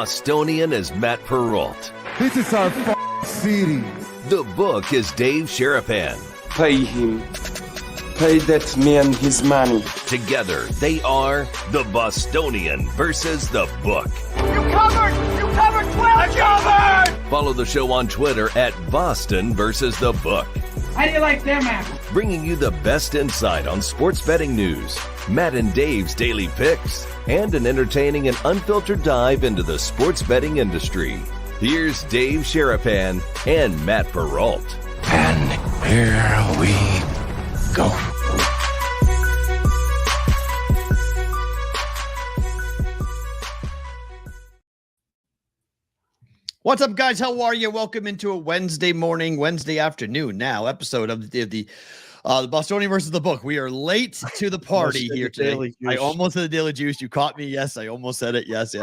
Bostonian is Matt Perrault. This is our city. The book is Dave Sharapan. Pay him. Pay that man his money. Together, they are the Bostonian versus the book. You covered! You covered 12! I covered! Follow the show on Twitter at Boston versus the book. How do you like them apples? Bringing you the best insight on sports betting news, Matt and Dave's daily picks, and an entertaining and unfiltered dive into the sports betting industry. Here's Dave Sharapan and Matt Perrault. And here we go. What's up, guys? How are you? Welcome into a Wednesday afternoon now episode of the Bostonian versus the book. We are late to the party here today. I almost said the Daily Juice. You caught me. Yes, I almost said it. Yes.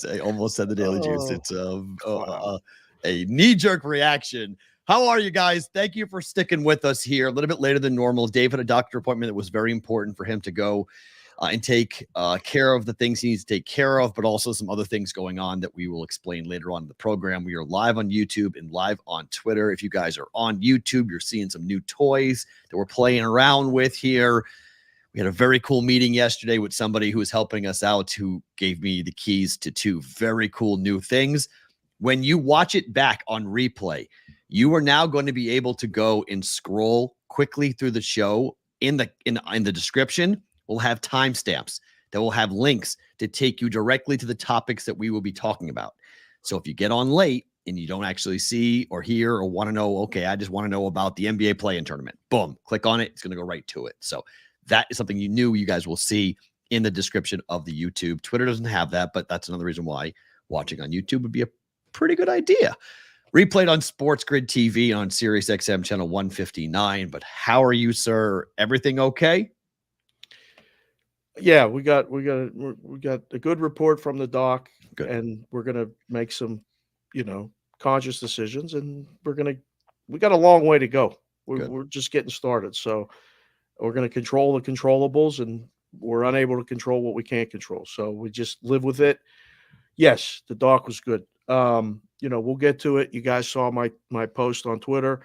I almost said the Daily Juice. It's a knee-jerk reaction. How are you guys? Thank you for sticking with us here. A little bit later than normal. Dave had a doctor appointment that was very important for him to go and take care of the things he needs to take care of, but also some other things going on that we will explain later on in the program. We are live on YouTube and live on Twitter. If you guys are on YouTube, you're seeing some new toys that we're playing around with here. We had a very cool meeting yesterday with somebody who was helping us out, who gave me the keys to two very cool new things. When you watch it back on replay, you are now going to be able to go and scroll quickly through the show. In the description, we'll have timestamps that will have links to take you directly to the topics that we will be talking about. So if you get on late and you don't actually see or hear or want to know, okay, I just want to know about the NBA play-in tournament, boom, click on it. It's going to go right to it. So that is something you guys will see in the description of the YouTube. Twitter doesn't have that, but that's another reason why watching on YouTube would be a pretty good idea. Replayed on Sports Grid TV on Sirius XM channel 159. But how are you, sir? Everything okay? Yeah, we got a good report from the doc, Good. And we're gonna make some, conscious decisions, and we got a long way to go. We're just getting started, so we're gonna control the controllables, and we're unable to control what we can't control. So we just live with it. Yes, the doc was good. We'll get to it. You guys saw my post on Twitter.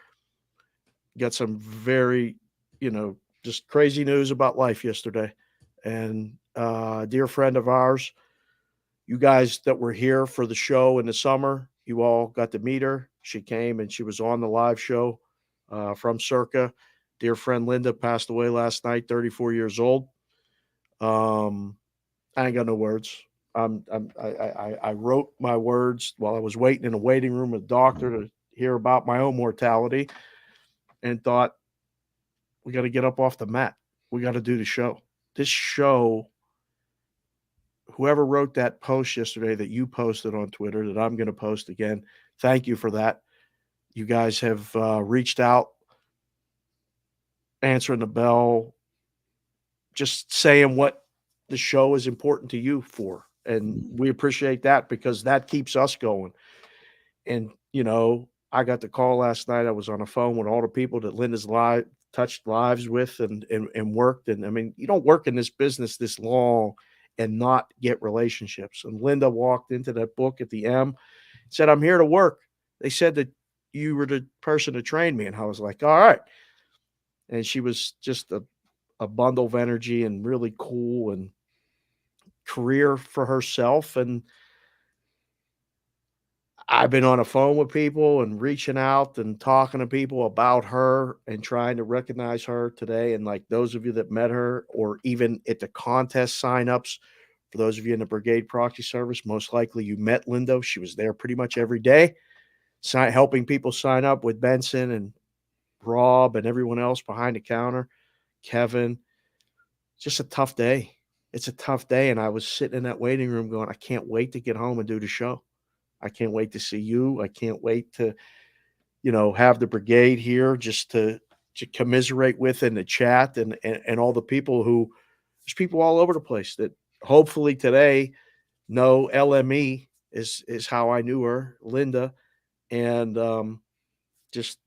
Got some very, just crazy news about life yesterday. And a dear friend of ours, you guys that were here for the show in the summer, you all got to meet her. She came and she was on the live show from Circa. Dear friend Linda passed away last night, 34 years old. I ain't got no words. I wrote my words while I was waiting in a waiting room with a doctor to hear about my own mortality, and thought, we got to get up off the mat. We got to do the show. This show, whoever wrote that post yesterday that you posted on Twitter that I'm going to post again, thank you for that. You guys have reached out, answering the bell, just saying what the show is important to you for. And we appreciate that, because that keeps us going. And, I got the call last night. I was on the phone with all the people that Linda's touched lives with and worked. And I mean, you don't work in this business this long and not get relationships. And Linda walked into that book at the M, said, I'm here to work. They said that you were the person to train me. And I was like, all right. And she was just a bundle of energy and really cool and career for herself. And I've been on the phone with people and reaching out and talking to people about her and trying to recognize her today. And like those of you that met her, or even at the contest signups, for those of you in the Brigade Proxy Service, most likely you met Linda. She was there pretty much every day, helping people sign up with Benson and Rob and everyone else behind the counter, Kevin. Just a tough day. It's a tough day. And I was sitting in that waiting room going, I can't wait to get home and do the show. I can't wait to see you. I can't wait to, have the brigade here just to commiserate with in the chat and all the people there's people all over the place that hopefully today know LME is how I knew her, Linda. And just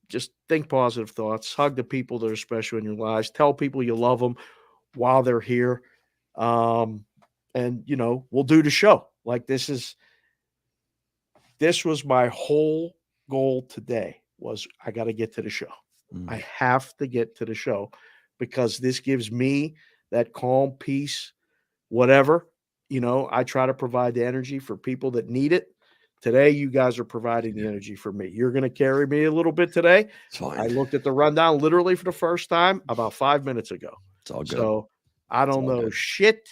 think positive thoughts, hug the people that are special in your lives, tell people you love them while they're here. And, we'll do the show. Like, this is this was my whole goal today was I got to get to the show. I have to get to the show because this gives me that calm, peace, whatever. I try to provide the energy for people that need it. Today, you guys are providing the energy for me. You're going to carry me a little bit today. I looked at the rundown literally for the first time about 5 minutes ago. It's all good. So I don't know shit.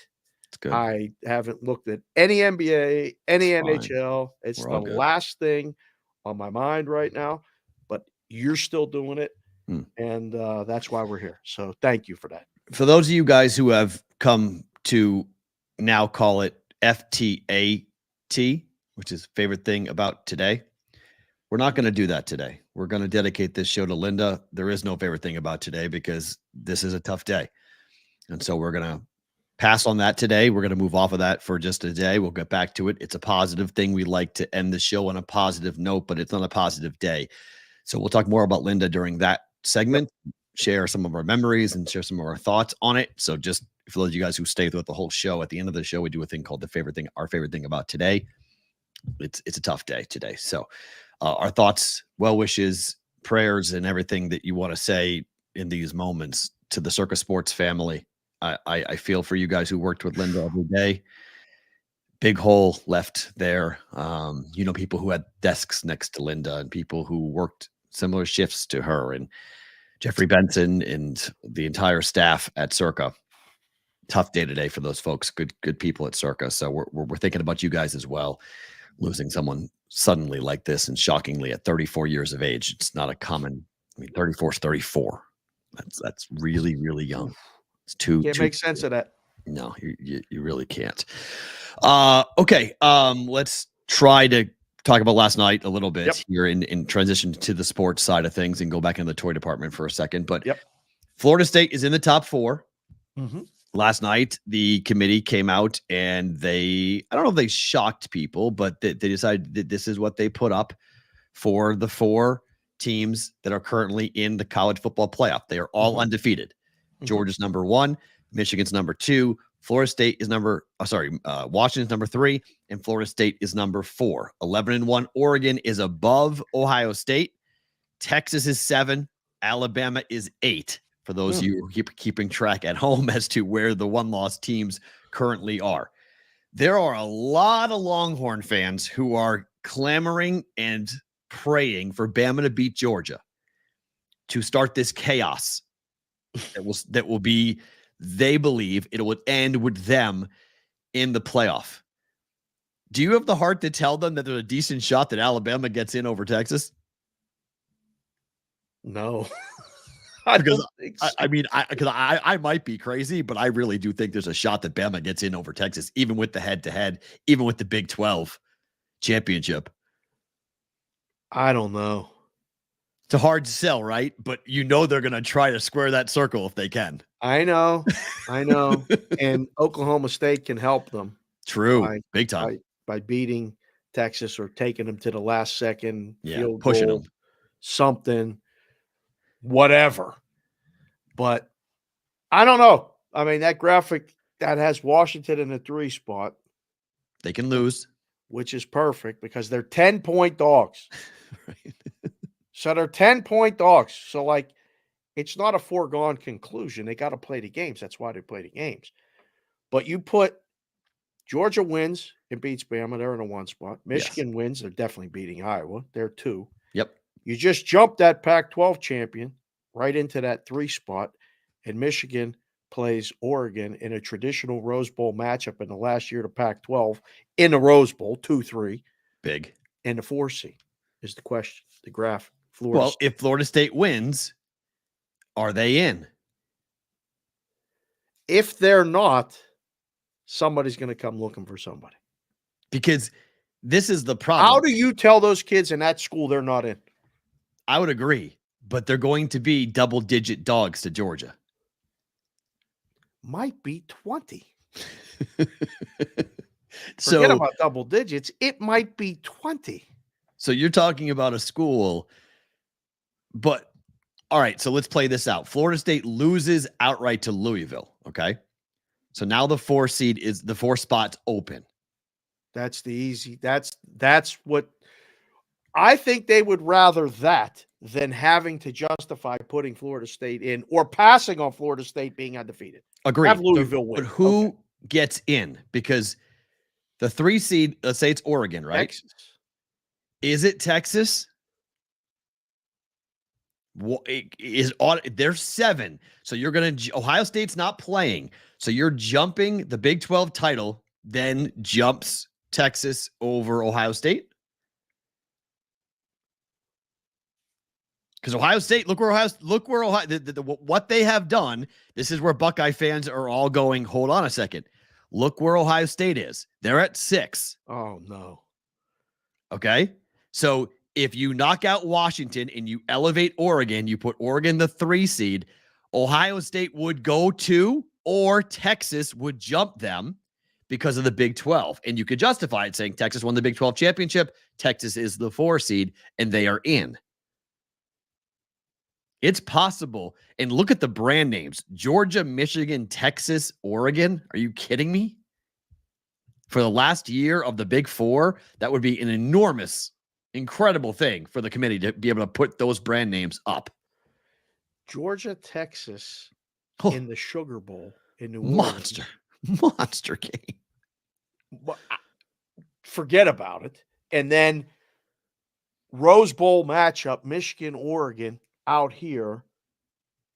It's good. I haven't looked at any NBA, any NHL. It's the last thing on my mind right now, but you're still doing it. And that's why we're here. So thank you for that. For those of you guys who have come to now call it FTAT, which is favorite thing about today, we're not going to do that today. We're going to dedicate this show to Linda. There is no favorite thing about today because this is a tough day. And so we're going to pass on that today. We're going to move off of that for just a day. We'll get back to it. It's a positive thing. We like to end the show on a positive note, but it's not a positive day. So we'll talk more about Linda during that segment, share some of our memories and share some of our thoughts on it. So just for those of you guys who stay throughout the whole show, at the end of the show, we do a thing called our favorite thing about today. It's a tough day today. So our thoughts, well wishes, prayers, and everything that you want to say in these moments to the Circa Sports family. I feel for you guys who worked with Linda every day. Big hole left there. People who had desks next to Linda and people who worked similar shifts to her, and Jeffrey Benson and the entire staff at Circa. Tough day today for those folks. Good people at Circa. So we're thinking about you guys as well. Losing someone suddenly like this and shockingly at 34 years of age. It's not a common. 34 is 34. That's really, really young. It's too. Can't make sense of that. No, you really can't. Okay. Let's try to talk about last night a little bit here in transition to the sports side of things and go back into the toy department for a second. But Florida State is in the top 4. Last night, the committee came out and I don't know if they shocked people, but they decided that this is what they put up for the 4 teams that are currently in the college football playoff. They are all undefeated. Georgia's number 1, Michigan's number 2, Florida State is Washington's number 3, and Florida State is number 4. 11-1. Oregon is above Ohio State. Texas is 7. Alabama is 8. For those of you who keeping track at home as to where the one-loss teams currently are. There are a lot of Longhorn fans who are clamoring and praying for Bama to beat Georgia to start this chaos that will be, they believe it would end with them in the playoff. Do you have the heart to tell them that there's a decent shot that Alabama gets in over Texas? No. Because I might be crazy, but I really do think there's a shot that Bama gets in over Texas, even with the head-to-head, even with the Big 12 championship. I don't know. It's a hard sell, right? But they're going to try to square that circle if they can. I know. And Oklahoma State can help them. True. Big time. By beating Texas or taking them to the last second. Field pushing goal, them. Something. Whatever. But I don't know. I mean, that graphic that has Washington in the 3 spot. They can lose. Which is perfect because they're 10-point dogs. Right. So they're 10-point dogs. So, it's not a foregone conclusion. They got to play the games. That's why they play the games. But you put Georgia wins and beats Bama. They're in a 1 spot. Michigan wins. They're definitely beating Iowa. They're 2. Yep. You just jump that Pac-12 champion right into that 3 spot, and Michigan plays Oregon in a traditional Rose Bowl matchup in the last year of the Pac-12 in the Rose Bowl, 2-3. Big. And the 4 seed is the question, the graph. If Florida State wins, are they in? If they're not, somebody's going to come looking for somebody. Because this is the problem. How do you tell those kids in that school they're not in? I would agree, but they're going to be double-digit dogs to Georgia. Might be 20. So forget about double digits. It might be 20. So you're talking about a school, but all right, so let's play this out. Florida State loses outright to Louisville, okay? So now the 4 spot's open. That's the easy. That's what I think they would rather that than having to justify putting Florida State in or passing on Florida State being undefeated. Agreed. Have Louisville win. But who gets in? Because the 3 seed, let's say it's Oregon, right? Texas. Is it Texas? There's 7. So you're going to, Ohio State's not playing. So you're jumping the Big 12 title, then jumps Texas over Ohio State. Because Ohio State, look where what they have done. This is where Buckeye fans are all going, hold on a second. Look where Ohio State is. They're at 6. Oh, no. Okay. So if you knock out Washington and you elevate Oregon, you put Oregon the 3 seed, Ohio State would go 2, or Texas would jump them because of the Big 12. And you could justify it saying Texas won the Big 12 championship. Texas is the 4 seed and they are in. It's possible. And look at the brand names: Georgia, Michigan, Texas, Oregon. Are you kidding me? For the last year of the Big 4, that would be an enormous, incredible thing for the committee to be able to put those brand names up. Georgia, Texas in the Sugar Bowl in New Orleans. Monster game. Forget about it. And then Rose Bowl matchup, Michigan, Oregon, out here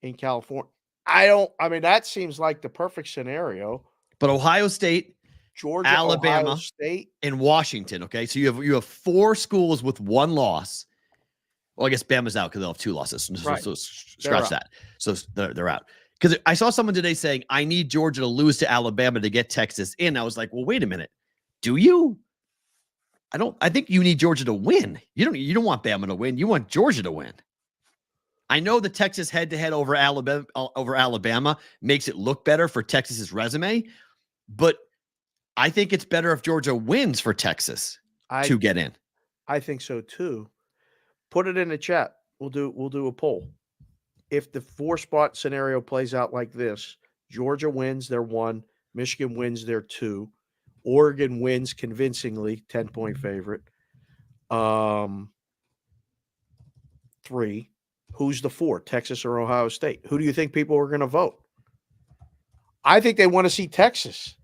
in California. That seems like the perfect scenario. But Ohio State, Georgia, Alabama, Ohio State, and Washington. Okay, so you have 4 schools with 1 loss. Well, I guess Bama's out because they'll have 2 losses. Right. So scratch that. So they're out. Because I saw someone today saying, I need Georgia to lose to Alabama to get Texas in. I was like, well, wait a minute. Do you? I think you need Georgia to win. You don't want Bama to win. You want Georgia to win. I know the Texas head-to-head over Alabama makes it look better for Texas's resume, but I think it's better if Georgia wins for Texas to get in. I think so too. Put it in the chat. We'll do a poll. If the 4-spot scenario plays out like this, Georgia wins, they're 1. Michigan wins, they're 2. Oregon wins convincingly, 10-point favorite. 3. Who's the 4? Texas or Ohio State? Who do you think people are going to vote? I think they want to see Texas.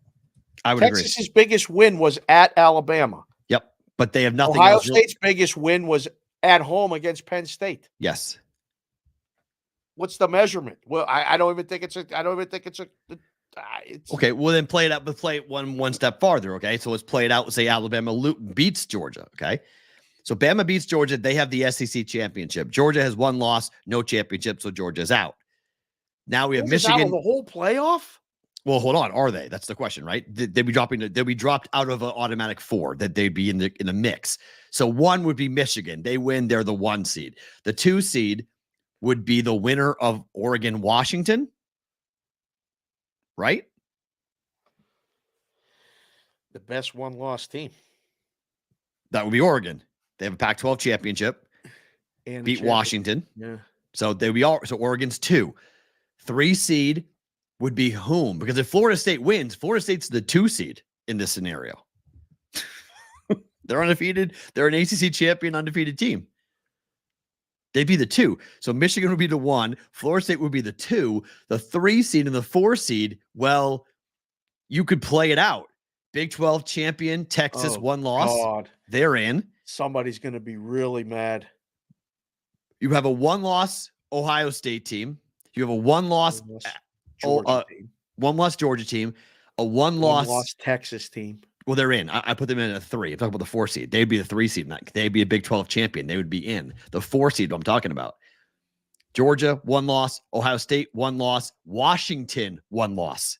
I would agree. Texas's biggest win was at Alabama. Yep, but they have nothing Ohio else. State's biggest win was at home against Penn State. Yes. What's the measurement? Well, I don't even think it's a. Okay, well then play it out, but play it one step farther. Okay, so let's play it out. Let's say Alabama beats Georgia. Okay, so Bama beats Georgia. They have the SEC championship. Georgia has 1 loss, no championship, so Georgia's out. Now we have Michigan. Out of the whole playoff. Well, hold on. Are they? That's the question, right? They'd be dropped out of an automatic 4. That they'd be in the mix. So 1 would be Michigan. They win. They're the 1 seed. The 2 seed would be the winner of Oregon, Washington. Right? The best 1-loss team. That would be Oregon. They have a Pac-12 championship. And beat Washington. Yeah. So so Oregon's 2. 3 seed would be whom? Because if Florida State wins, Florida State's the 2 seed in this scenario. They're undefeated. They're an ACC champion, undefeated team. They'd be the 2. So Michigan would be the 1. Florida State would be the 2. The 3 seed and the 4 seed, well, you could play it out. Big 12 champion, Texas, 1 loss. God. They're in. Somebody's going to be really mad. You have a 1-loss Ohio State team. You have a 1-loss Georgia team. 1-loss Georgia team. A 1-loss Texas team. Well, they're in. I put them in at a 3. I'm talking about the 4 seed. They'd be the 3 seed. They'd be a Big 12 champion. They would be in. The 4 seed I'm talking about. Georgia, 1 loss. Ohio State, 1 loss. Washington, 1 loss.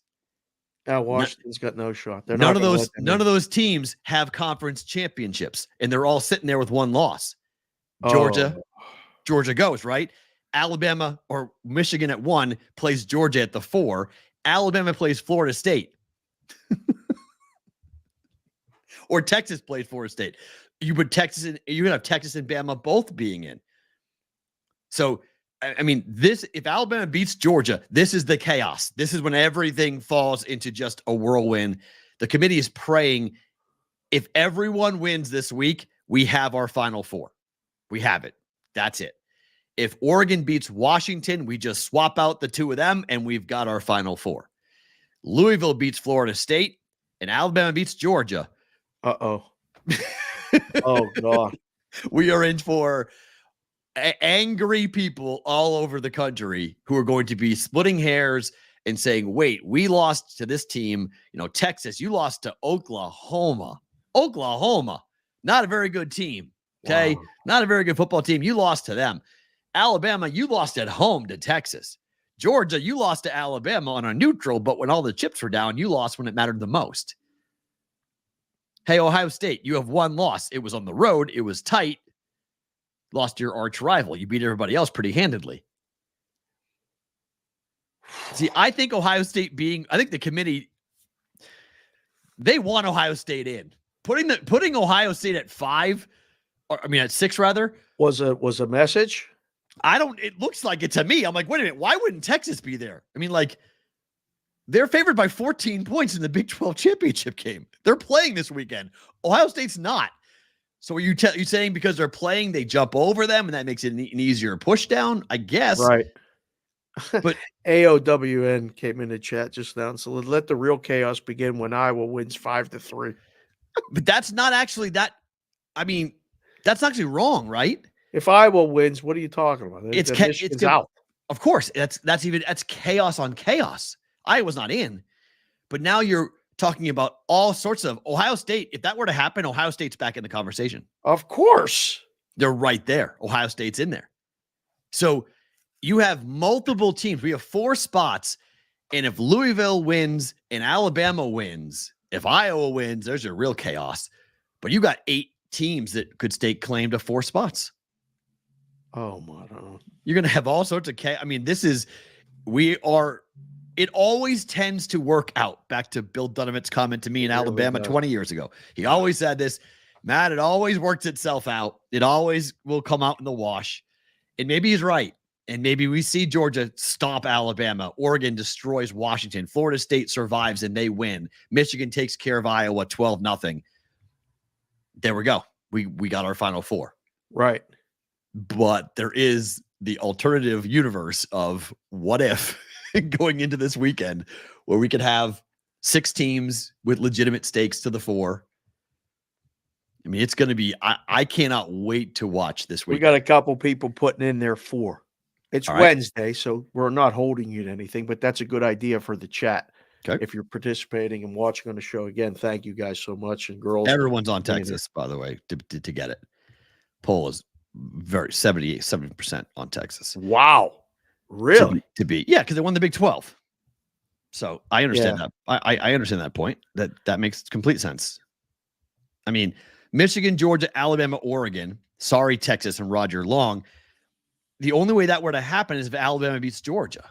Now Washington's got no shot. None of those teams have conference championships, and they're all sitting there with 1 loss. Georgia goes, right? Alabama or Michigan at 1 plays Georgia at the 4. Alabama plays Florida State. Or Texas plays Florida State. You put Texas in, you're gonna have Texas and Bama both being in. So I mean, if Alabama beats Georgia, this is the chaos. This is when everything falls into just a whirlwind. The committee is praying if everyone wins this week, we have our Final 4. We have it. That's it. If Oregon beats Washington, we just swap out the two of them, and we've got our Final Four. Louisville beats Florida State, and Alabama beats Georgia. Uh-oh. Oh, God. We are in for angry people all over the country who are going to be splitting hairs and saying, wait, we lost to this team. Texas, you lost to Oklahoma. Oklahoma, not a very good team. Okay. Wow. Not a very good football team. You lost to them. Alabama, you lost at home to Texas. Georgia, you lost to Alabama on a neutral, but when all the chips were down, you lost when it mattered the most. Hey, Ohio State, you have one loss. It was on the road. It was tight. Lost to your arch rival. You beat everybody else pretty handedly. See, I think Ohio State I think the committee, they want Ohio State in. Putting Ohio State at 5, at 6 rather. Was a message? It looks like it to me. I'm like, wait a minute, why wouldn't Texas be there? They're favored by 14 points in the Big 12 championship game. They're playing this weekend. Ohio State's not. So are you saying because they're playing, they jump over them and that makes it an easier push down? I guess. Right. But AOWN came in the chat just now and so let the real chaos begin when Iowa wins 5-3. But that's not actually that. That's actually wrong, right? If Iowa wins, what are you talking about? It's out. Of course, that's chaos on chaos. Iowa's not in, but now you're talking about all sorts of Ohio State. If that were to happen, Ohio State's back in the conversation. Of course, they're right there. Ohio State's in there. So you have multiple teams. We have 4 spots, and if Louisville wins and Alabama wins, if Iowa wins, there's your real chaos. But you got 8 teams that could stake claim to 4 spots. Oh my God. You're going to have all sorts of chaos. It always tends to work out. Back to Bill Dunavatt's comment to me in Alabama 20 years ago. He always said this, Matt, it always works itself out. It always will come out in the wash. And maybe he's right. And maybe we see Georgia stomp Alabama. Oregon destroys Washington. Florida State survives and they win. Michigan takes care of Iowa 12-0. There we go. We got our Final Four. Right. But there is the alternative universe of what if going into this weekend where we could have 6 teams with legitimate stakes to the 4. It's going to be, I cannot wait to watch this weekend. We got a couple people putting in their 4. It's right. Wednesday, so we're not holding you to anything, but that's a good idea for the chat. Okay. If you're participating and watching on the show, again, thank you guys so much. And girls. Everyone's on Texas, by the way, to get it. Poll is very 70% on Texas. Wow. Really? To be. Yeah, because they won the Big 12. So I understand that. I understand that point. That makes complete sense. Michigan, Georgia, Alabama, Oregon. Sorry, Texas and Roger Long. The only way that were to happen is if Alabama beats Georgia.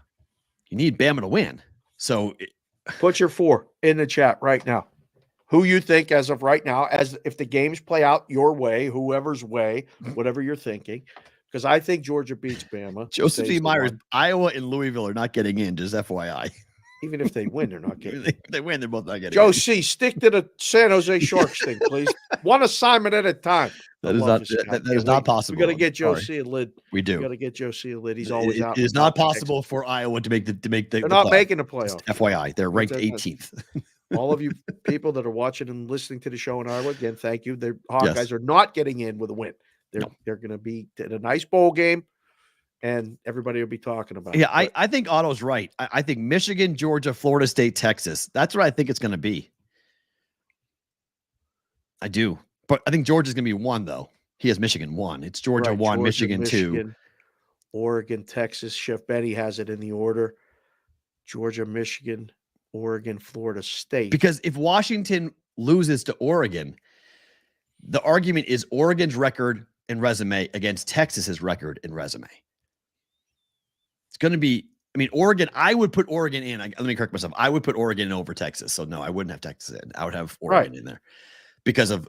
You need Bama to win. So put your 4 in the chat right now. Who you think as of right now, as if the games play out your way, whoever's way, whatever you're thinking. Because I think Georgia beats Bama. Joseph E. Myers, Iowa and Louisville are not getting in, just FYI. Even if they win, they're not getting in. They win, they're both not getting Joe in. C., stick to the San Jose Sharks thing, please. One assignment at a time. That is not possible. We got to get Joe C. a lid. We do. We got to get Joe C. a lid. He's always out. It is not possible for Iowa to make the. They're not making the playoffs. FYI, they're ranked 18th. All of you People that are watching and listening to the show in Iowa, again, thank you. The Hawkeyes are not getting in with a win. They're going to be in a nice bowl game, and everybody will be talking about it. Yeah, I think Otto's right. I think Michigan, Georgia, Florida State, Texas. That's what I think it's going to be. I do. But I think Georgia's going to be 1, though. He has Michigan 1. It's Georgia 1, Michigan 2. Oregon, Texas. Chef Betty has it in the order. Georgia, Michigan, Oregon, Florida State. Because if Washington loses to Oregon, the argument is Oregon's record and resume against Texas's record and resume. It's going to be, Oregon, I would put Oregon in. Let me correct myself. I would put Oregon in over Texas. So no, I wouldn't have Texas in. I would have Oregon in there because of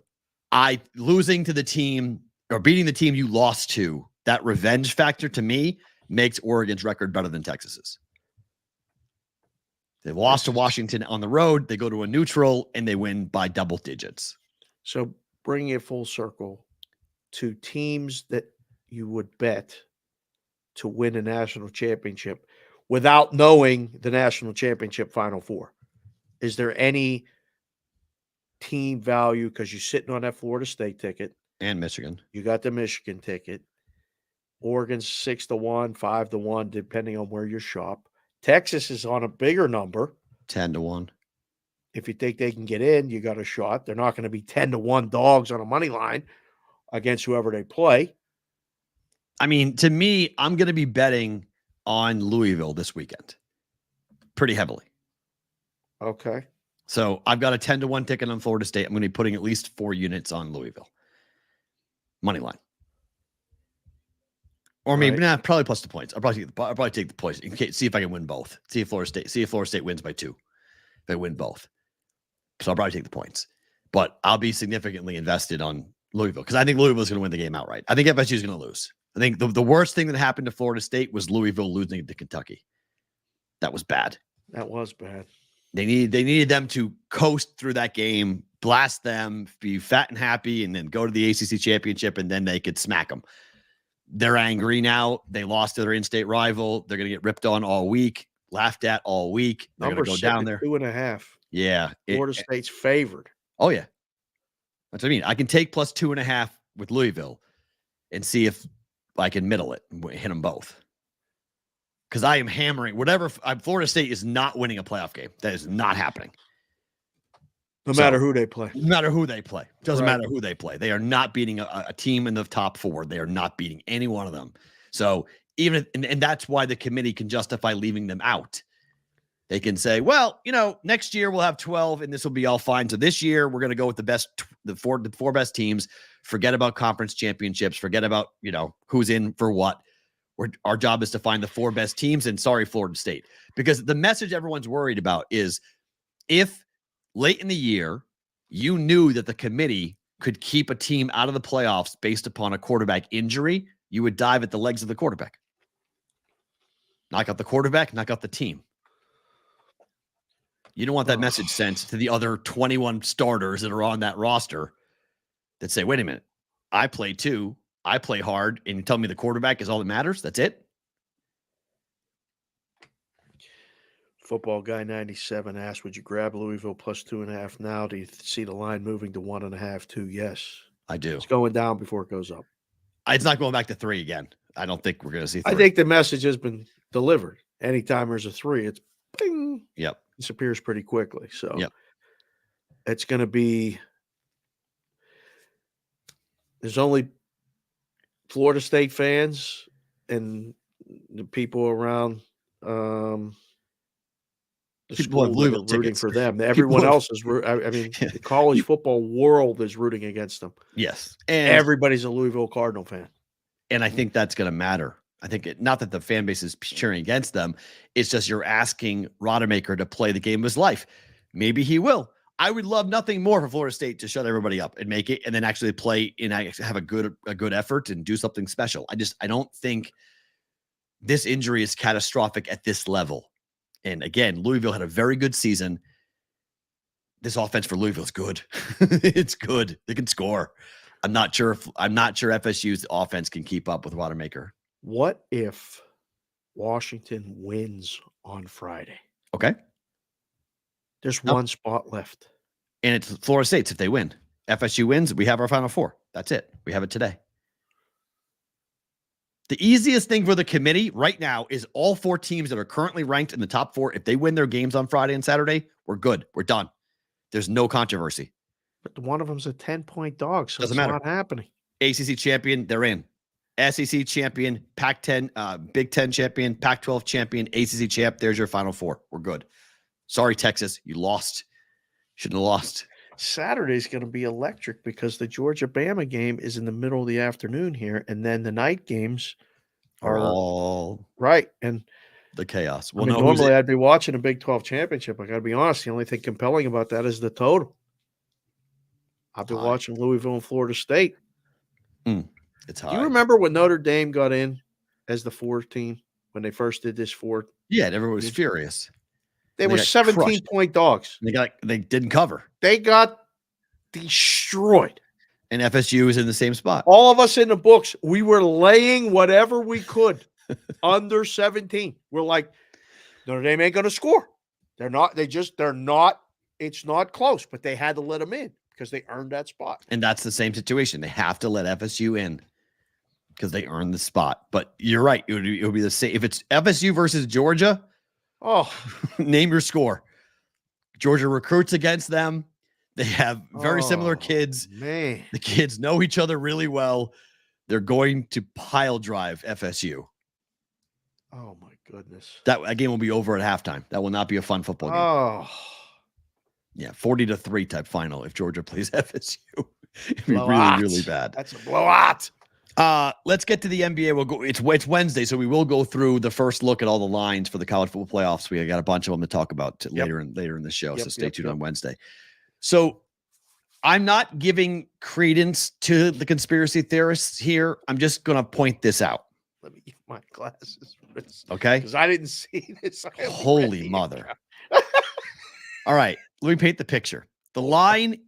losing to the team or beating the team you lost to. That revenge factor to me makes Oregon's record better than Texas's. They lost to Washington on the road. They go to a neutral and they win by double digits. So bringing it full circle to teams that you would bet to win a national championship without knowing the national championship Final Four? Is there any team value because you're sitting on that Florida State ticket and Michigan? You got the Michigan ticket. Oregon's 6-1, 5-1, depending on where you shop. Texas is on a bigger number, 10-1. If you think they can get in, you got a shot. They're not going to be 10-1 dogs on a money line against whoever they play. I mean, to me, I'm going to be betting on Louisville this weekend pretty heavily. Okay. So I've got a 10-1 ticket on Florida State. I'm going to be putting at least 4 units on Louisville. Money line. Or maybe probably plus the points. I'll probably take the points. See if I can win both. See if Florida State wins by 2. If they win both. So I'll probably take the points. But I'll be significantly invested on Louisville because I think Louisville's going to win the game outright. I think FSU is going to lose. I think the worst thing that happened to Florida State was Louisville losing to Kentucky. That was bad. That was bad. They needed them to coast through that game, blast them, be fat and happy, and then go to the ACC championship, and then they could smack them. They're angry now. They lost to their in-state rival. They're going to get ripped on all week, laughed at all week. They're going to go down there. 2.5. Yeah. Florida State's favored. Oh, yeah. That's what I mean. I can take plus 2.5 with Louisville and see if I can middle it and hit them both. Because I am hammering whatever. Florida State is not winning a playoff game. That is not happening. No matter who they play. No matter who they play. Doesn't matter who they play. They are not beating a team in the top 4. They are not beating any one of them. So even and that's why the committee can justify leaving them out. They can say, well, next year we'll have 12 and this will be all fine. So this year we're going to go with the four best teams. Forget about conference championships. Forget about, who's in for what. Our job is to find the 4 best teams, and sorry, Florida State. Because the message everyone's worried about is if late in the year you knew that the committee could keep a team out of the playoffs based upon a quarterback injury, you would dive at the legs of the quarterback. Knock out the quarterback, knock out the team. You don't want that message sent to the other 21 starters that are on that roster that say, wait a minute, I play too. I play hard, and you tell me the quarterback is all that matters? That's it? Football Guy 97 asked, would you grab Louisville plus 2.5 now? Do you see the line moving to 1.5 too? Yes. I do. It's going down before it goes up. It's not going back to 3 again. I don't think we're going to see 3. I think the message has been delivered. Anytime there's a 3, it's bing. Yep. Disappears pretty quickly. So yep. It's going to be – there's only Florida State fans and the people around the people have Louisville rooting for them. Everyone else is – the college football world is rooting against them. Yes. And everybody's a Louisville Cardinal fan. And I think that's going to matter. I think not that the fan base is cheering against them. It's just you're asking Rodemaker to play the game of his life. Maybe he will. I would love nothing more for Florida State to shut everybody up and make it, and then actually play and have a good effort and do something special. I don't think this injury is catastrophic at this level. And again, Louisville had a very good season. This offense for Louisville is good. It's good. They can score. I'm not sure FSU's offense can keep up with Rodemaker. What if Washington wins on Friday? Okay. There's one spot left. And it's Florida State's if they win. FSU wins, we have our Final Four. That's it. We have it today. The easiest thing for the committee right now is all 4 teams that are currently ranked in the top 4. If they win their games on Friday and Saturday, we're good. We're done. There's no controversy. But one of them's a 10-point dog, so Doesn't it's matter. not happening. ACC champion, they're in. SEC champion, Pac-10, Big 10 champion, Pac-12 champion, ACC champ. There's your Final Four. We're good. Sorry, Texas. You lost. Shouldn't have lost. Saturday's going to be electric because the Georgia-Bama game is in the middle of the afternoon here, and then the night games are all right. And the chaos. Well, normally I'd be watching a Big 12 championship. I got to be honest. The only thing compelling about that is the total. I've been watching Louisville and Florida State. It's high. Do you remember when Notre Dame got in as the 4th team when they first did this 4th? Yeah, everyone was furious. They were 17-point dogs. They didn't cover. They got destroyed. And FSU is in the same spot. All of us in the books, we were laying whatever we could under 17. We're like, Notre Dame ain't going to score. They're not. It's not close, but they had to let them in because they earned that spot. And that's the same situation. They have to let FSU in because they earned the spot. But you're right. It would be the same. If it's FSU versus Georgia, name your score. Georgia recruits against them. They have very similar kids. Man. The kids know each other really well. They're going to pile drive FSU. Oh, my goodness. That game will be over at halftime. That will not be a fun football game. Oh. Yeah, 40-3 type final if Georgia plays FSU. It'd be really, really bad. That's a blowout. Let's get to the NBA. We'll go. It's Wednesday, so we will go through the first look at all the lines for the college football playoffs. We got a bunch of them to talk about later in the show. So stay tuned on Wednesday. So I'm not giving credence to the conspiracy theorists here. I'm just going to point this out. Let me get my glasses. Okay. Because I didn't see this. Holy mother. All right. Let me paint the picture. The line,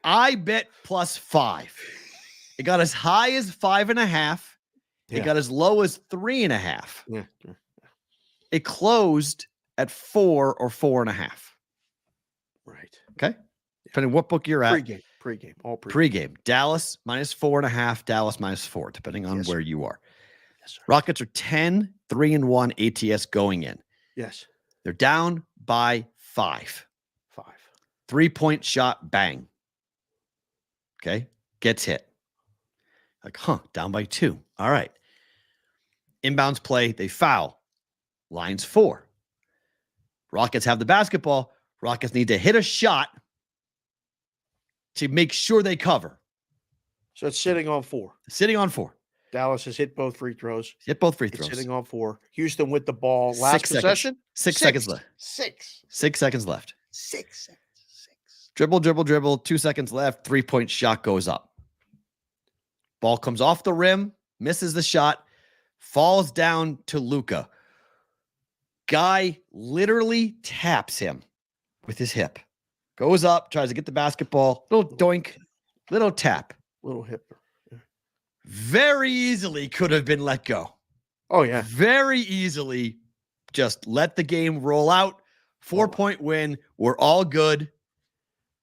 I bet +5. It got as high as 5.5. It got as low as 3.5. Yeah. It closed at 4 or 4.5. Right. Okay. Depending on what book you're at. Pre-game. All pre-game. Dallas -4.5. Dallas -4, depending on where you are. Yes, sir. Rockets are 10-3-1 ATS going in. Yes. They're down by 5. 3-point shot, bang. Okay. Gets hit. Like, down by 2. All right. Inbounds play, they foul. Lines 4. Rockets have the basketball. Rockets need to hit a shot to make sure they cover. So it's sitting on 4. Sitting on 4. Dallas has hit both free throws. Hit both free throws. It's sitting on 4. Houston with the ball. Last possession? 6 seconds left. 6 seconds left. 6 seconds. Dribble. 2 seconds left. 3-point shot goes up. Ball comes off the rim, misses the shot, falls down to Luka. Guy literally taps him with his hip. Goes up, tries to get the basketball. Little doink, little tap. Little hip. Yeah. Very easily could have been let go. Oh, yeah. Very easily just let the game roll out. 4-point win. We're all good.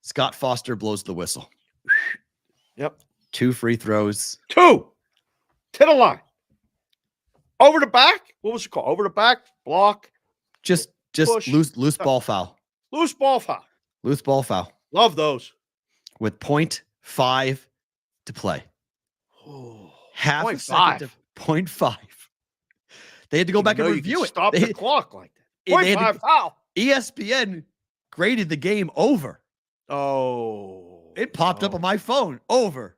Scott Foster blows the whistle. Yep. 2 free throws. 2 to the line. Over the back. What was it called? Over the back. Block. Just push. loose ball foul. Loose ball foul. Loose ball foul. Love those. With 0.5 to play. Oh, Half 0.5. a second to 0.5. They had to go back and review it. Stop the clock like that. 0.5 foul. ESPN graded the game over. Oh. It popped up on my phone. Over.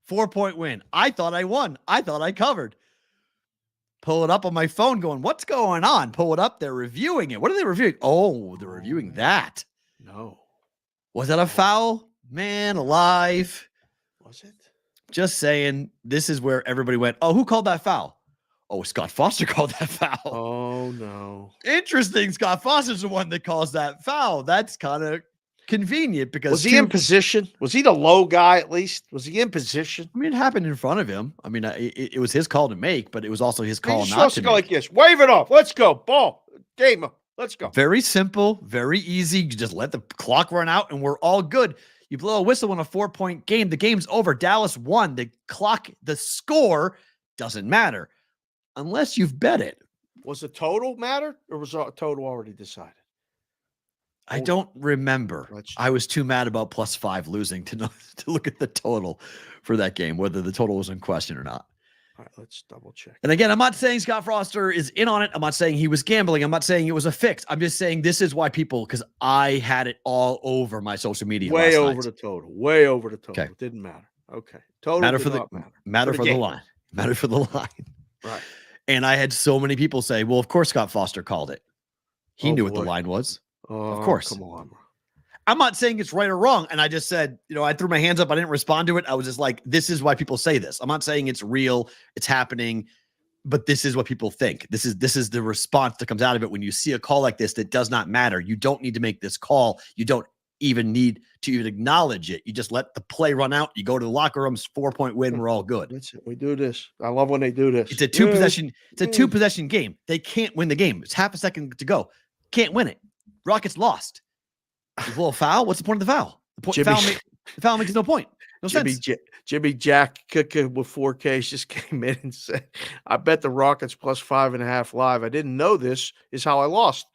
4-point win. I thought I won. I thought I covered. Pull it up on my phone going, what's going on? Pull it up. They're reviewing it. What are they reviewing? Oh, they're reviewing that. No. Was that a foul? Man alive. Was it? Just saying, this is where everybody went, oh, who called that foul? Oh, Scott Foster called that foul. Oh, no. Interesting. Scott Foster's the one that calls that foul. That's kind of convenient because was he in position? Was he the low guy at least? Was he in position? I mean, it happened in front of him. I mean, it was his call to make, but it was also his call not to go make. like this. Wave it off. Let's go. Ball. Game. Let's go. Very simple, very easy. You just let the clock run out and we're all good. You blow a whistle in a 4-point game. The game's over. Dallas won. The clock, the score doesn't matter unless you've bet it. Was the total matter or was the total already decided? I don't remember. I was too mad about +5 losing to know to look at the total for that game, whether the total was in question or not. All right, let's double check. And again, I'm not saying Scott Foster is in on it. I'm not saying he was gambling. I'm not saying it was a fix. I'm just saying this is why people, because I had it all over my social media. Way over the total. Way over the total. Okay. It didn't matter. Okay. Total matter did for the not matter. matter for the line. Matter for the line. Right. And I had so many people say, well, of course Scott Foster called it. He knew what the line was. Of course. Come on. I'm not saying it's right or wrong. And I just said, I threw my hands up. I didn't respond to it. I was just like, this is why people say this. I'm not saying it's real. It's happening. But this is what people think. This is the response that comes out of it when you see a call like this that does not matter. You don't need to make this call. You don't even need to even acknowledge it. You just let the play run out. You go to the locker rooms, 4-point win. We're all good. That's it. We do this. I love when they do this. It's a two possession game. They can't win the game. It's half a second to go. Can't win it. Rockets lost. A little foul. What's the point of the foul? The foul makes no point. No sense. Jimmy Jack Cooker with 4Ks just came in and said, I bet the Rockets plus 5.5 live. I didn't know this is how I lost.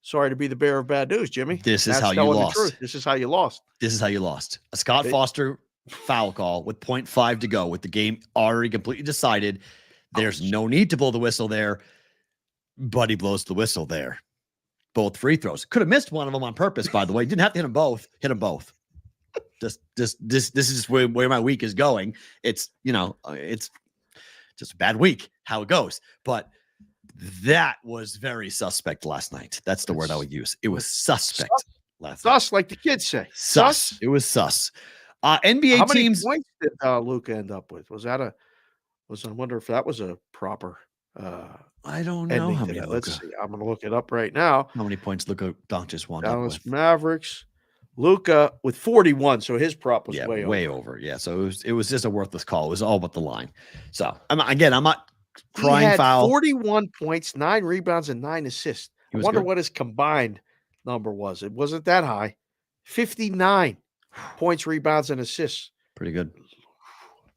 Sorry to be the bearer of bad news, Jimmy. This is how you lost. This is how you lost. This is how you lost. A Scott Foster foul call with 0.5 to go with the game already completely decided. There's no need to blow the whistle there, but he blows the whistle there. Both free throws. Could have missed one of them on purpose, by the way. Didn't have to hit them both. Hit them both. This is just where my week is going. It's, it's just a bad week, how it goes. But that was very suspect last night. That's the word I would use. It was suspect last night. Sus, like the kids say. Sus. It was sus. NBA How many teams. points did Luka end up with? I wonder if that was a proper I don't know how many. Let's see. I'm going to look it up right now. How many points Luka Doncic wound up Dallas with? Mavericks. Luka with 41, so his prop was way over. Yeah, so it was just a worthless call. It was all but the line. So I'm not crying he had foul. 41 points, 9 rebounds, and 9 assists. I wonder what his combined number was. It wasn't that high. 59 points, rebounds, and assists. Pretty good.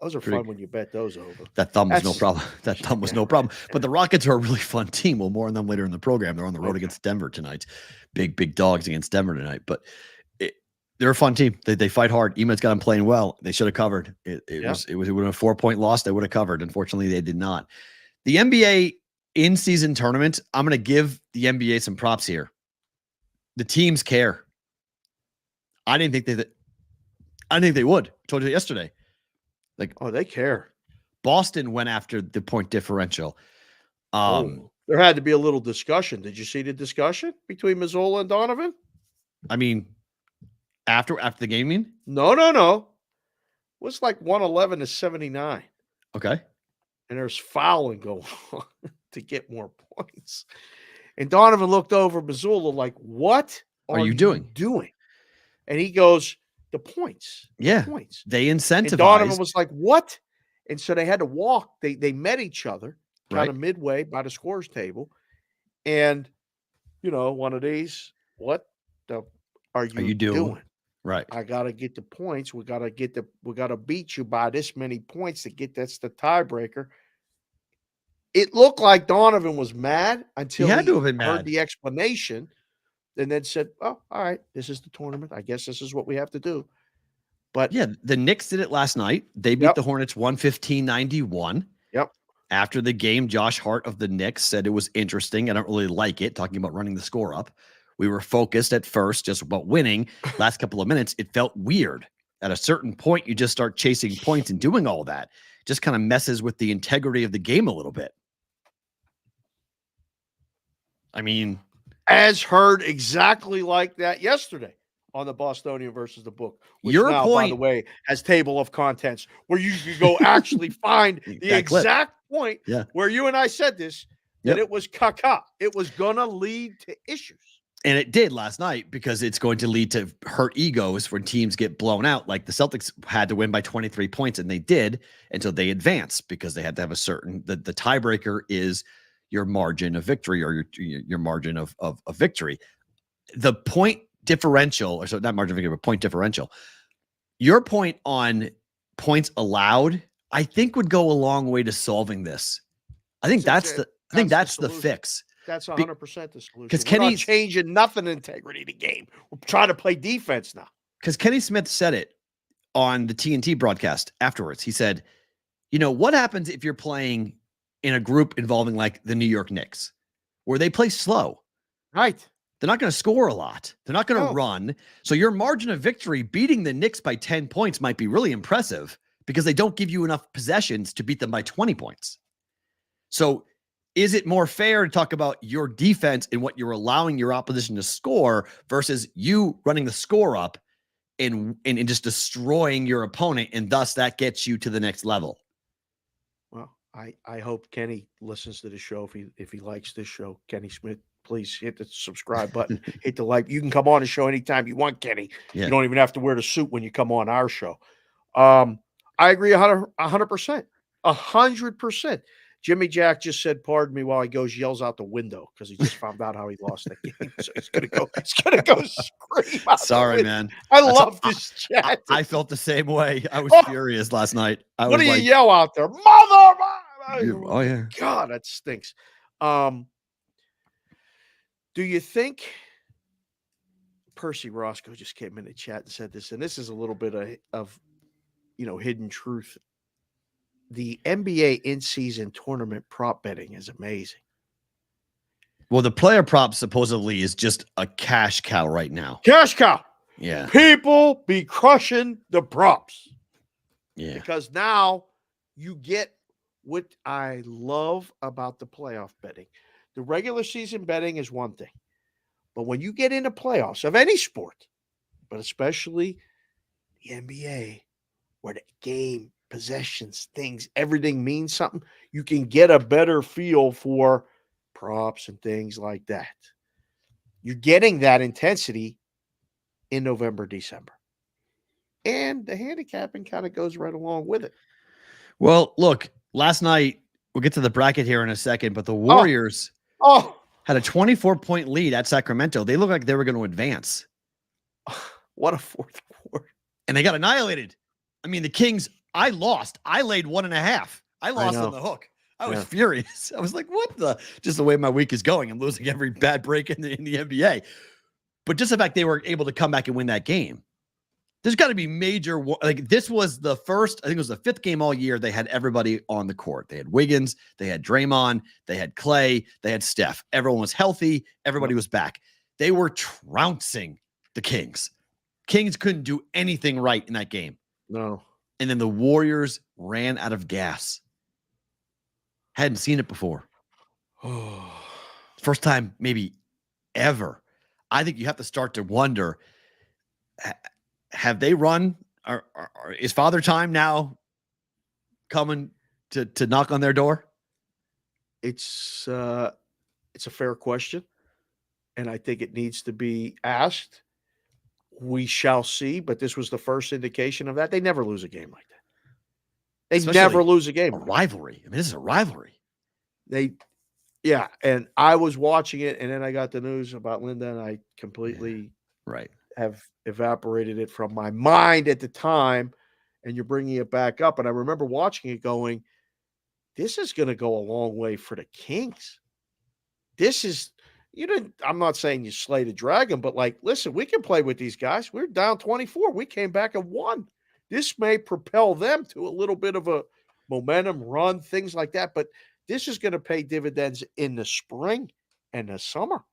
Those are fun when you bet those over. That thumb was no problem. That thumb was no problem. But the Rockets are a really fun team. Well, more on them later in the program. They're on the road against Denver tonight. Big dogs against Denver tonight. But they're a fun team. They fight hard. Eman's got them playing well. They should have covered. It would have been a 4-point loss. They would have covered. Unfortunately, they did not. The NBA in-season tournament, I'm going to give the NBA some props here. The teams care. I didn't think they would. I told you yesterday. They care. Boston went after the point differential. There had to be a little discussion. Did you see the discussion between Mazzola and Donovan? I mean, after the game, you mean? No. It was like 111-79. Okay. And there's fouling going on to get more points. And Donovan looked over Mazzola like, what are you doing? And he goes, the points. Yeah. The points. They incentivized. And Donovan was like, what? And so they had to walk. They met each other kind of midway by the scorer's table. And, one of these, what the are you doing? Right. I got to get the points. We got to beat you by this many points to get that's the tiebreaker. It looked like Donovan was mad until he had to have been heard mad. The explanation and then said, oh, all right, this is the tournament. I guess this is what we have to do. But yeah, the Knicks did it last night. They beat the Hornets 115-91. Yep. After the game, Josh Hart of the Knicks said it was interesting. I don't really like it, talking about running the score up. We were focused at first just about winning. Last couple of minutes, it felt weird. At a certain point, you just start chasing points and doing all that. Just kind of messes with the integrity of the game a little bit. I mean, as heard exactly like that yesterday on the Bostonian versus the book, which your now, point, by the way, has table of contents where you can go actually find the exact point where you and I said this, that it was caca. It was going to lead to issues. And it did last night because it's going to lead to hurt egos when teams get blown out. Like the Celtics had to win by 23 points, and they did until they advanced because they had to have a certain – the tiebreaker is your margin of victory or your margin of victory. The point differential – or so not margin of victory, but point differential. Your point on points allowed, I think, would go a long way to solving this. I think that's the fix. That's 100% the solution. Because Kenny's not changing nothing integrity of the game. We're trying to play defense now. Because Kenny Smith said it on the TNT broadcast afterwards. He said, what happens if you're playing in a group involving like the New York Knicks, where they play slow? Right. They're not going to score a lot. They're not going to run. So your margin of victory beating the Knicks by 10 points might be really impressive because they don't give you enough possessions to beat them by 20 points. So is it more fair to talk about your defense and what you're allowing your opposition to score versus you running the score up and just destroying your opponent, and thus that gets you to the next level? Well, I hope Kenny listens to the show if he likes this show. Kenny Smith, please hit the subscribe button, hit the like. You can come on the show anytime you want, Kenny. Yeah. You don't even have to wear the suit when you come on our show. I agree 100%. 100%. Jimmy Jack just said, pardon me, while he yells out the window because he just found out how he lost the game. So he's gonna go scream out. Sorry, man. I love this chat. I felt the same way. I was furious last night. What do you yell out there? Mother! Oh, yeah. God, that stinks. Do you think Percy Roscoe just came in the chat and said this, and this is a little bit of hidden truth. The NBA in-season tournament prop betting is amazing. Well, the player prop supposedly is just a cash cow right now. Cash cow. Yeah. People be crushing the props. Yeah. Because now you get what I love about the playoff betting. The regular season betting is one thing. But when you get into playoffs of any sport, but especially the NBA, where the game, possessions, things, everything means something, you can get a better feel for props and things like that. You're getting that intensity in November, December. And the handicapping kind of goes right along with it. Well, look, last night, we'll get to the bracket here in a second, but the Warriors had a 24-point lead at Sacramento. They looked like they were going to advance. What a fourth quarter. And they got annihilated. I mean, the Kings, I lost. I laid 1.5. I lost on the hook. I was furious. I was like, what the? Just the way my week is going. I'm losing every bad break in the NBA. But just the fact they were able to come back and win that game. There's got to be major, like this was the first, I think it was the 5th game all year. They had everybody on the court. They had Wiggins, they had Draymond, they had Clay, they had Steph. Everyone was healthy. Everybody was back. They were trouncing the Kings. Kings couldn't do anything right in that game. No. And then the Warriors ran out of gas. Hadn't seen it before. First time maybe ever. I think you have to start to wonder, have they run? Is Father Time now coming to knock on their door? It's a fair question, and I think it needs to be asked. We shall see, but this was the first indication of that. They never lose a game like that. They never lose a game. A rivalry. I mean, this is a rivalry. Yeah, and I was watching it, and then I got the news about Linda, and I completely have evaporated it from my mind at the time, and you're bringing it back up. And I remember watching it going, this is going to go a long way for the Kings. This is, I'm not saying you slay the dragon, but like, listen, we can play with these guys. We're down 24. We came back and won. This may propel them to a little bit of a momentum run, things like that. But this is going to pay dividends in the spring and the summer.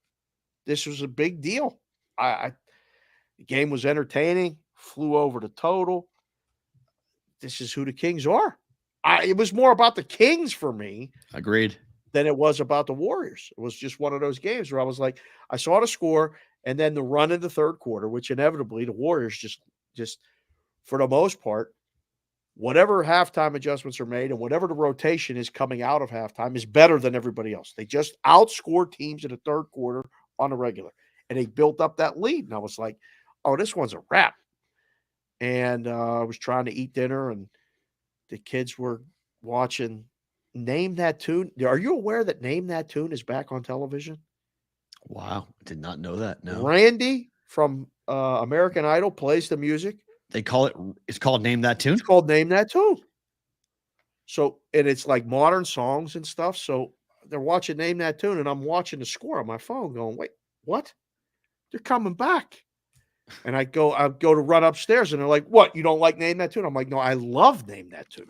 This was a big deal. The game was entertaining, flew over the total. This is who the Kings are. It was more about the Kings for me. Agreed. Than it was about the Warriors. It was just one of those games where I was like, I saw the score and then the run in the third quarter, which inevitably the Warriors just for the most part, whatever halftime adjustments are made and whatever the rotation is coming out of halftime is better than everybody else. They just outscored teams in the third quarter on a regular, and they built up that lead. And I was like, oh, this one's a wrap. And I was trying to eat dinner, and the kids were watching Name That Tune. Are you aware that Name That Tune is back on television? Wow. I did not know that. No. Randy from American Idol plays the music. It's called Name That Tune? It's called Name That Tune. So, and it's like modern songs and stuff. So they're watching Name That Tune, and I'm watching the score on my phone going, wait, what? They're coming back. And I go to run upstairs, and they're like, what? You don't like Name That Tune? I'm like, no, I love Name That Tune.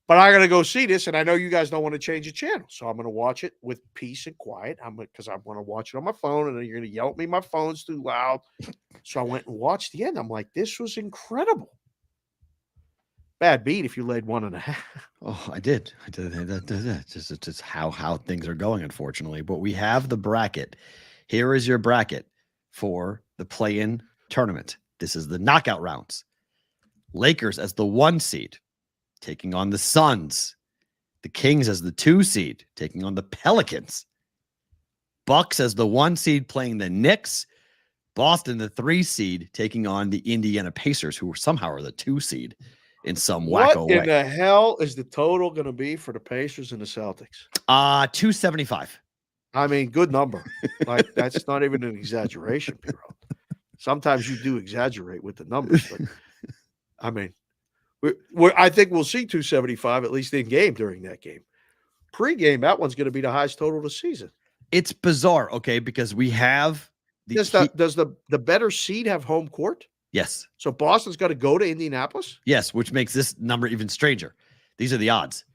But I got to go see this, and I know you guys don't want to change the channel. So I'm going to watch it with peace and quiet. Because I want to watch it on my phone, and then you're going to yell at me my phone's too loud. So I went and watched the end. I'm like, this was incredible. Bad beat if you laid 1.5. Oh, I did. That's just how things are going, unfortunately. But we have the bracket. Here is your bracket for the play-in tournament. This is the knockout rounds. Lakers as the 1 seed, taking on the Suns. The Kings as the 2 seed, taking on the Pelicans. Bucks as the 1 seed playing the Knicks. Boston, the 3 seed, taking on the Indiana Pacers, who somehow are the 2 seed in some wacko way. What in the hell is the total going to be for the Pacers and the Celtics? 275. I mean, good number. Like, that's not even an exaggeration, Perrault. Sometimes you do exaggerate with the numbers, but I mean, I think we'll see 275 at least in game during that game. Pre-game, that one's going to be the highest total of the season. It's bizarre, okay, because we have does the better seed have home court? Yes. So Boston's got to go to Indianapolis? Yes, which makes this number even stranger. These are the odds.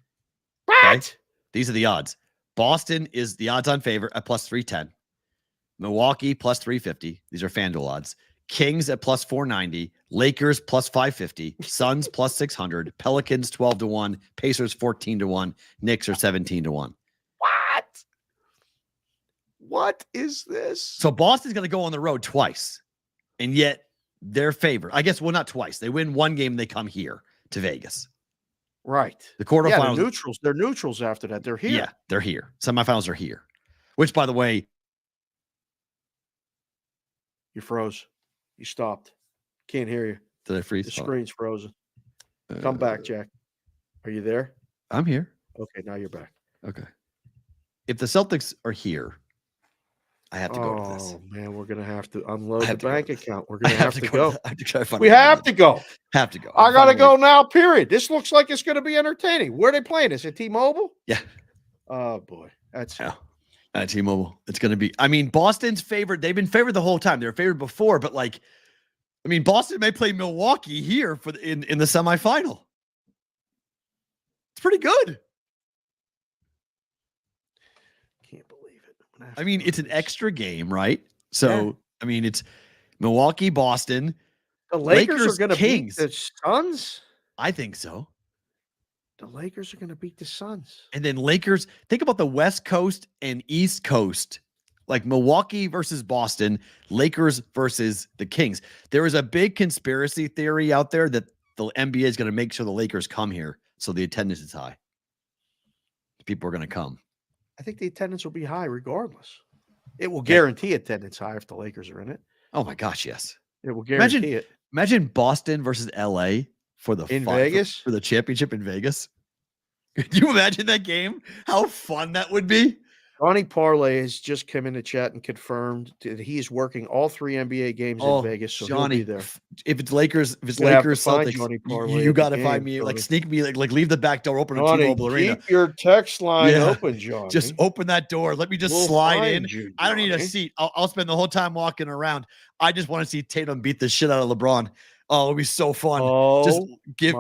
What? Okay? These are the odds. Boston is the odds-on favorite at plus 310. Milwaukee plus 350. These are FanDuel odds. Kings at plus 490. Lakers plus 550. Suns plus 600. Pelicans 12-1. Pacers 14-1. Knicks are 17-1. What? What is this? So Boston's going to go on the road twice, and yet they're favored. I guess, well, not twice. They win one game, they come here to Vegas. Right. The quarterfinals. Yeah, they're neutrals. They're neutrals after that. They're here. Yeah, they're here. Semifinals are here. Which, by the way, you froze. You stopped. Can't hear you. Did I freeze? The screen's frozen. Come back, Jack. Are you there? I'm here. Okay, now you're back. Okay. If the Celtics are here, I have to go to this. Oh, man, we're going to have to unload the bank account. We're going to have to go. go. I have to try to find we have to go. Have to go. I got to go now, period. This looks like it's going to be entertaining. Where are they playing? Is it T-Mobile? Yeah. Oh, boy. That's T-Mobile. It's going to be, I mean, Boston's favored. They've been favored the whole time. They were favored before, but like, I mean, Boston may play Milwaukee here for in the semifinal. It's pretty good. Can't believe it. I mean, it's an extra game, right? So, yeah. I mean, it's Milwaukee, Boston. The Lakers are going to beat the Suns? I think so. The Lakers are going to beat the Suns. And then Lakers, think about the West Coast and East Coast, like Milwaukee versus Boston, Lakers versus the Kings. There is a big conspiracy theory out there that the NBA is going to make sure the Lakers come here so the attendance is high. People are going to come. I think the attendance will be high regardless. It will guarantee attendance high if the Lakers are in it. Oh my gosh, yes. It will guarantee it. Imagine Boston versus LA for the Vegas for the championship in Vegas. Could you imagine that game? How fun that would be. Ronnie Parlay has just come in the chat and confirmed that he is working all 3 NBA games in Vegas. So Johnny, he'll be there. If it's Lakers, Celtics, you got to find me, Johnny. like sneak me, like leave the back door open Johnny, in T-Mobile Arena. Keep your text line open, Johnny. Just open that door. Let me just slide in. I don't need a seat. I'll spend the whole time walking around. I just want to see Tatum beat the shit out of LeBron. Oh, it'll be so fun. Oh, just give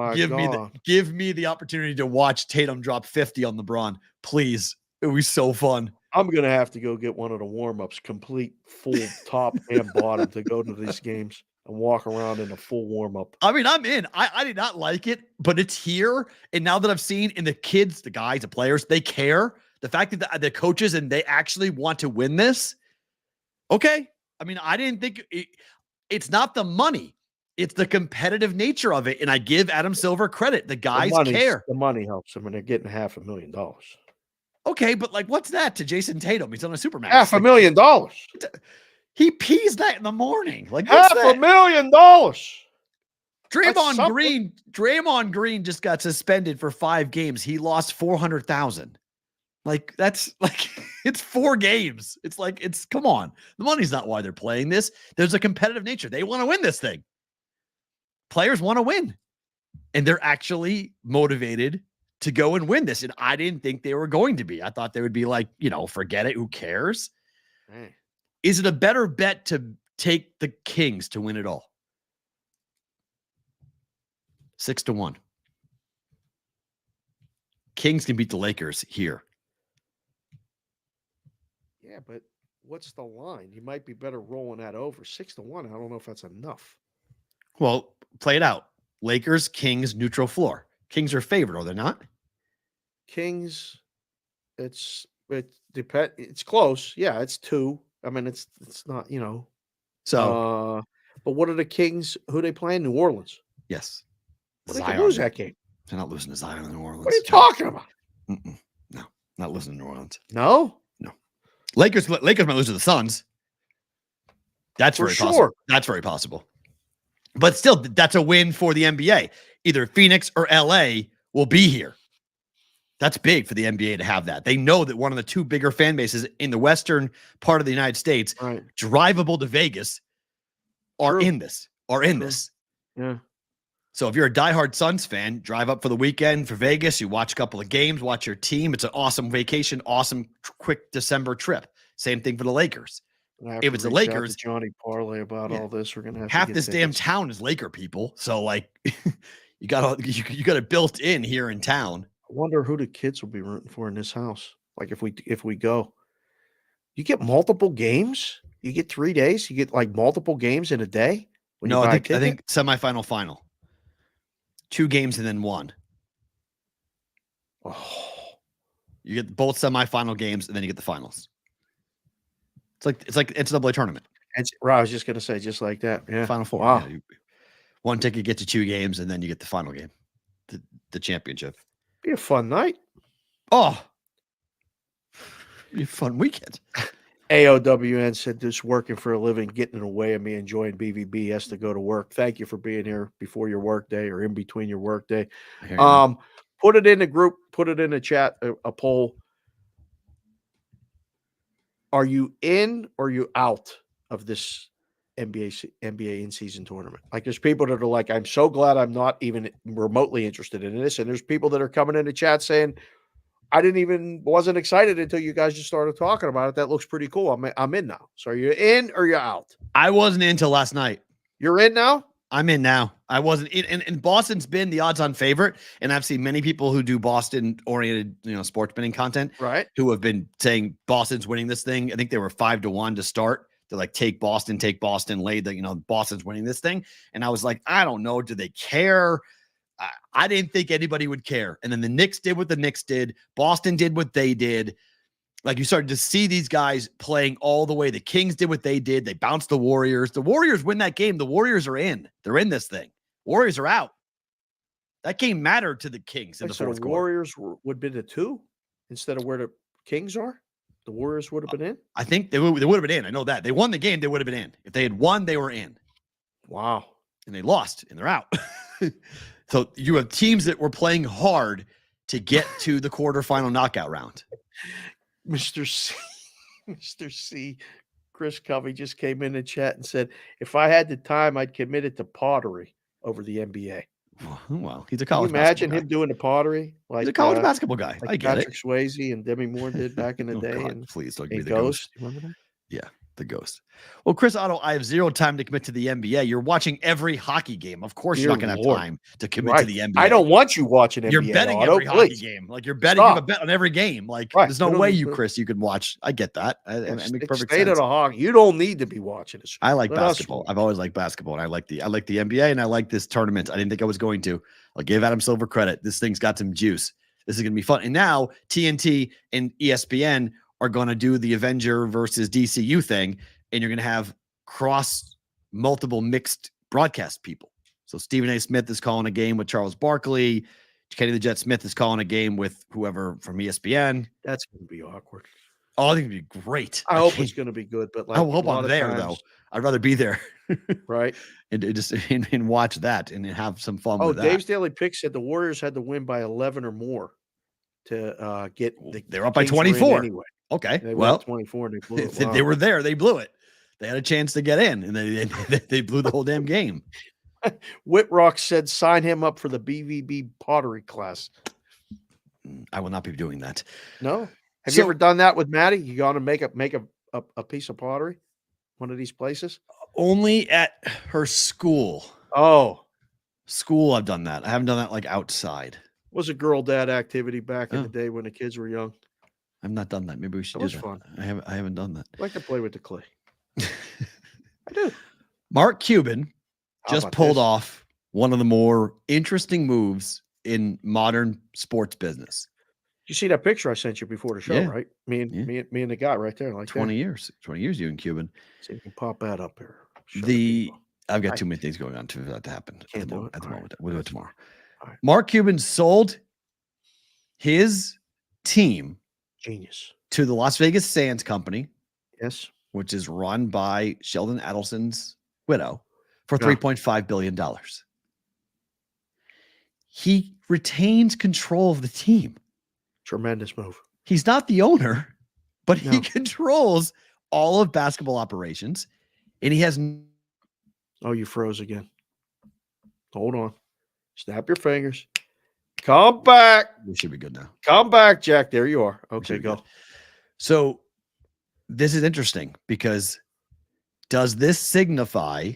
me the opportunity to watch Tatum drop 50 on LeBron. Please. It'll be so fun. I'm going to have to go get one of the warm-ups, complete full top and bottom to go to these games and walk around in a full warm-up. I mean, I'm in. I did not like it, but it's here. And now that I've seen, and the kids, the guys, the players, they care. The fact that the coaches and they actually want to win this. Okay. I mean, I didn't think it's not the money. It's the competitive nature of it. And I give Adam Silver credit. The guys care. The money helps them, and they're getting $500,000. Okay, but like, what's that to Jason Tatum? He's on a supermax. $500,000. He pees that in the morning. Like $500,000. Draymond Green just got suspended for 5 games. He lost 400,000. Like that's like it's 4 games. It's like come on. The money's not why they're playing this. There's a competitive nature. They want to win this thing. Players want to win, and they're actually motivated to go and win this. And I didn't think they were going to be. I thought they would be like, forget it. Who cares? Hey. Is it a better bet to take the Kings to win it all? 6-1. Kings can beat the Lakers here. Yeah, but what's the line? You might be better rolling that over 6-1. I don't know if that's enough. Well, play it out. Lakers, Kings, neutral floor. Kings are favored, are they not? Kings, it depends. It's close. Yeah, it's 2. I mean, it's not, So, but what are the Kings? Who they playing? New Orleans. Yes. Well, they can lose that game. They're not losing to Zion in New Orleans. What are you talking about? No, not losing to New Orleans. No. Lakers might lose to the Suns. That's For very sure. possible. That's very possible. But still, that's a win for the NBA. Either Phoenix or LA will be here. That's big for the NBA to have that. They know that one of the two bigger fan bases in the western part of the United States, drivable to Vegas, are in this. Yeah. So if you're a diehard Suns fan, drive up for the weekend for Vegas. You watch a couple of games, watch your team. It's an awesome vacation, awesome quick December trip. Same thing for the Lakers. If it's the Lakers, Johnny Parlay about all this, we're gonna have half to this damn town is Laker people. So like, you got it built in here in town. I wonder who the kids will be rooting for in this house. Like if we go, you get multiple games. You get 3 days. You get like multiple games in a day. No, I think semifinal, final. 2 games and then 1. Oh, you get both semifinal games and then you get the finals. It's like NCAA tournament. I was just gonna say, just like that. Yeah, Final Four. Wow. Yeah, one ticket gets you 2 games and then you get the final game, the championship. Be a fun night. Oh, be a fun weekend. AOWN said, "Just working for a living, getting in the way of me enjoying BVB. He has to go to work. Thank you for being here before your work day or in between your work day." Put it in the group. Put it in the chat. A poll. Are you in or are you out of this NBA in-season tournament? Like, there's people that are like, I'm so glad I'm not even remotely interested in this. And there's people that are coming in the chat saying, wasn't excited until you guys just started talking about it. That looks pretty cool. I'm in now. So are you in or you're out? I wasn't in till last night. You're in now? I'm in now. I wasn't in, and Boston's been the odds-on favorite, and I've seen many people who do Boston-oriented, sports betting content, right, who have been saying Boston's winning this thing. I think they were 5-1 to start. They're like, take Boston, laid the, Boston's winning this thing, and I was like, I don't know, do they care? I didn't think anybody would care. And then the Knicks did what the Knicks did. Boston did what they did. Like, you started to see these guys playing all the way. The Kings did what they did. They bounced the Warriors. The Warriors win that game. The Warriors are in. They're in this thing. Warriors are out. That game mattered to the Kings in the fourth quarter. Warriors would be the 2 instead of where the Kings are? The Warriors would have been in? I think they would have been in. I know that. They won the game. They would have been in. If they had won, they were in. Wow. And they lost, and they're out. So you have teams that were playing hard to get to the quarterfinal knockout round. Mr. C, Chris Covey just came in the chat and said, if I had the time, I'd commit it to pottery over the NBA. Well, he's a college. Can you imagine him doing the pottery? Like, he's a college basketball guy. Like I get Patrick Swayze and Demi Moore did back in the day. God, and please don't give me the Ghost. Remember that? Yeah. The Ghost. Well, Chris Otto, I have 0 time to commit to the NBA. You're watching every hockey game. Of course, you're not going to have time to commit to the NBA. I don't want you watching NBA. You're betting every hockey game. Like, you're betting. You have a bet on every game. Like, there's no way Chris, you could watch. I get that. It makes perfect sense. State of the hockey. You don't need to be watching this. I like basketball. I've always liked basketball, and I like the NBA, and I like this tournament. I didn't think I was going to. I'll give Adam Silver credit. This thing's got some juice. This is going to be fun. And now TNT and ESPN are going to do the Avenger versus DCU thing. And you're going to have multiple mixed broadcast people. So Stephen A. Smith is calling a game with Charles Barkley. Kenny the Jet Smith is calling a game with whoever from ESPN. That's going to be awkward. Oh, I think it'd be great. I hope it's going to be good, but like, I hope I'm there though. I'd rather be there, right? And just and watch that and have some fun. Oh, with that. Dave's Daily Pick said the Warriors had to win by 11 or more to get. They're up by 24 anyway. Okay, they well, 24 and they blew it. Wow. They were there. They blew it. They had a chance to get in, and they blew the whole damn game. Whitrock said, "Sign him up for the BVB pottery class." I will not be doing that. No. Have you ever done that with Maddie? You gone to make a piece of pottery, one of these places? Only at her school. Oh, school. I've done that. I haven't done that like outside. Was a girl dad activity back in the day when the kids were young. I've not done that. Maybe we should do that. Fun. I haven't done that. I like to play with the clay. I do. Mark Cuban just pulled off one of the more interesting moves in modern sports business. You see that picture I sent you before the show, right? Me and the guy right there, like 20 years. 20 years, you and Cuban. See if you can pop that up here. I've got too many things going on for that to happen at the moment. We'll do it tomorrow. Mark Cuban sold his team. Genius. to the Las Vegas Sands Company, Yes. which is run by Sheldon Adelson's widow, for Yeah. $3.5 billion. He retains control of the team. Tremendous move. He's not the owner, but he No. controls all of basketball operations, and he has. Oh, you froze again. Hold on. Snap your fingers. Come back. We should be good now. Come back, Jack. There you are. Okay, go. Good. So this is interesting because does this signify?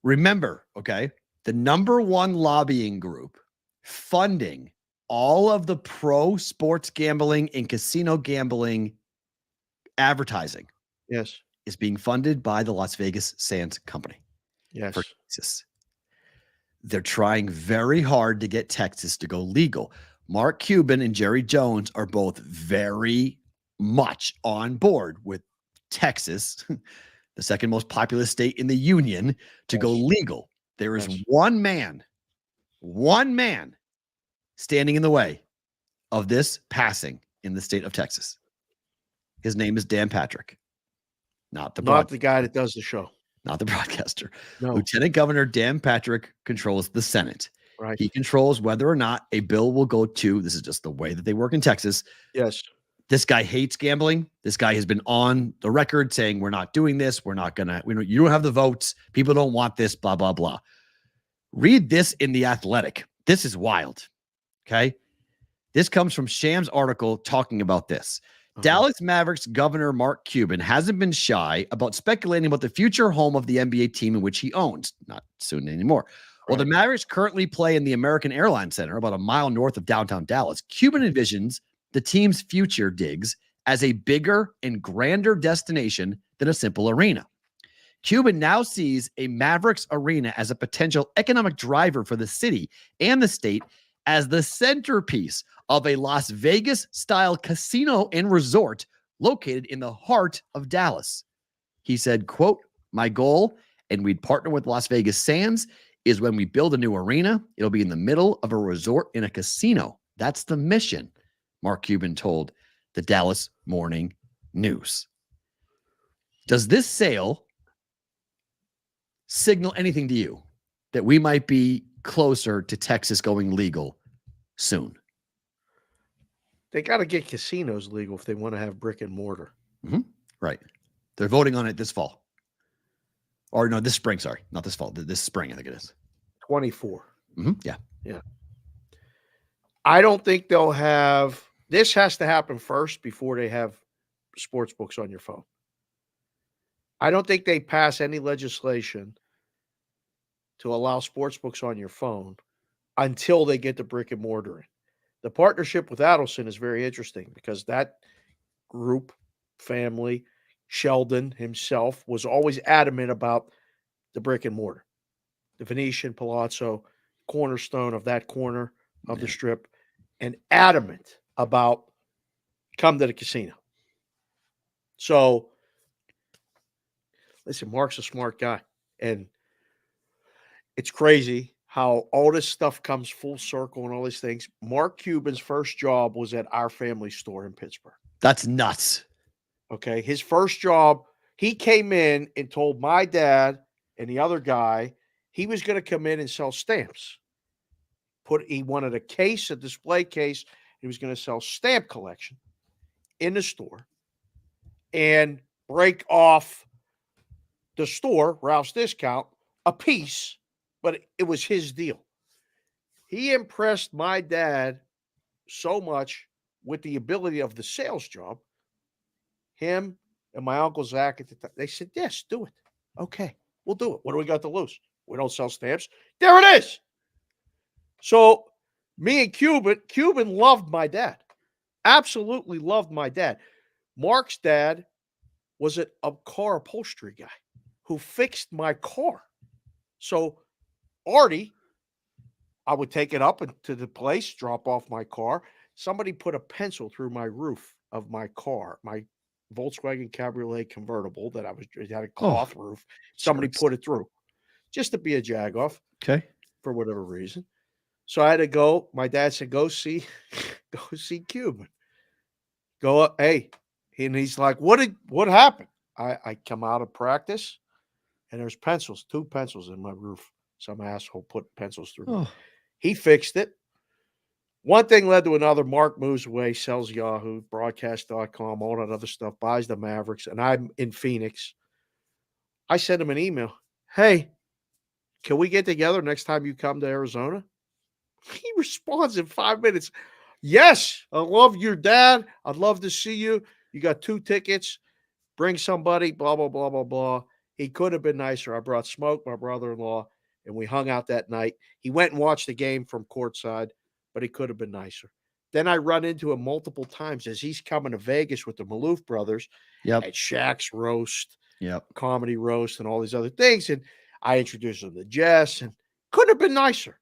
Remember, okay, the number one lobbying group funding all of the pro sports gambling and casino gambling advertising, Yes. is being funded by the Las Vegas Sands Company. Yes. For Texas. They're trying very hard to get Texas to go legal. Mark Cuban and Jerry Jones are both very much on board with Texas, the second most populous state in the union, to go legal. There is one man standing in the way of this passing in the state of Texas. His name is Dan Patrick, not the guy that does the show. Not the broadcaster. No. Lieutenant Governor Dan Patrick controls the Senate. Right. He controls whether or not a bill will go to, this is just the way that they work in Texas. Yes. This guy hates gambling. This guy has been on the record saying, we're not doing this. We're not going to, you don't have the votes. People don't want this, blah, blah, blah. Read this in The Athletic. This is wild. Okay. This comes from Sham's article talking about this. Dallas Mavericks governor Mark Cuban hasn't been shy about speculating about the future home of the NBA team in which he owns. Not soon anymore. While the Mavericks currently play in the American Airlines Center, about a mile north of downtown Dallas, Cuban envisions the team's future digs as a bigger and grander destination than a simple arena. Cuban now sees a Mavericks arena as a potential economic driver for the city and the state, as the centerpiece of a Las Vegas-style casino and resort located in the heart of Dallas. He said, quote, my goal, and we'd partner with Las Vegas Sands, is when we build a new arena, it'll be in the middle of a resort in a casino. That's the mission, Mark Cuban told the Dallas Morning News. Does this sale signal anything to you that we might be closer to Texas going legal soon? They got to get casinos legal if they want to have brick and mortar. Mm-hmm. Right. They're voting on it this fall. Or no, this spring. Sorry, not this fall. This spring, I think it is. 24. Mm-hmm. Yeah. Yeah. I don't think they'll have, this has to happen first before they have sports books on your phone. I don't think they pass any legislation to allow sports books on your phone until they get the brick and mortar in. The partnership with Adelson is very interesting because that group, family, Sheldon himself was always adamant about the brick and mortar. The Venetian Palazzo, cornerstone of that corner of the strip, and adamant about come to the casino. So, listen, Mark's a smart guy. And it's crazy how all this stuff comes full circle and all these things. Mark Cuban's first job was at our family store in Pittsburgh. That's nuts. Okay. His first job, he came in and told my dad and the other guy he was going to come in and sell stamps. He wanted a case, a display case. He was going to sell stamp collection in the store and break off the store, Ralph's Discount, a piece, but it was his deal. He impressed my dad so much with the ability of the sales job. Him and my Uncle Zach at the time, they said, yes, do it. Okay, we'll do it. What do we got to lose? We don't sell stamps. There it is. So me and Cuban loved my dad. Absolutely loved my dad. Mark's dad was a car upholstery guy who fixed my car. So Artie, I would take it up to the place, drop off my car. Somebody put a pencil through my roof of my car, my Volkswagen Cabriolet convertible that it had a cloth roof. Somebody put it through just to be a jagoff. Okay. For whatever reason. So I had to go. My dad said, go see Cuban. Go up, hey, and he's like, what happened? I come out of practice, and there's pencils, 2 pencils in my roof. Some asshole put pencils through. Oh. He fixed it. One thing led to another. Mark moves away, sells Yahoo, broadcast.com, all that other stuff, buys the Mavericks, and I'm in Phoenix. I sent him an email. Hey, can we get together next time you come to Arizona? He responds in 5 minutes. Yes, I love your dad. I'd love to see you. You got 2 tickets. Bring somebody, blah, blah, blah, blah, blah. He could have been nicer. I brought Smoke, my brother-in-law, and we hung out that night. He went and watched the game from courtside, but he could have been nicer. Then I run into him multiple times as he's coming to Vegas with the Maloof brothers at Shaq's roast, comedy roast, and all these other things. And I introduced him to Jess, and couldn't have been nicer.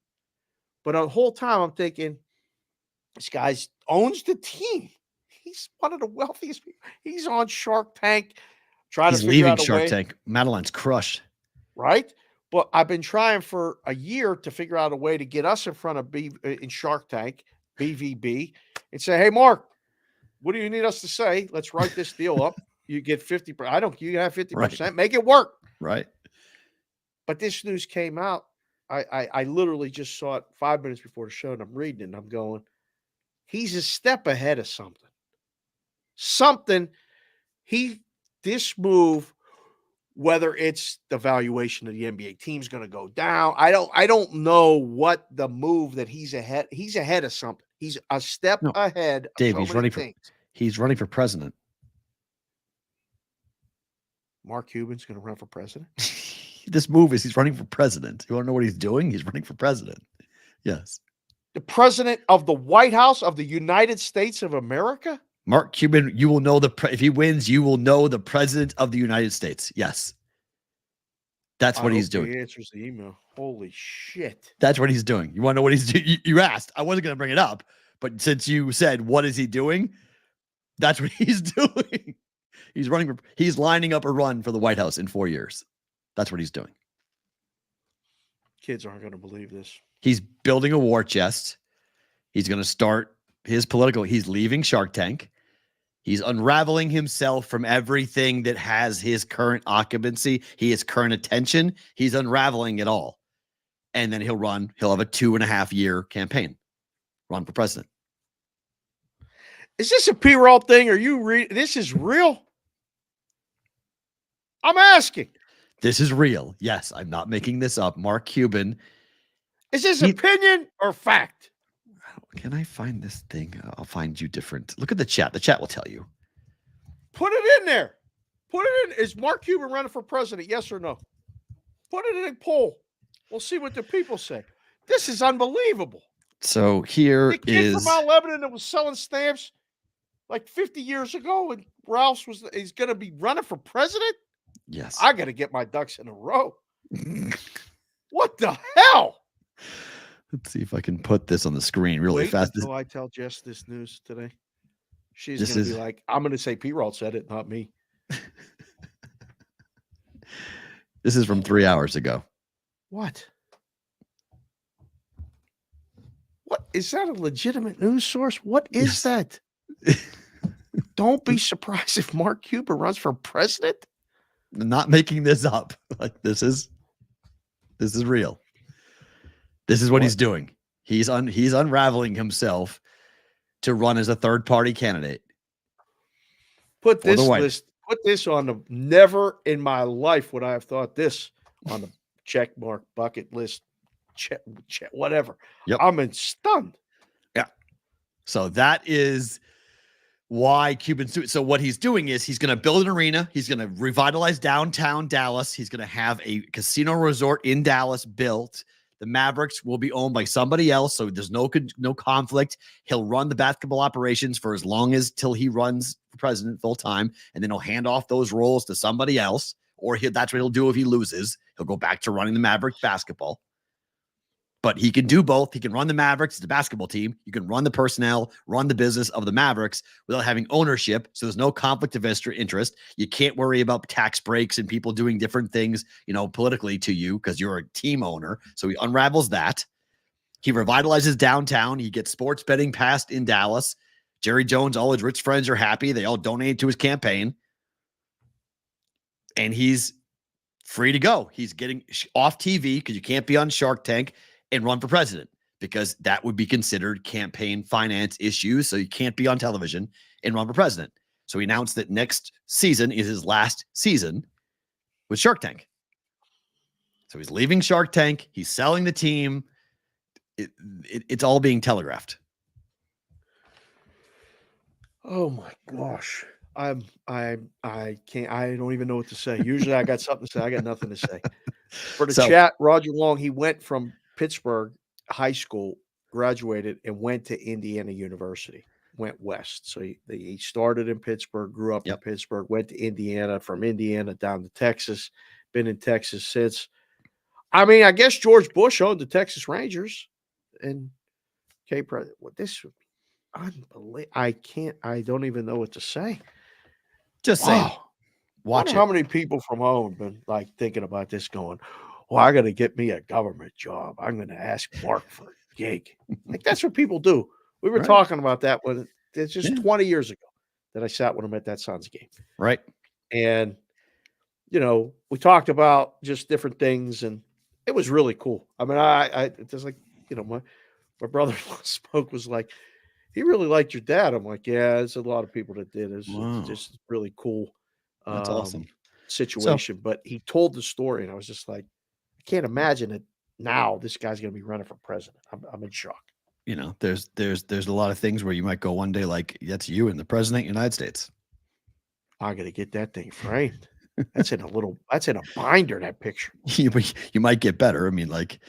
But the whole time I'm thinking, this guy owns the team. He's one of the wealthiest people. He's on Shark Tank. He's leaving Shark Tank. Madeline's crushed. Right? But I've been trying for a year to figure out a way to get us in front of in Shark Tank, BVB, and say, hey, Mark, what do you need us to say? Let's write this deal up. You get 50%. You have 50%. Right. Make it work. Right. But this news came out. I literally just saw it 5 minutes before the show, and I'm reading it, and I'm going, he's a step ahead of something. This move, whether it's the valuation of the NBA team's going to go down, I don't know what the move that he's ahead of something. He's a step ahead. Dave, he's running for president. Mark Cuban's going to run for president. This move is he's running for president. You want to know what he's doing? He's running for president. Yes. The president of the White House of the United States of America? Mark Cuban, you will know if he wins, you will know the president of the United States. Yes. That's what he's doing. He answers the email. Holy shit. That's what he's doing. You want to know what he's doing? You asked. I wasn't going to bring it up, but since you said, what is he doing? That's what he's doing. He's lining up a run for the White House in 4 years. That's what he's doing. Kids aren't going to believe this. He's building a war chest. He's going to start he's leaving Shark Tank. He's unraveling himself from everything that has his current occupancy, his current attention. He's unraveling it all. And then he'll have a 2.5-year campaign, run for president. Is this a Perrault thing? This is real? I'm asking. This is real. Yes, I'm not making this up. Mark Cuban. Is this opinion or fact? Can I find this thing? I'll find you different. Look at the chat. The chat will tell you. Put it in there. Put it in. Is Mark Cuban running for president? Yes or no? Put it in a poll. We'll see what the people say. This is unbelievable. So here the kid is from Mount Lebanon that was selling stamps like 50 years ago, and Ralph's is going to be running for president. Yes. I got to get my ducks in a row. What the hell? Let's see if I can put this on the screen really fast. Until I tell Jess this news today. She's going to be like, I'm going to say Perrault said it, not me. This is from 3 hours ago. What? What? Is that a legitimate news source? What is that? Don't be surprised if Mark Cuban runs for president. I'm not making this up. Like this is real. This is what he's doing. He's unraveling himself to run as a third-party candidate. Put this on the never in my life would I have thought this on the check mark bucket list. Check, whatever. Yep. I'm stunned. Yeah. So that is why Cuban's doing. So what he's doing is he's going to build an arena. He's going to revitalize downtown Dallas. He's going to have a casino resort in Dallas built. The Mavericks will be owned by somebody else, so there's no conflict. He'll run the basketball operations for as long as till he runs for president full time, and then he'll hand off those roles to somebody else, or that's what he'll do if he loses. He'll go back to running the Mavericks basketball. But he can do both. He can run the Mavericks, the basketball team. You can run the personnel, run the business of the Mavericks without having ownership. So there's no conflict of interest. You can't worry about tax breaks and people doing different things, politically to you because you're a team owner. So he unravels that. He revitalizes downtown. He gets sports betting passed in Dallas Jerry Jones, all his rich friends are happy. They all donated to his campaign. And he's free to go. He's getting off TV because you can't be on Shark Tank and run for president because that would be considered campaign finance issues. So you can't be on television and run for president. So he announced that next season is his last season with Shark Tank. So he's leaving Shark Tank. He's selling the team. It's all being telegraphed. Oh my gosh. I can't, I don't even know what to say. Usually I got something to say. I got nothing to say. For the chat, Roger Long, he went from Pittsburgh High School, graduated, and went to Indiana University, went west. So he started in Pittsburgh, grew up in Pittsburgh, went to Indiana, from Indiana down to Texas, been in Texas since. I mean, I guess George Bush owned the Texas Rangers. And this would be unbelievable. I don't even know what to say. Just saying. Watch how many people from home have been like thinking about this going, well, I got to get me a government job. I'm going to ask Mark for a gig. Like that's what people do. We were talking about that when it's just 20 years ago that I sat with him at that Suns game. Right. And, we talked about just different things and it was really cool. I mean, I just like, my brother-in-law spoke was like, he really liked your dad. I'm like, yeah, there's a lot of people that did. It's just really cool. That's awesome situation. But he told the story, and I was just like, I can't imagine it now. This guy's going to be running for president. I'm in shock. There's a lot of things where you might go one day like, that's you and the president of the United States. I got to get that thing framed. That's in a binder, that picture. You might get better. I mean, like,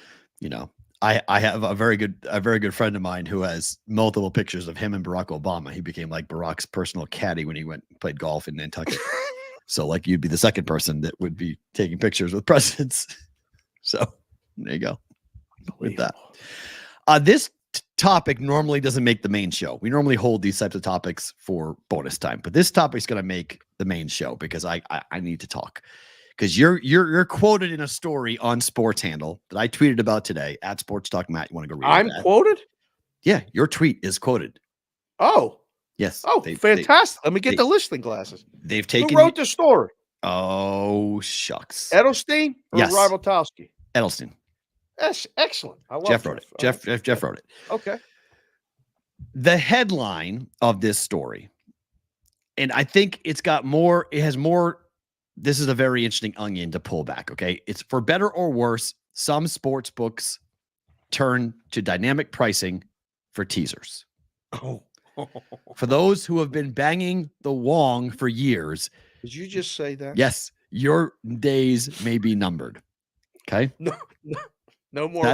I have a very good friend of mine who has multiple pictures of him and Barack Obama. He became like Barack's personal caddy when he went and played golf in Nantucket. So like you'd be the second person that would be taking pictures with presidents. So there you go. With that. This topic normally doesn't make the main show. We normally hold these types of topics for bonus time, but this topic is going to make the main show because I need to talk. Because you're quoted in a story on Sports Handle that I tweeted about today at Sports Talk Matt. You want to go read I'm that? Quoted? Yeah, your tweet is quoted. Oh. Yes. Oh, fantastic. Let me get the listening glasses. They've taken. Who wrote the story? Oh, shucks. Edelstein or yes. Rybotowski? Edelstein. That's excellent. I love Jeff wrote it. Jeff wrote it. Okay. The headline of this story, and I think it has more. This is a very interesting onion to pull back, okay? It's for better or worse, some sports books turn to dynamic pricing for teasers. Oh. For those who have been banging the wong for years. Did you just say that? Yes. Your days may be numbered. Okay? No more.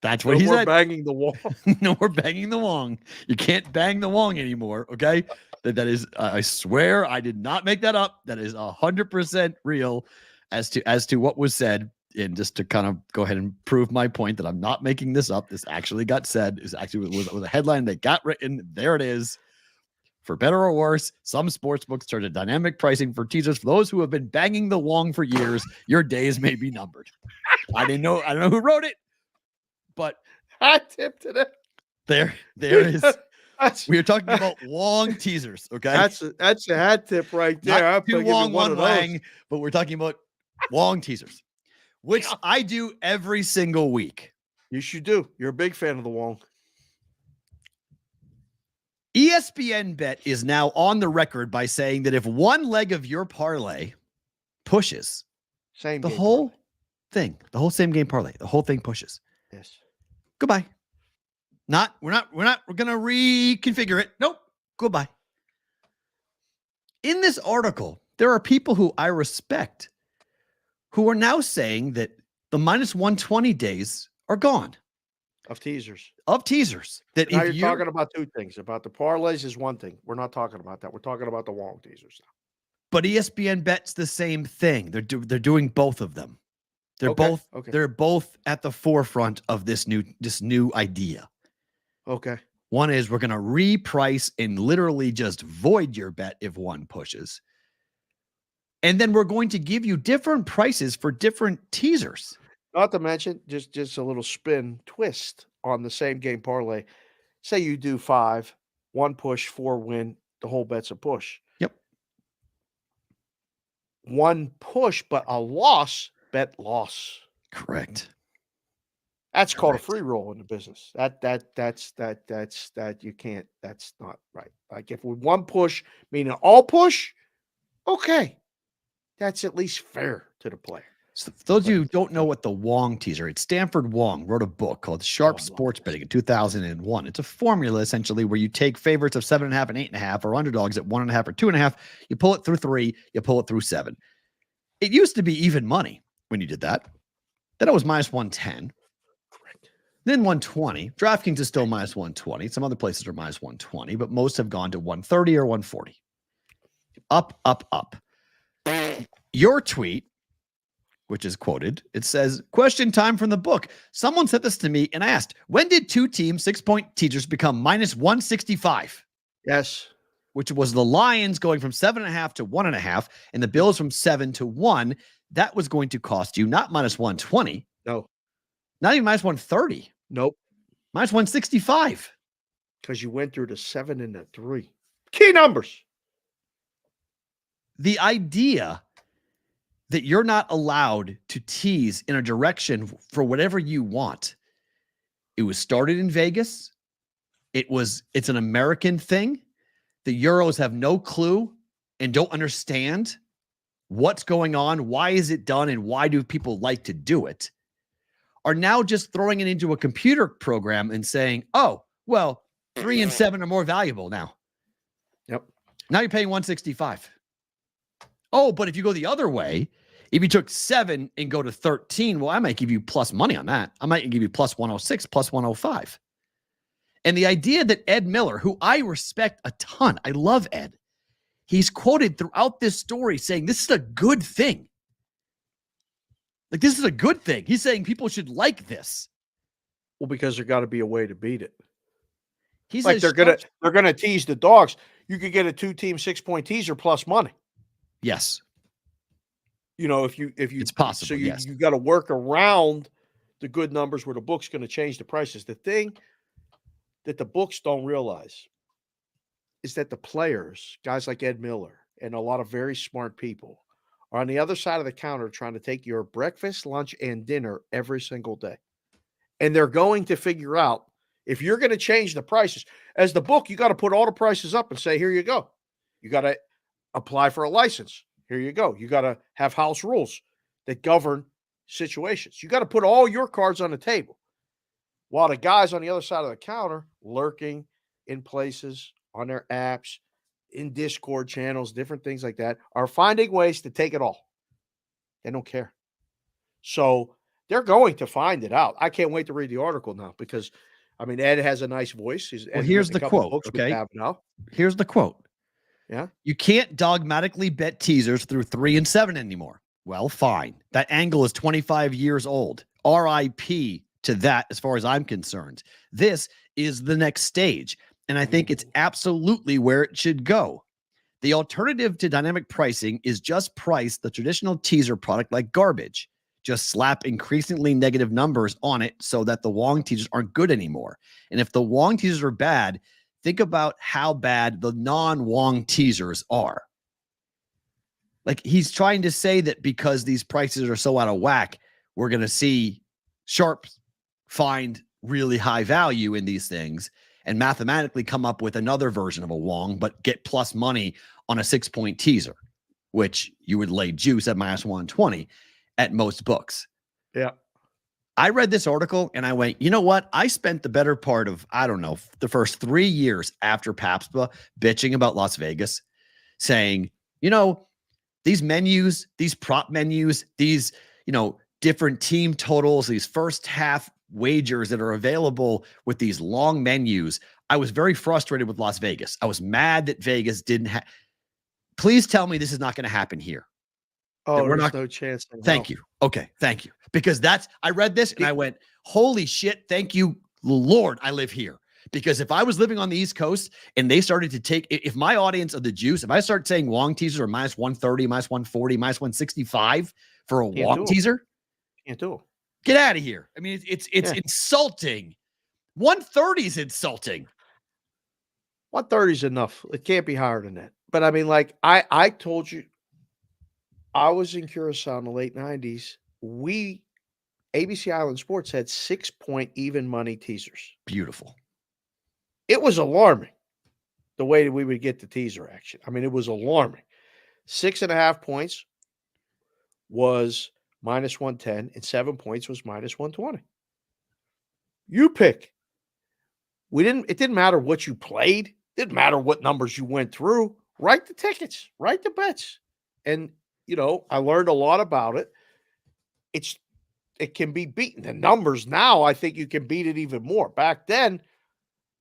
That's what he said. Banging the wong. No more banging the wong. You can't bang the wong anymore, okay? That is, I swear, I did not make that up. That is 100% real as to what was said. And just to kind of go ahead and prove my point that I'm not making this up, this actually got said. Is actually was a headline that got written. There it is. For better or worse, some sports books turn to dynamic pricing for teasers. For those who have been banging the wong for years, your days may be numbered. I don't know who wrote it, but hat tip to that. There is. We are talking about wong teasers. Okay, that's a hat tip right there. Not two wong, one wang, but we're talking about wong teasers, which I do every single week. You should do. You're a big fan of the wong. ESPN Bet is now on the record by saying that if one leg of your parlay pushes, the whole thing, the whole same game parlay, the whole thing pushes. Yes. Goodbye. We're gonna reconfigure it. Nope. Goodbye. In this article, there are people who I respect who are now saying that the minus 120 days are gone. Of teasers. That now you're talking about two things. About the parlays is one thing. We're not talking about that. We're talking about the wong teasers now. But ESPN Bet's the same thing. They're doing both of them. They're both at the forefront of this new idea. Okay. One is we're going to reprice and literally just void your bet if one pushes. And then we're going to give you different prices for different teasers. Not to mention, just a little spin twist on the same game parlay. Say you do 5 1 push, 4 win, the whole bet's a push. Yep. 1 push, but a loss, bet loss. Correct. That's called a free roll in the business. That you can't, that's not right. Like if we 1 push, meaning all push, okay. That's at least fair to the player. So for those of you who don't know what the Wong teaser, it's Stanford Wong wrote a book called Sharp Sports Betting in 2001. It's a formula essentially where you take favorites of 7.5 and 8.5 or underdogs at 1.5 or 2.5. You pull it through 3, you pull it through 7. It used to be even money when you did that. Then it was minus 110. Correct. Then 120. DraftKings is still minus 120. Some other places are minus 120, but most have gone to 130 or 140. Up, up, up. Your tweet, which is quoted, it says, question time from the book. Someone sent this to me and asked, when did 2-team 6-point teasers become minus 165? Yes. Which was the Lions going from 7.5 to 1.5 and the Bills from 7 to 1. That was going to cost you not minus 120. No. Not even minus 130. Nope. Minus 165. Because you went through the 7 and the 3. Key numbers. The idea that you're not allowed to tease in a direction for whatever you want. It was started in Vegas. It's an American thing. The Euros have no clue and don't understand what's going on. Why is it done? And why do people like to do it? Are now just throwing it into a computer program and saying, oh, well, 3 and 7 are more valuable now. Yep. Now you're paying 165. Oh, but if you go the other way, if you took 7 and go to 13, well, I might give you plus money on that. I might give you plus 106, plus 105. And the idea that Ed Miller, who I respect a ton, I love Ed, he's quoted throughout this story saying this is a good thing. Like, this is a good thing. He's saying people should like this. Well, because there got to be a way to beat it. He's like they're gonna tease the dogs. You could get a 2-team 6-point teaser plus money. Yes. You know, if you it's possible. So yes. you got to work around the good numbers where the book's going to change the prices. The thing that the books don't realize is that the players, guys like Ed Miller and a lot of very smart people, are on the other side of the counter trying to take your breakfast, lunch, and dinner every single day. And they're going to figure out if you're going to change the prices. As the book, you got to put all the prices up and say, here you go. You got to apply for a license. Here you go. You got to have house rules that govern situations. You got to put all your cards on the table. While the guys on the other side of the counter, lurking in places, on their apps, in Discord channels, different things like that, are finding ways to take it all. They don't care. So they're going to find it out. I can't wait to read the article now because, I mean, Ed has a nice voice. Well, here's the quote, okay? Here's the quote. Yeah. You can't dogmatically bet teasers through 3 and 7 anymore. Well, fine. That angle is 25 years old. RIP to that as far as I'm concerned. This is the next stage. And I think it's absolutely where it should go. The alternative to dynamic pricing is just price the traditional teaser product like garbage. Just slap increasingly negative numbers on it so that the Wong teasers aren't good anymore. And if the Wong teasers are bad, think about how bad the non-Wong teasers are. Like, he's trying to say that because these prices are so out of whack, we're going to see sharps find really high value in these things and mathematically come up with another version of a Wong, but get plus money on a 6-point teaser, which you would lay juice at minus 120 at most books. Yeah. I read this article and I went, you know what? I spent the better part of, I don't know, the first 3 years after PAPSPA bitching about Las Vegas, saying, you know, these menus, these prop menus, these, you know, different team totals, these first half wagers that are available with these long menus. I was very frustrated with Las Vegas. I was mad that Vegas didn't have. Please tell me this is not going to happen here. Oh, there's no chance. Thank you. Okay. Thank you. Because I read this and I went, holy shit. Thank you, Lord. I live here. Because if I was living on the East Coast and they started to take, if my audience of the juice, if I start saying Wong teasers are minus 130, minus 140, minus 165 for a Wong teaser, can't do it. Get out of here. I mean, it's insulting. 130 is insulting. 130 is enough. It can't be higher than that. But I mean, like I told you, I was in Curacao in the late 90s. ABC Island Sports had 6-point even money teasers. Beautiful. It was alarming the way that we would get the teaser action. I mean, it was alarming. 6.5 points was minus 110, and 7 points was minus 120. You pick. It didn't matter what you played. It didn't matter what numbers you went through. Write the tickets, write the bets. And, I learned a lot about it. It can be beaten. The numbers now, I think you can beat it even more. Back then,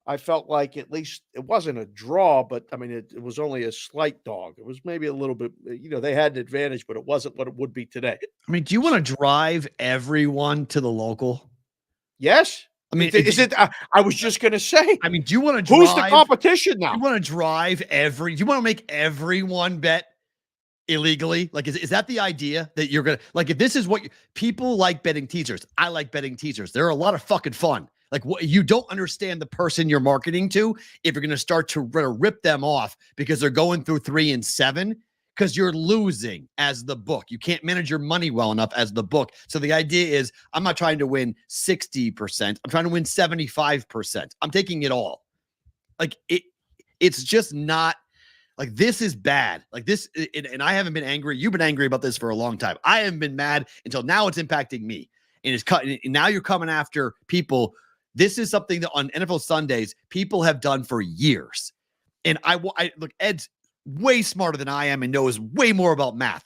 I felt like at least it wasn't a draw, but I mean, it was only a slight dog. It was maybe a little bit, they had an advantage, but it wasn't what it would be today. I mean, do you want to drive everyone to the local? Yes. I mean, I was just going to say. I mean, do you want to drive? Who's the competition now? Do you want to drive do you want to make everyone bet illegally? Like, is that the idea that you're going to, like, if this is what people like betting teasers, I like betting teasers. They're a lot of fucking fun. Like, what you don't understand the person you're marketing to if you're going to start to rip them off because they're going through 3 and 7 because you're losing as the book. You can't manage your money well enough as the book. So the idea is I'm not trying to win 60%. I'm trying to win 75%. I'm taking it all. Like it's just not like this is bad. Like this, and I haven't been angry. You've been angry about this for a long time. I haven't been mad until now. It's impacting me, and it's cut. And now you're coming after people. This is something that on NFL Sundays people have done for years. And I look, Ed's way smarter than I am and knows way more about math.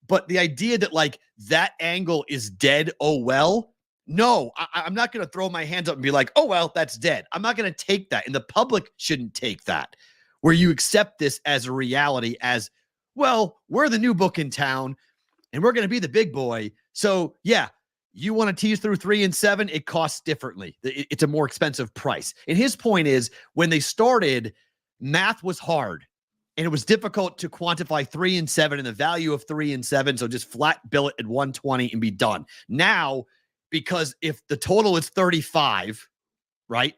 But the idea that like that angle is dead, oh well, no, I'm not going to throw my hands up and be like, oh well, that's dead. I'm not going to take that, and the public shouldn't take that. Where you accept this as a reality, as well, we're the new book in town, and we're going to be the big boy. So yeah. You want to tease through 3 and 7, it costs differently. It's a more expensive price. And his point is when they started, math was hard and it was difficult to quantify 3 and 7 and the value of 3 and 7. So just flat bill it at 120 and be done. Now, because if the total is 35, right?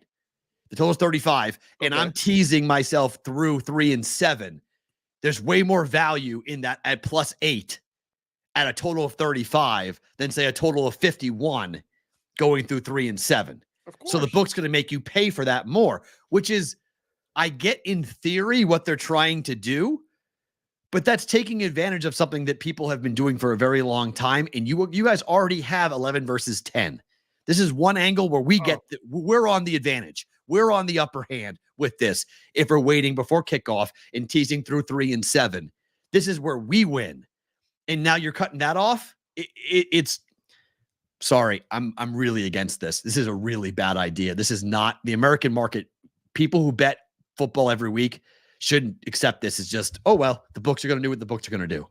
The total is 35 and I'm teasing myself through 3 and 7. There's way more value in that at +8. At a total of 35 than say a total of 51 going through 3 and 7. So the book's going to make you pay for that more, which is, I get in theory what they're trying to do, but that's taking advantage of something that people have been doing for a very long time. And you guys already have 11 versus 10. This is one angle where we're on the advantage. We're on the upper hand with this. If we're waiting before kickoff and teasing through 3 and 7, this is where we win. And now you're cutting that off. It's sorry. I'm really against this. This is a really bad idea. This is not the American market. People who bet football every week shouldn't accept this. It's just, oh, well, the books are going to do what the books are going to do.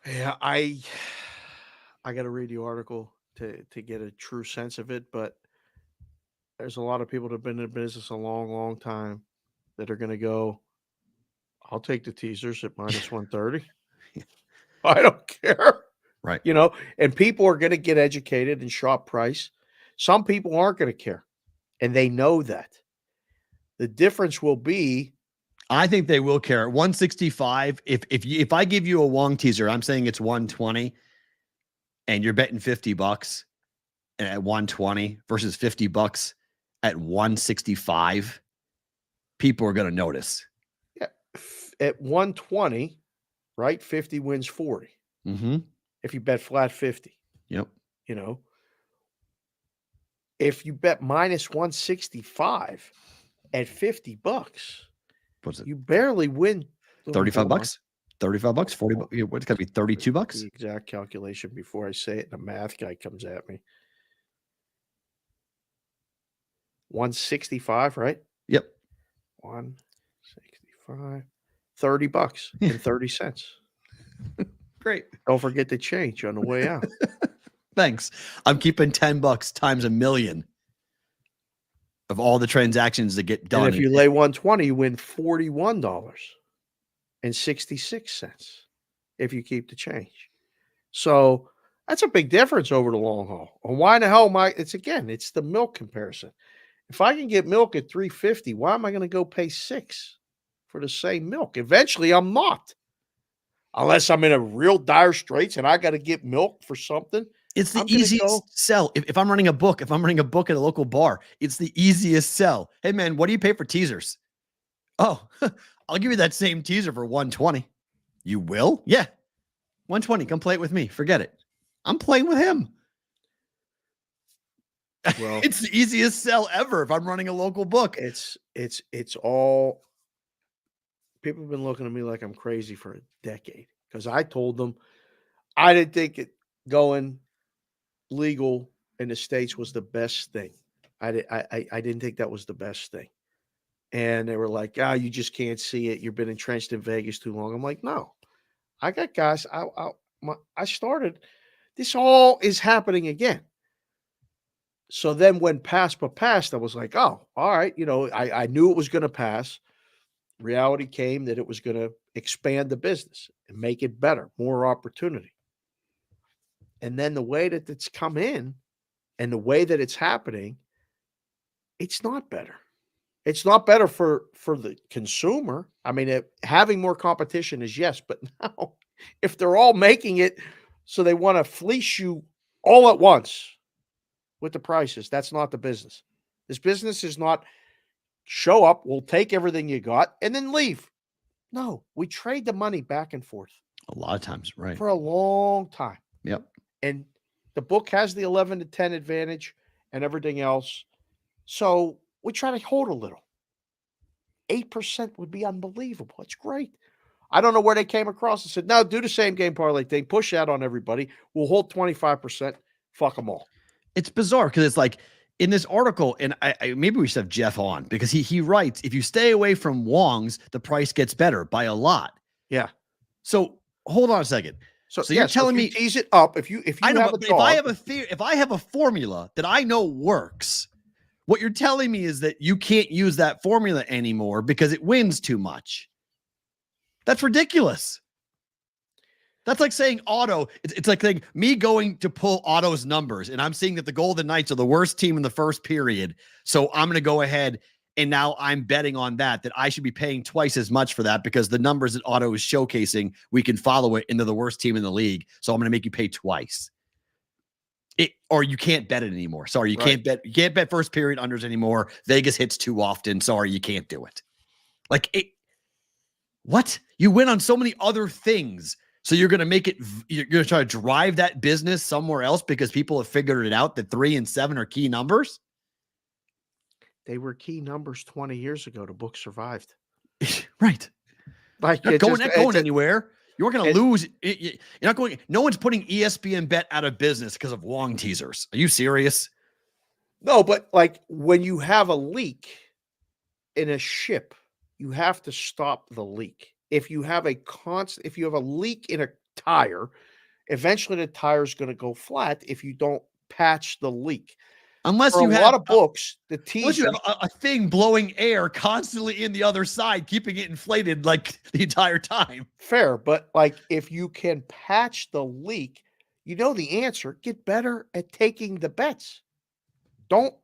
Yeah, I got to read the article to get a true sense of it. But there's a lot of people that have been in business a long, long time that are going to go, I'll take the teasers at minus 130. I don't care. Right. And people are going to get educated and shop price. Some people aren't going to care. And they know that. The difference will be. I think they will care. At 165, if I give you a Wong teaser, I'm saying it's 120 and you're betting $50 at 120 versus $50 at 165, people are going to notice. At 120, right? 50 wins 40. Mm-hmm. If you bet flat 50. Yep. If you bet minus 165 at $50, what's it? You barely win. $35? $35? 40 bucks? What's got to be $32? The exact calculation before I say it, the math guy comes at me. 165, right? Yep. 165. $30 and 30 cents. Great. Don't forget the change on the way out. Thanks. I'm keeping $10 times a million of all the transactions that get done. And if you lay 120, you win $41.66 if you keep the change. So that's a big difference over the long haul. And why the hell it's the milk comparison. If I can get milk at $3.50, why am I going to go pay $6 for the same milk? Eventually, I'm not. Unless I'm in a real dire straits and I got to get milk for something. It's the easiest sell. If I'm running a book, at a local bar, it's the easiest sell. Hey man, what do you pay for teasers? Oh, I'll give you that same teaser for $120. You will? Yeah. $120. Come play it with me. Forget it. I'm playing with him. Well, it's the easiest sell ever if I'm running a local book. It's all people have been looking at me like I'm crazy for a decade because I told them I didn't think going legal in the States was the best thing. I didn't think that was the best thing. And they were like, you just can't see it. You've been entrenched in Vegas too long. I'm like, no, I got guys. I started. This all is happening again. So then when PASPA passed, I was like, oh, all right. I knew it was going to pass. Reality came that it was going to expand the business and make it better, more opportunity. And then the way that it's come in and the way that it's happening, it's not better. It's not better for the consumer. I mean, having more competition is yes, but now if they're all making it so they want to fleece you all at once with the prices, that's not the business. This business is not show up, we'll take everything you got, and then leave. No, we trade the money back and forth. A lot of times, right. For a long time. Yep. And the book has the 11-10 advantage and everything else. So we try to hold a little. 8% would be unbelievable. It's great. I don't know where they came across and said, no, do the same game parlay thing. Push that on everybody. We'll hold 25%. Fuck them all. It's bizarre because it's like in this article, and I maybe we should have Jeff on because he writes, if you stay away from Wong's, the price gets better by a lot. Yeah. So hold on a second. So you're telling me tease it up. If I have a formula that I know works, what you're telling me is that you can't use that formula anymore because it wins too much. That's ridiculous. That's like saying Otto. It's like saying me going to pull Otto's numbers, and I'm seeing that the Golden Knights are the worst team in the first period. So I'm going to go ahead, and now I'm betting on that I should be paying twice as much for that because the numbers that Otto is showcasing, we can follow it into the worst team in the league. So I'm going to make you pay twice. Or you can't bet it anymore. Sorry, you can't bet first period unders anymore. Vegas hits too often. Sorry, you can't do it. What? You win on so many other things. So you're going to you're going to try to drive that business somewhere else because people have figured it out that 3 and 7 are key numbers? They were key numbers 20 years ago. The book survived. Right. Like you're not going anywhere. You weren't going to lose. You're not going. No one's putting ESPN Bet out of business because of Wong teasers. Are you serious? No, but like when you have a leak in a ship, you have to stop the leak. If you have a leak in a tire, eventually the tire is going to go flat if you don't patch the leak. Unless For you have a lot of books, the teaser, unless you have a thing blowing air constantly in the other side, keeping it inflated like the entire time. Fair, but like if you can patch the leak, you know the answer. Get better at taking the bets. Don't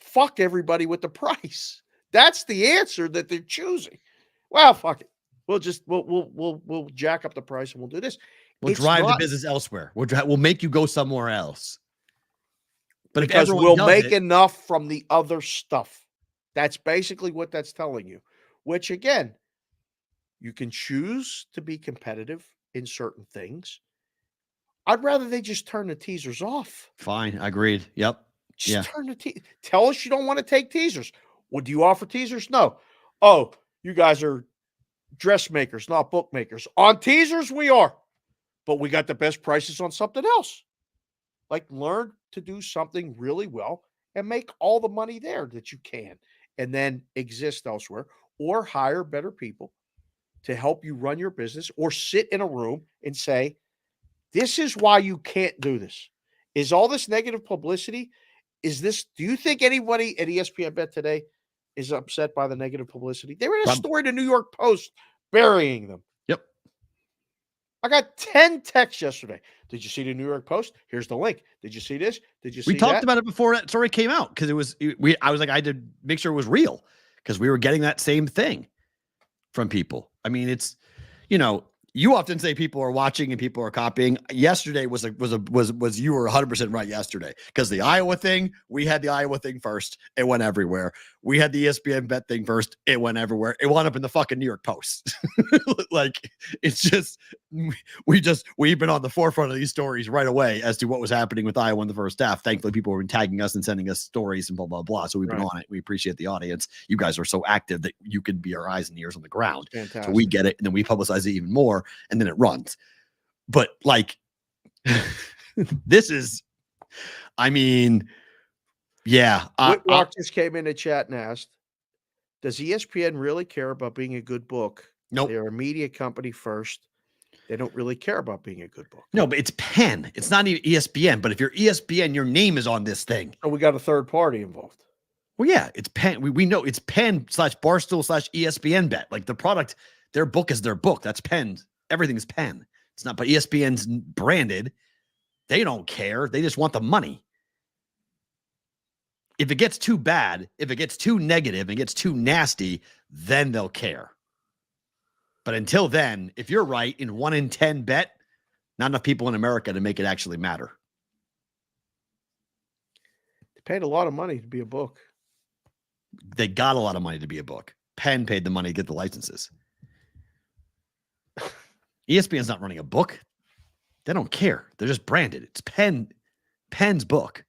fuck everybody with the price. That's the answer that they're choosing. Well, fuck it. We'll jack up the price and we'll do this. We'll drive the business elsewhere. We'll make you go somewhere else. But because we'll make enough from the other stuff. That's basically what that's telling you. Which again, you can choose to be competitive in certain things. I'd rather they just turn the teasers off. Fine, agreed. Yep. Just turn the tell us you don't want to take teasers. Well, do you offer teasers? No. Oh, you guys are dressmakers, not bookmakers. On teasers, we are. But we got the best prices on something else. Like learn to do something really well and make all the money there that you can and then exist elsewhere or hire better people to help you run your business or sit in a room and say, this is why you can't do this. Is all this negative publicity? Do you think anybody at ESPN Bet today is upset by the negative publicity? They were in a story in the New York Post burying them. Yep. I got 10 texts yesterday. Did you see the New York Post? Here's the link. Did you see this? Did you see We talked that? about it before that story came out because I was like, I had to make sure it was real because we were getting that same thing from people. I mean, it's, you often say people are watching and people are copying. Yesterday you were 100% right yesterday because the Iowa thing, we had the Iowa thing first. It went everywhere. We had the ESPN bet thing first. It went everywhere. It wound up in the fucking New York Post. Like it's just, we've been on the forefront of these stories right away as to what was happening with Iowa in the first half. Thankfully, people were tagging us and sending us stories and blah, blah, blah. So we've been on it. We appreciate the audience. You guys are so active that you can be our eyes and ears on the ground. Fantastic. So we get it. And then we publicize it even more. And then it runs. But like, this is, I mean, yeah. Whitlock just came in the chat and asked, does ESPN really care about being a good book? Nope. They're a media company first. They don't really care about being a good book. No, but it's Penn. It's not even ESPN. But if you're ESPN, your name is on this thing. So we got a third party involved. Well, yeah, it's Penn. We know it's Penn /Barstool /ESPN bet. Like the product, their book is their book. That's Penn. Everything's Penn. It's not, but ESPN's branded. They don't care. They just want the money. If it gets too bad, if it gets too negative and gets too nasty, then they'll care. But until then, if you're right in 1 in 10 bet, not enough people in America to make it actually matter. They paid a lot of money to be a book. They got a lot of money to be a book. Penn paid the money to get the licenses. ESPN's not running a book. They don't care. They're just branded. It's Penn's book.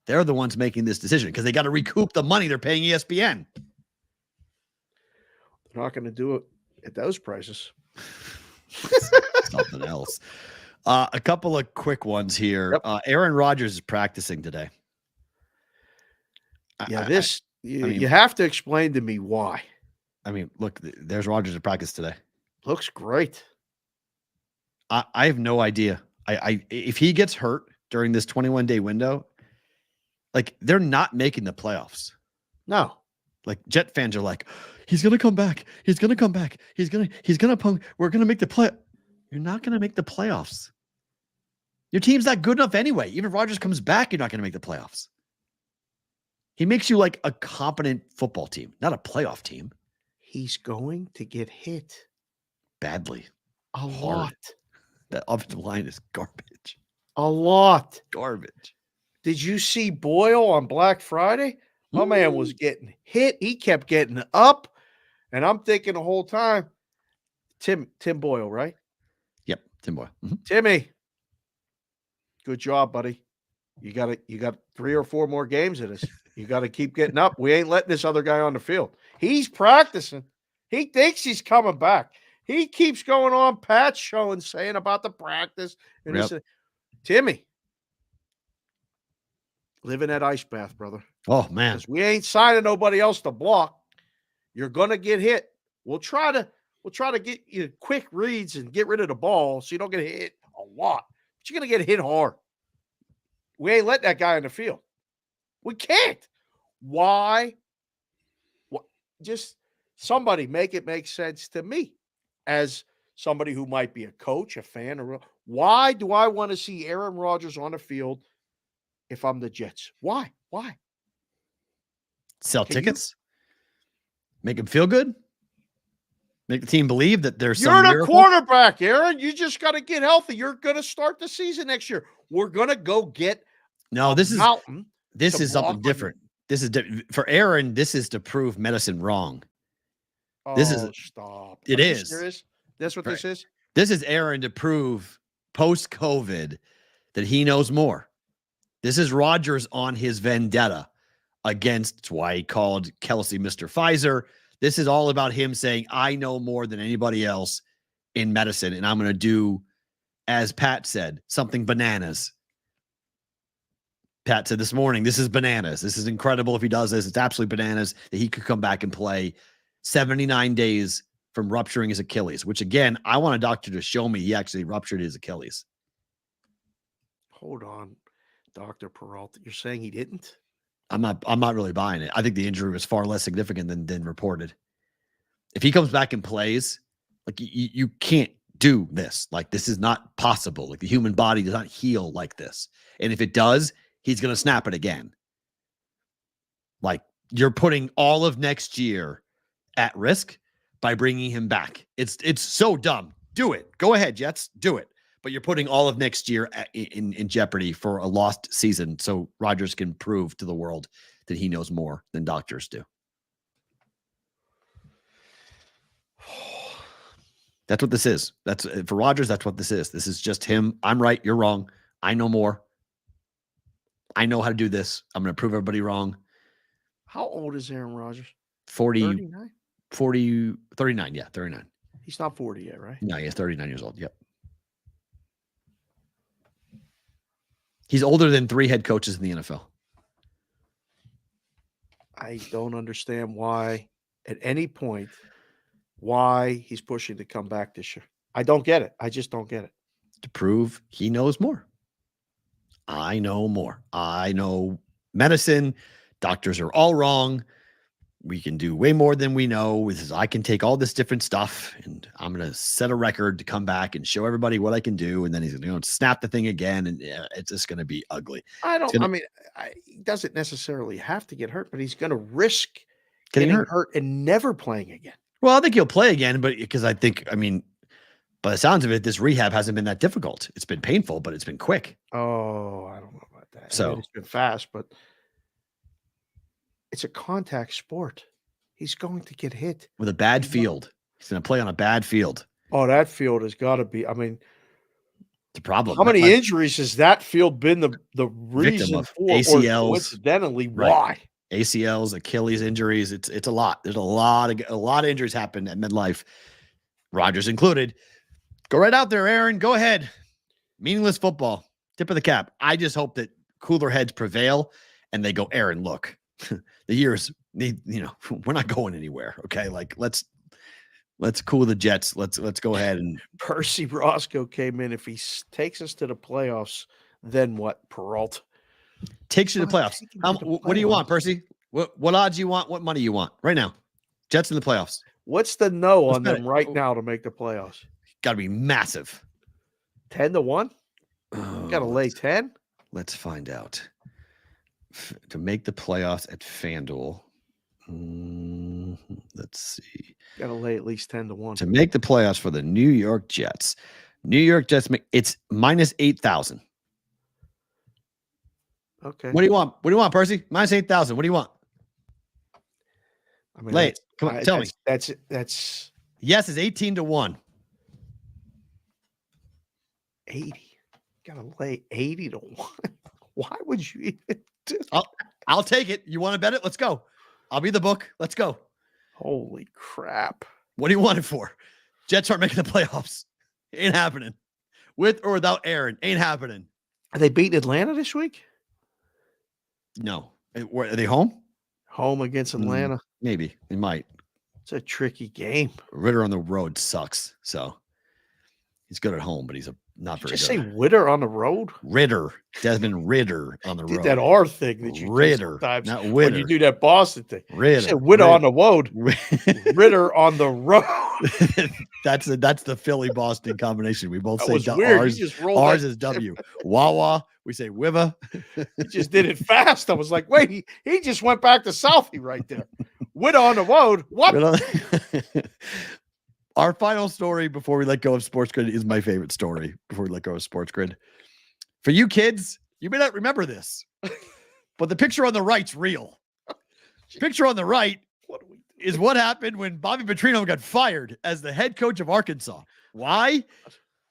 They're the ones making this decision because they got to recoup the money they're paying ESPN. They're not going to do it at those prices. Something else. A couple of quick ones here. Yep. Aaron Rodgers is practicing today. Yeah, you have to explain to me why. I mean, look, there's Rodgers at practice today. Looks great. I have no idea. If he gets hurt during this 21-day window, like they're not making the playoffs. No. Like Jet fans are like, he's gonna come back. He's gonna come back. He's gonna punk. We're gonna make the play. You're not gonna make the playoffs. Your team's not good enough anyway. Even if Rodgers comes back, you're not gonna make the playoffs. He makes you like a competent football team, not a playoff team. He's going to get hit badly. A lot. That offensive line is garbage. A lot. Garbage. Did you see Boyle on Black Friday? My man was getting hit. He kept getting up. And I'm thinking the whole time, Tim Boyle, right? Yep, Tim Boyle. Mm-hmm. Timmy, good job, buddy. You got 3 or 4 more games of this. You got to keep getting up. We ain't letting this other guy on the field. He's practicing. He thinks he's coming back. He keeps going on Pat's show and saying about the practice. And yep. Timmy, live in that ice bath, brother. Oh, man. We ain't signing nobody else to block. You're going to get hit. We'll try to get you quick reads and get rid of the ball so you don't get hit a lot. But you're going to get hit hard. We ain't letting that guy on the field. We can't. Why? Just somebody make it make sense to me as somebody who might be a coach, a fan. Why do I want to see Aaron Rodgers on the field if I'm the Jets? Why? Sell tickets? Make them feel good? Make the team believe that there's some miracle? You're the quarterback, Aaron. You just got to get healthy. You're going to start the season next year. We're going to go get this is something different. This is for Aaron. This is to prove medicine wrong. Stop. It is. Serious? That's what this is? This is Aaron to prove post-COVID that he knows more. This is Rodgers on his vendetta against, that's why he called Kelsey Mr. Pfizer. This is all about him saying, I know more than anybody else in medicine, and I'm going to do, as Pat said, something bananas. Pat said this morning, this is bananas. This is incredible if he does this. It's absolutely bananas that he could come back and play 79 days from rupturing his Achilles, which, again, I want a doctor to show me he actually ruptured his Achilles. Hold on, Dr. Perrault. You're saying he didn't? I'm not really buying it. I think the injury was far less significant than reported. If he comes back and plays, like you can't do this. Like, this is not possible. Like, the human body does not heal like this. And if it does, he's going to snap it again. Like, you're putting all of next year at risk by bringing him back. It's so dumb. Do it. Go ahead, Jets. Do it. But you're putting all of next year in jeopardy for a lost season so Rodgers can prove to the world that he knows more than doctors do. That's what this is. That's for Rodgers. That's what this is. This is just him. I'm right. You're wrong. I know more. I know how to do this. I'm going to prove everybody wrong. How old is Aaron Rodgers? 39. Yeah, 39. He's not 40 yet, right? No, he's 39 years old. Yep. He's older than 3 head coaches in the NFL. I don't understand why, at any point, why he's pushing to come back this year. I don't get it. I just don't get it. To prove he knows more. I know more. I know medicine. Doctors are all wrong. We can do way more than we know. I can take all this different stuff and I'm going to set a record to come back and show everybody what I can do. And then he's going to snap the thing again. And it's just going to be ugly. He doesn't necessarily have to get hurt, but he's going to risk getting hurt and never playing again. Well, I think he'll play again, but because by the sounds of it, this rehab hasn't been that difficult. It's been painful, but it's been quick. Oh, I don't know about that. So it's been fast, but it's a contact sport. He's going to get hit with a bad field. He's going to play on a bad field. Oh, that field has got to be. The problem. How many injuries has that field been the reason for? ACLs, or coincidentally, right. Why? ACLs, Achilles injuries. It's a lot. There's a lot of injuries happen at midlife, Rodgers included. Go right out there, Aaron. Go ahead. Meaningless football. Tip of the cap. I just hope that cooler heads prevail and they go, Aaron, look. The years need, we're not going anywhere. Okay. Like let's cool the Jets. Let's go ahead. And Percy Roscoe came in. If he takes us to the playoffs, then what? Perrault takes you to the playoffs. What do you want, Percy? What odds you want? What money you want right now? Jets in the playoffs. What's the on them right now to make the playoffs? Got to be massive. 10-1. Got to lay 10. Let's find out. To make the playoffs at FanDuel. Let's see. Got to lay at least 10-1. To make the playoffs for the New York Jets. New York Jets, it's minus 8,000. Okay. What do you want? What do you want, Percy? Minus 8,000. What do you want? Lay it. Come on, tell me. That's yes is 18-1. 80. Got to lay 80-1. Why would you even do I'll take it. You want to bet it? Let's go. I'll be the book. Let's go. Holy crap. What do you want it for? Jets aren't making the playoffs. Ain't happening. With or without Aaron. Ain't happening. Are they beating Atlanta this week? No. Are they home? Home against Atlanta? Maybe. They might. It's a tricky game. Ritter on the road sucks. So he's good at home, but he's not very good. Did you say Ritter on the road? Ritter. Desmond Ritter on the road. Did that R thing that you Ritter, do not when Witter. you do that Boston thing. Ritter. You said Ritter on the road. Ritter on the road. That's the Philly Boston combination. We both say R's is W. Wawa. We say Wiva. He just did it fast. I was like, wait, he just went back to Southie right there. Witter on the road. What? Our final story before we let go of Sports Grid is my favorite story before we let go of Sports Grid. For you kids, you may not remember this, but the picture on the right's real. Picture on the right is what happened when Bobby Petrino got fired as the head coach of Arkansas. Why?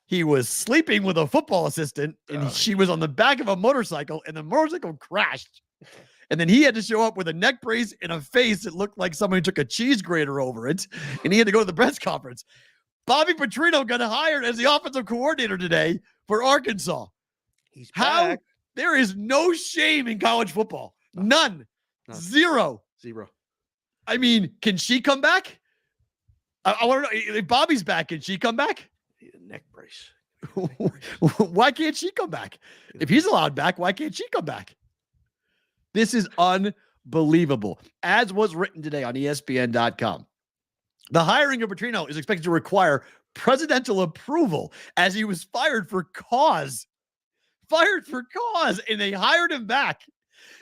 He was sleeping with a football assistant and she was on the back of a motorcycle and the motorcycle crashed. And then he had to show up with a neck brace and a face that looked like somebody took a cheese grater over it. And he had to go to the press conference. Bobby Petrino got hired as the offensive coordinator today for Arkansas. He's How? back. There is no shame in college football. None. Zero. I mean, can she come back? I want to know if Bobby's back, can she come back? Need a neck brace. Why can't she come back? If he's allowed back, why can't she come back? This is unbelievable. As was written today on ESPN.com, the hiring of Petrino is expected to require presidential approval as he was fired for cause. And they hired him back.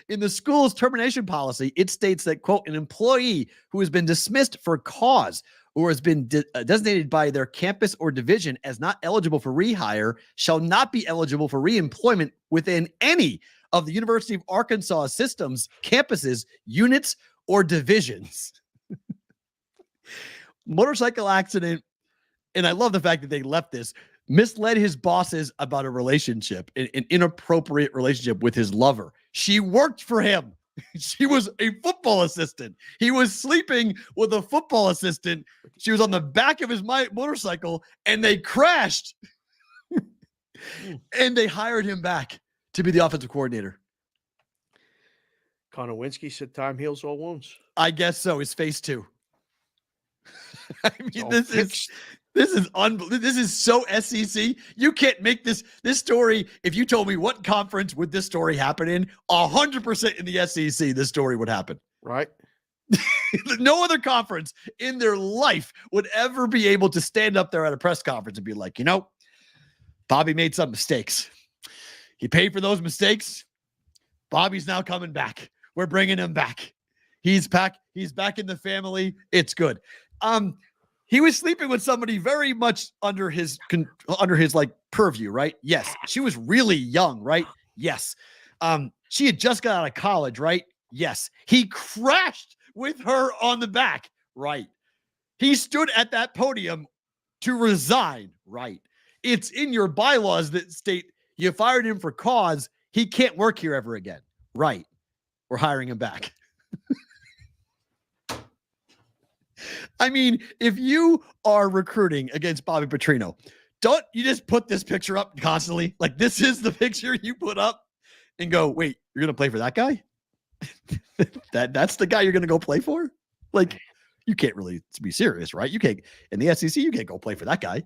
In the school's termination policy, it states that, quote, an employee who has been dismissed for cause or has been designated by their campus or division as not eligible for rehire shall not be eligible for reemployment within any of the University of Arkansas systems, campuses, units, or divisions. Motorcycle accident, and I love the fact that they left this, misled his bosses about a relationship, an inappropriate relationship with his lover. She worked for him. She was a football assistant. He was sleeping with a football assistant. She was on the back of his motorcycle, and they crashed. And they hired him back to be the offensive coordinator. Konowinski said time heals all wounds. I guess so. His face too. I mean, this is unbelievable. This is so SEC. You can't make this story. If you told me what conference would this story happen in, 100% in the SEC, this story would happen. Right. No other conference in their life would ever be able to stand up there at a press conference and be like, Bobby made some mistakes. He paid for those mistakes. Bobby's now coming back. We're bringing him back. He's back. He's back in the family. It's good. He was sleeping with somebody very much under his like purview, right? Yes. She was really young, right? Yes. She had just got out of college, right? Yes. He crashed with her on the back, right? He stood at that podium to resign, right? It's in your bylaws that state you fired him for cause. He can't work here ever again, right? We're hiring him back. I mean, if you are recruiting against Bobby Petrino, don't you just put this picture up constantly? Like, this is the picture you put up and go, wait, you're going to play for that guy? That's the guy you're going to go play for? Like, you can't really be serious, right? You can't, in the SEC, you can't go play for that guy.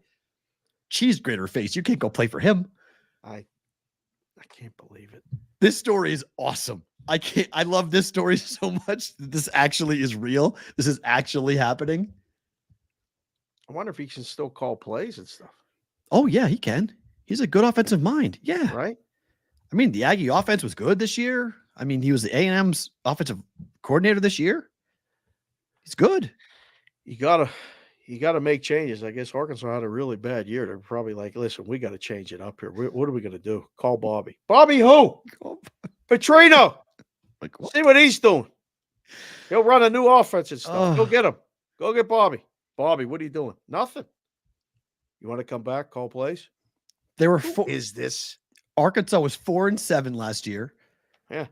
Cheese grater face, you can't go play for him. I can't believe it. This story is awesome. I love this story so much that this actually is real. This is actually happening. I wonder if he can still call plays and stuff. Oh, yeah, he can. He's a good offensive mind. Yeah. Right. I mean, the Aggie offense was good this year. I mean, he was the A&M's offensive coordinator this year. He's good. You gotta make changes. I guess Arkansas had a really bad year. They're probably like, listen, we got to change it up here. What are we going to do? Call Bobby. Bobby who? Petrino. Like, what? See what he's doing. He'll run a new offense and stuff. Go get him. Go get Bobby. Bobby, what are you doing? Nothing. You want to come back, call plays? There were Who is this? Arkansas was 4-7 last year. Yeah.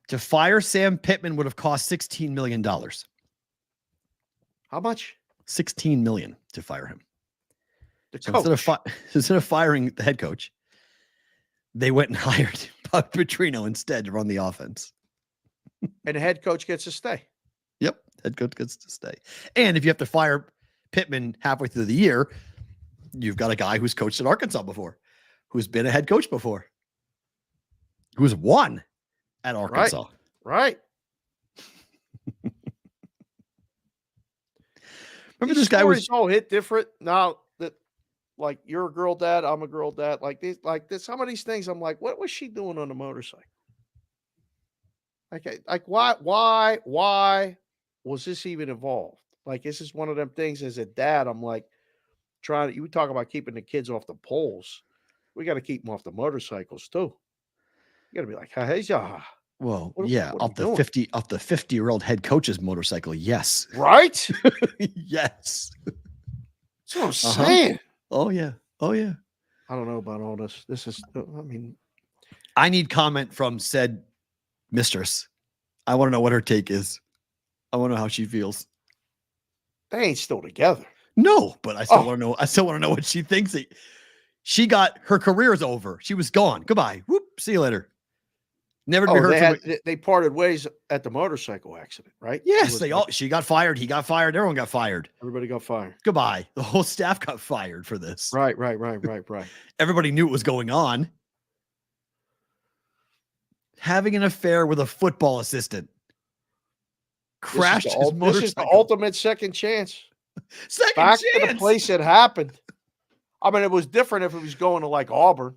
To fire Sam Pittman would have cost $16 million. How much? $16 million to fire him. So instead of firing the head coach, they went and hired Bobby Petrino instead to run the offense. And the head coach gets to stay. Yep, head coach gets to stay. And if you have to fire Pittman halfway through the year, you've got a guy who's coached at Arkansas before, who's been a head coach before, who's won at Arkansas. Right. Remember this guy was all hit different now that, like, you're a girl dad, I'm a girl dad. Like this, some of these things, I'm like, what was she doing on the motorcycle? Like why was this even involved? Like, this is one of them things as a dad, I'm like, you talk about keeping the kids off the poles. We got to keep them off the motorcycles too. You got to be like, hey, yeah. Well, what off the 50-year-old head coach's motorcycle. Yes. Right? Yes. That's what I'm saying. Oh yeah. I don't know about all this. I need comment from said mistress. I want to know what her take is. I want to know how she feels. They ain't still together. No, but I still want to know. I still want to know what she thinks. She got her career is over. She was gone. Goodbye. Whoop. See you later. Never to be heard. They parted ways at the motorcycle accident, right? Yes, she got fired. He got fired. Everyone got fired. Everybody got fired. Goodbye. The whole staff got fired for this. Right. Everybody knew what was going on. Having an affair with a football assistant. Crashed his motorcycle. This is the ultimate second chance. Second Back chance. to the place it happened. I mean, it was different if it was going to like Auburn,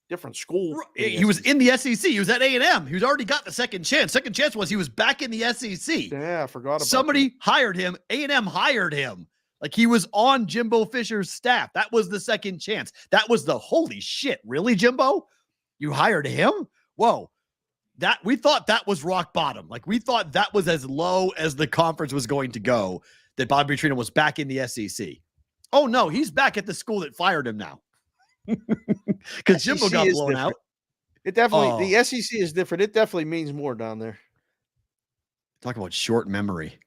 different school. He was in the SEC. He was at A&M. He was already got the second chance. Second chance was he was back in the SEC. Yeah, I forgot about Somebody that. hired him. A&M hired him. Like he was on Jimbo Fisher's staff. That was the second chance. That was the holy shit. Really, Jimbo? You hired him? Whoa. That we thought that was rock bottom. Like we thought that was as low as the conference was going to go, that Bobby Petrino was back in the SEC. Oh no, he's back at the school that fired him now. Because Jimbo got blown out. It definitely the SEC is different. It definitely means more down there. Talk about short memory.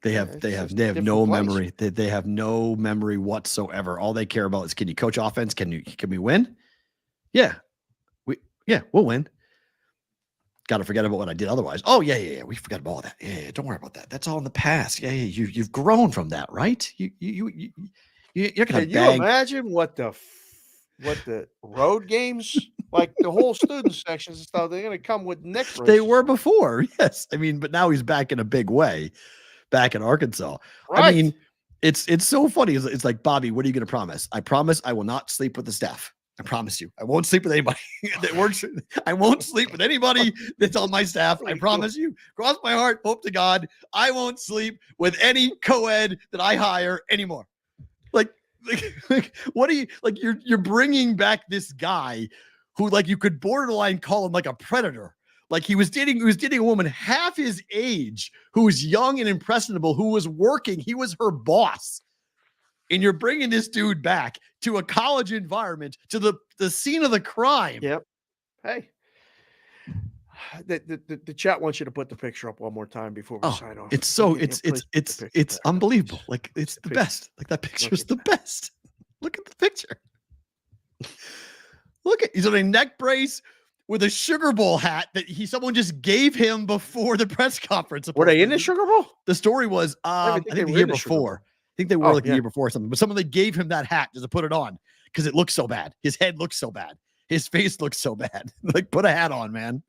They have no place. memory. They have no memory whatsoever. All they care about is, can you coach offense? Can we win? Yeah. We'll win. Got to forget about what I did otherwise. Oh yeah. We forgot about all that. Yeah, don't worry about that. That's all in the past. Yeah. You've grown from that, right? You're gonna. Can you imagine what the road games, like the whole student sections and stuff, they're gonna come with neck braces. They were before, yes. I mean, but now he's back in a big way, back in Arkansas. Right. I mean, it's so funny. It's like, Bobby, what are you gonna promise? I promise I will not sleep with the staff. I promise you. I won't sleep with anybody that works. I won't sleep with anybody that's on my staff. I promise you. Cross my heart, hope to God, I won't sleep with any co-ed that I hire anymore. Like what are you, like, you're bringing back this guy who, like, you could borderline call him like a predator. Like he was dating a woman half his age who was young and impressionable, who was working. He was her boss. And you're bringing this dude back to a college environment, to the scene of the crime. Yep. Hey, the chat wants you to put the picture up one more time before we sign off. It's so it's unbelievable. Like it's the best. Like that picture's the best. Look at the picture. Look at, he's on a neck brace with a Sugar Bowl hat that someone just gave him before the press conference. Were they in the Sugar Bowl? The story was I think the year before. I think they were the year before or something, but someone, they gave him that hat just to put it on because it looks so bad. His head looks so bad. His face looks so bad. Like, put a hat on, man.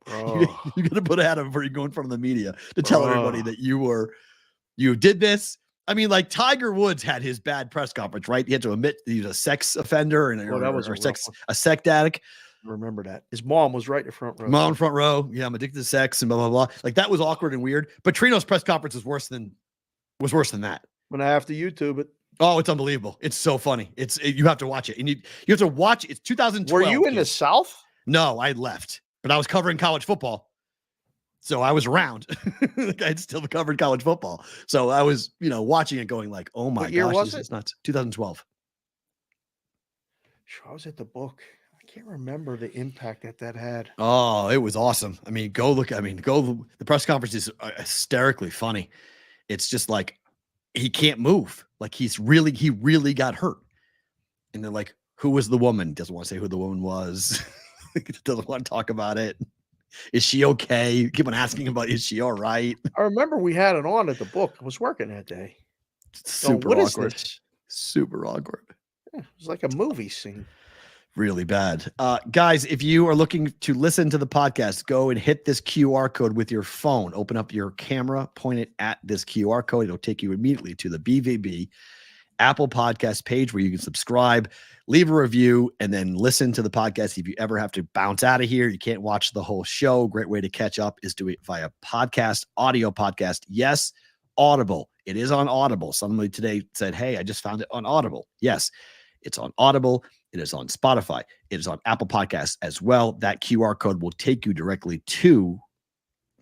You got to put a hat on before you go in front of the media to tell everybody that you did this. I mean, like Tiger Woods had his bad press conference, right? He had to admit he was a sex offender and a sex addict. I remember that. His mom was right in the front row. Mom front row. Yeah, I'm addicted to sex and blah, blah, blah. Like that was awkward and weird. But Trino's press conference was worse than that. I'm gonna have to YouTube it. Oh, it's unbelievable. It's so funny. You have to watch it. And you have to watch it. It's 2012. Were you in the South? No, I left, but I was covering college football. So I was around. I'd still covered college football. So I was, watching it going like, oh my gosh, this is nuts. 2012. I was at the book. I can't remember the impact that had. Oh, it was awesome. I mean, the press conference is hysterically funny. It's just like, he can't move. Like he really got hurt. And they're like, who was the woman? Doesn't want to say who the woman was. Doesn't want to talk about it. Is she okay? Keep on asking about, is she all right? I remember we had it on at the book. I was working that day. Super awkward. Super awkward. Yeah, it was like a movie scene. Really bad. Guys, if you are looking to listen to the podcast, go and hit this QR code with your phone. Open up your camera, point it at this QR code. It'll take you immediately to the BVB Apple Podcast page where you can subscribe, leave a review, and then listen to the podcast. If you ever have to bounce out of here, you can't watch the whole show. Great way to catch up is do it via podcast, audio podcast. Yes, Audible. It is on Audible. Somebody today said, hey, I just found it on Audible. Yes, it's on Audible. It is on Spotify. It is on Apple Podcasts as well. That QR code will take you directly to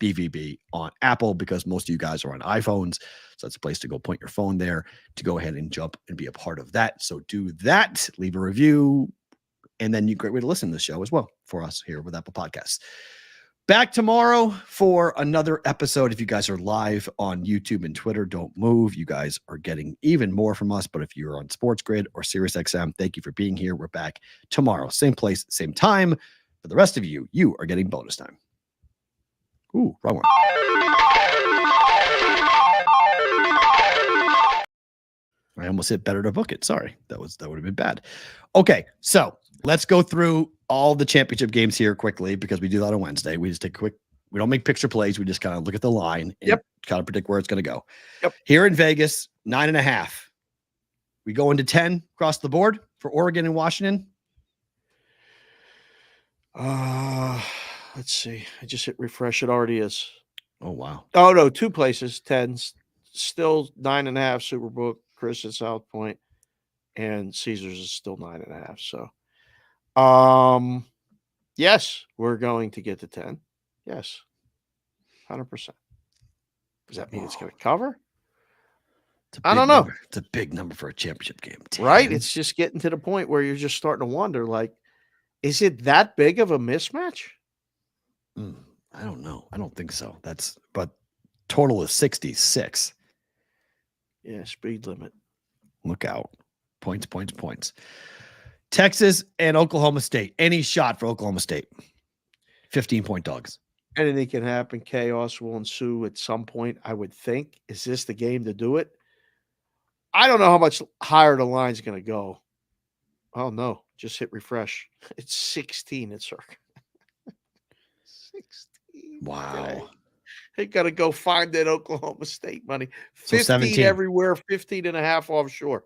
BVB on Apple because most of you guys are on iPhones. So that's a place to go point your phone there to go ahead and jump and be a part of that. So do that, leave a review, and then great way to listen to the show as well for us here with Apple Podcasts. Back tomorrow for another episode. If you guys are live on YouTube and Twitter, don't move. You guys are getting even more from us. But if you're on Sports Grid or SiriusXM, thank you for being here. We're back tomorrow. Same place, same time. For the rest of you, you are getting bonus time. Ooh, wrong one. I almost hit better to book it. Sorry. That would have been bad. Okay, so let's go through all the championship games here quickly because we do that on Wednesday. We just take a quick We don't make picture plays. We just kind of look at the line and kind of predict where it's going to go. Yep. Here in Vegas, 9.5. We go into 10 across the board for Oregon and Washington. Let's see. I just hit refresh. It already is. Oh, wow. Oh, no. 2 places. 10s. Still 9.5. Superbook, Chris at South Point, and Caesars is still 9.5. So, yes, we're going to get to 10. Yes. 100%. Does that mean it's going to cover? I don't know. Number. It's a big number for a championship game. 10. Right? It's just getting to the point where you're just starting to wonder, like, is it that big of a mismatch? I don't know. I don't think so. But total is 66. Yeah, speed limit. Look out. Points. Texas and Oklahoma State. Any shot for Oklahoma State. 15-point dogs. Anything can happen. Chaos will ensue at some point, I would think. Is this the game to do it? I don't know how much higher the line's going to go. Oh, no. Just hit refresh. It's 16 at Circa. 16. Wow. They got to go find that Oklahoma State money. 15 so 17 everywhere, 15.5 offshore.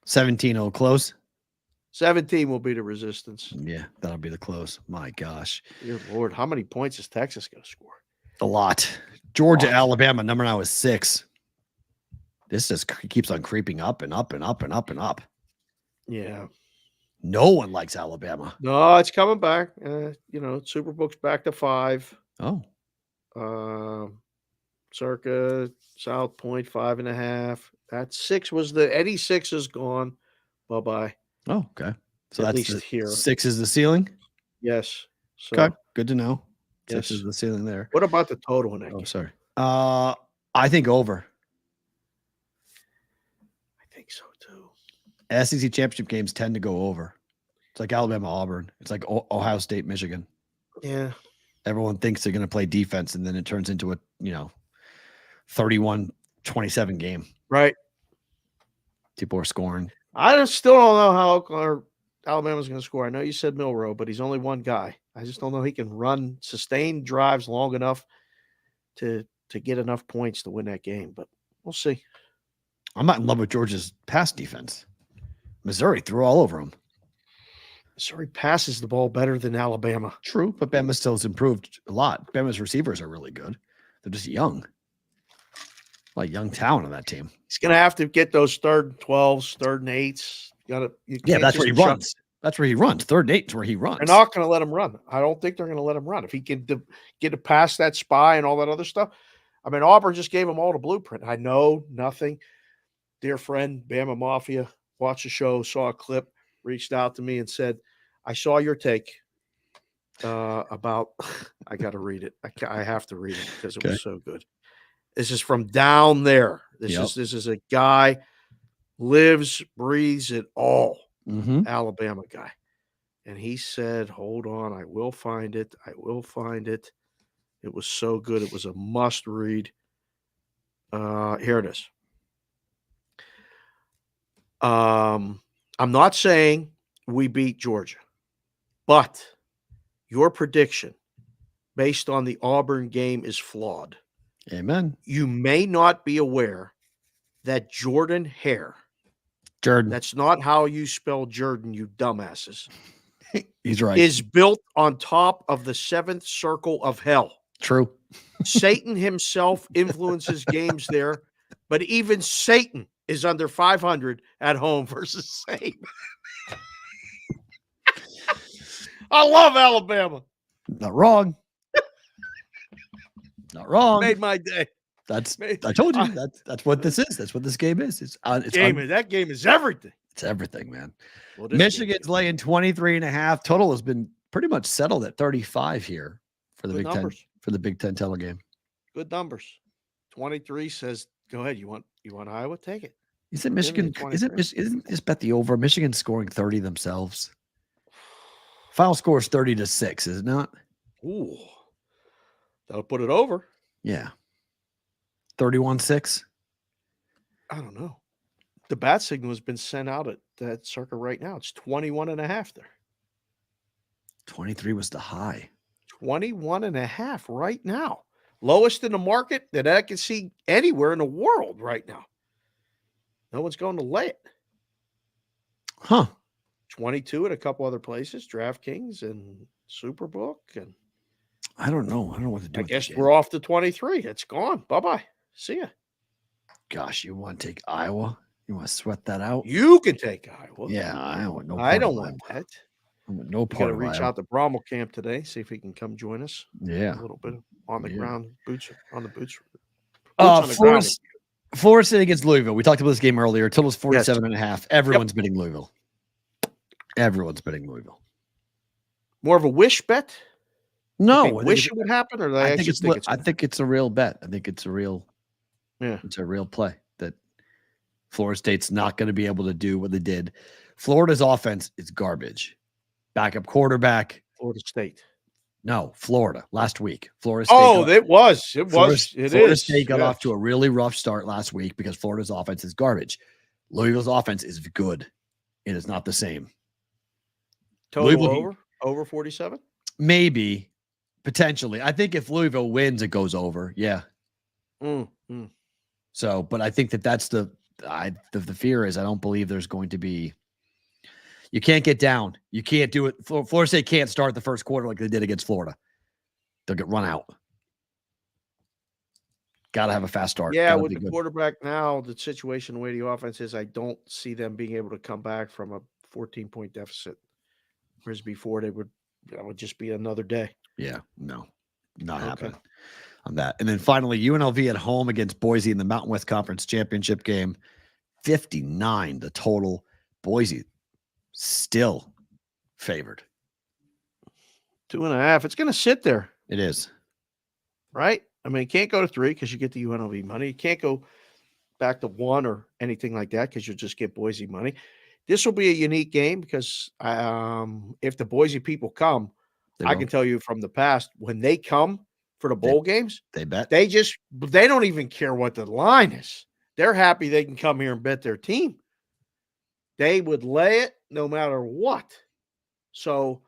17 will close. 17 will be the resistance. Yeah, that'll be the close. My gosh. Dear Lord, how many points is Texas going to score? A lot. Georgia, Alabama, number now is 6. This just keeps on creeping up and up and up and up and up. Yeah. No one likes Alabama. No, it's coming back. Superbook's back to 5. Oh. Circa, South Point, 5.5. That 6 was the Eddie 6 is gone. Bye-bye. Oh, okay. So At that's least here. 6 is the ceiling? Yes. So, Okay. Good to know. 6 yes. is the ceiling there. What about the total in that game? Sorry. I think over. I think so too. SEC championship games tend to go over. It's like Alabama, Auburn. It's like Ohio State, Michigan. Yeah. Everyone thinks they're going to play defense, and then it turns into a 31-27 game. Right. People are scoring. I still don't know how Alabama's going to score. I know you said Milroe, but he's only one guy. I just don't know he can run sustained drives long enough to get enough points to win that game. But we'll see. I'm not in love with Georgia's pass defense. Missouri threw all over them. Missouri passes the ball better than Alabama. True, but Bama still has improved a lot. Bama's receivers are really good. They're just young. Like young talent on that team. He's going to have to get those 3rd and 12s, 3rd and 8s. That's where he runs. That's where he runs. 3rd and 8 is where he runs. They're not going to let him run. I don't think they're going to let him run. If he can get it past that spy and all that other stuff. I mean, Auburn just gave him all the blueprint. I know nothing. Dear friend, Bama Mafia, watched the show, saw a clip, reached out to me and said, I saw your take about – I got to read it. I have to read it because it was so good. This is from down there. This is a guy lives, breathes it all. Alabama guy. And he said, hold on, I will find it. It was so good. It was a must read. Here it is. I'm not saying we beat Georgia, but your prediction based on the Auburn game is flawed. Amen. You may not be aware that Jordan Hare, that's not how you spell Jordan, you dumbasses. He's right. Is built on top of the 7th circle of hell. True. Satan himself influences games there, but even Satan is under 500 at home versus Satan. I love Alabama. Not wrong. Not wrong. Made my day. I told you that's what this is. That's what this game is. That game is everything. It's everything, man. Well, Michigan's laying 23.5. Total has been pretty much settled at 35 here for the Big Ten for the Big Ten title game. Good numbers. 23 says, go ahead. You want Iowa? Take it. Isn't Michigan? Isn't this bet the over? Michigan scoring 30 themselves. Final score is 30-6, is it not? Ooh, that'll put it over. Yeah. 31-6. I don't know. The bat signal has been sent out at that Circa right now. It's 21.5 there. 23 was the high. 21.5 right now. Lowest in the market that I can see anywhere in the world right now. No one's going to lay it. Huh. 22 at a couple other places, DraftKings and Superbook. And I don't know. I don't know what to do. I guess we're off to 23. It's gone. Bye-bye. See ya. Gosh, you want to take Iowa? You want to sweat that out? You can take Iowa. Yeah, I don't want no I don't want that. I want no We got part to of reach Iowa. out to Brommel camp today, see if he can come join us. Yeah. A little bit on the ground, boots on the boots. Florida State against Louisville. We talked about this game earlier. Total is 47.5. Everyone's betting Louisville. Everyone's betting Louisville. More of a wish bet? No, wish it would happen, or I think it's a real bet. I think it's a real, it's a real play that Florida State's not going to be able to do what they did. Florida's offense is garbage. Backup quarterback. Florida State. No, Florida last week. Florida State. Florida State got off to a really rough start last week because Florida's offense is garbage. Louisville's offense is good. It is not the same. Total over 47? Maybe, potentially. I think if Louisville wins, it goes over. Yeah. So, but I think that's the fear is I don't believe there's going to be. You can't get down. You can't do it. Florida State can't start the first quarter like they did against Florida. They'll get run out. Got to have a fast start. Yeah, with the quarterback now, the situation the way the offense is, I don't see them being able to come back from a 14-point deficit. Whereas before that would just be another day. Yeah, no, not happening on that. And then finally, UNLV at home against Boise in the Mountain West Conference Championship game. 59 the total. Boise still favored. 2.5. It's going to sit there. It is. Right? I mean, it can't go to 3 because you get the UNLV money. You can't go back to 1 or anything like that because you'll just get Boise money. This will be a unique game because if the Boise people come, I can tell you from the past, when they come for the bowl games, they bet. They don't even care what the line is. They're happy they can come here and bet their team. They would lay it no matter what. So